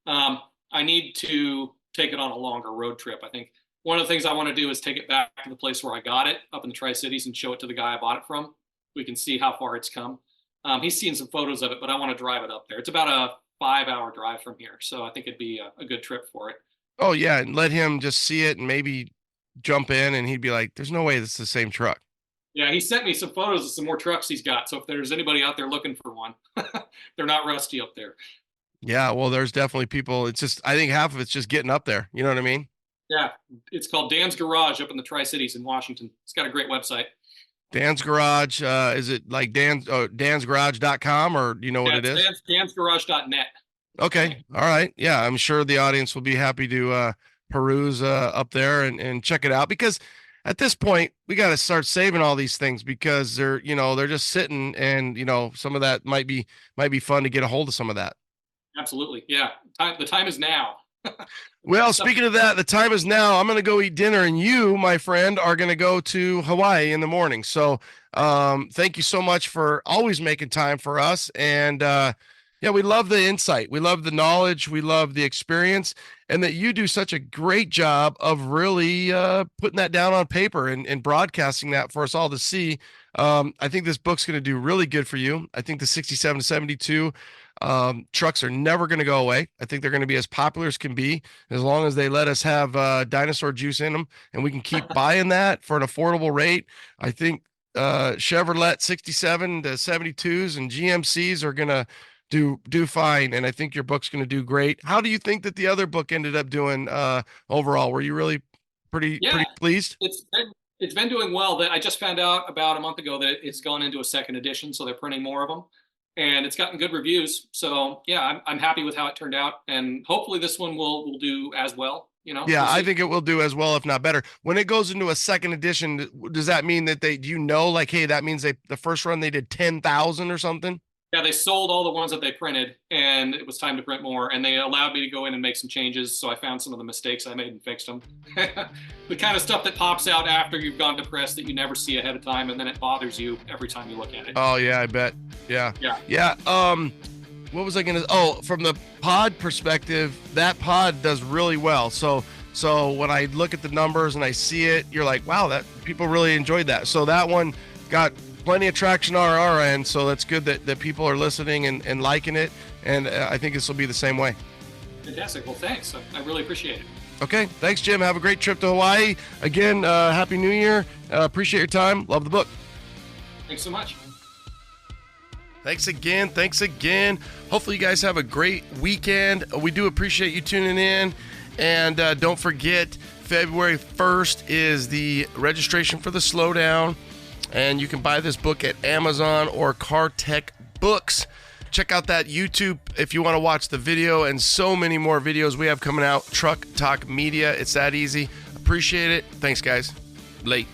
I need to take it on a longer road trip. I think one of the things I want to do is take it back to the place where I got it up in the Tri-Cities and show it to the guy I bought it from. We can see how far it's come. He's seen some photos of it, but I want to drive it up there. It's about a 5-hour drive from here. So I think it'd be a good trip for it. Oh yeah. And let him just see it and maybe jump in and he'd be like, there's no way this is the same truck. Yeah. He sent me some photos of some more trucks he's got. So if there's anybody out there looking for one, they're not rusty up there. Yeah. Well, there's definitely people. It's just, I think half of it's just getting up there. You know what I mean? Yeah. It's called Dan's Garage up in the Tri-Cities in Washington. It's got a great website. Dan's Garage, is it like dansgarage.com or do you know what it is? dansgarage.net. Okay. All right. Yeah. I'm sure the audience will be happy to peruse up there and check it out, because at this point we got to start saving all these things because they're just sitting and, some of that might be fun to get a hold of some of that. Absolutely. Yeah. The time is now. Well, speaking of that, the time is now. I'm going to go eat dinner, and you, my friend, are going to go to Hawaii in the morning. So thank you so much for always making time for us. And we love the insight. We love the knowledge. We love the experience, and that you do such a great job of really putting that down on paper and broadcasting that for us all to see. I think this book's going to do really good for you. I think the 67 to 72 trucks are never going to go away. I think they're going to be as popular as can be, as long as they let us have dinosaur juice in them and we can keep buying that for an affordable rate. I think Chevrolet 67 to 72s and GMCs are going to do fine. And I think your book's going to do great. How do you think that the other book ended up doing overall? Were you really pretty pleased? It's been doing well. I just found out about a month ago that it's gone into a second edition, so they're printing more of them, and it's gotten good reviews. So yeah, I'm happy with how it turned out, and hopefully this one will do as well. Yeah, we'll I think it will do as well, if not better. When it goes into a second edition, does that mean that hey, that means the first run they did 10,000 or something? Yeah, they sold all the ones that they printed, and it was time to print more. And they allowed me to go in and make some changes. So I found some of the mistakes I made and fixed them. The kind of stuff that pops out after you've gone to press that you never see ahead of time, and then it bothers you every time you look at it. Oh yeah, I bet. Yeah. What was I gonna? Oh, from the pod perspective, that pod does really well. So when I look at the numbers and I see it, you're like, wow, that people really enjoyed that. So that one got plenty of traction on our end, so that's good that people are listening and liking it, and I think this will be the same way. Fantastic. Well, thanks. I really appreciate it. Okay, thanks, Jim. Have a great trip to Hawaii. Again, Happy New Year. Appreciate your time. Love the book. Thanks so much. Thanks again. Hopefully you guys have a great weekend. We do appreciate you tuning in, and don't forget, February 1st is the registration for the Slowdown. And you can buy this book at Amazon or Car Tech Books. Check out that YouTube if you want to watch the video, and so many more videos we have coming out. Truck Talk Media. It's that easy. Appreciate it. Thanks, guys. Late.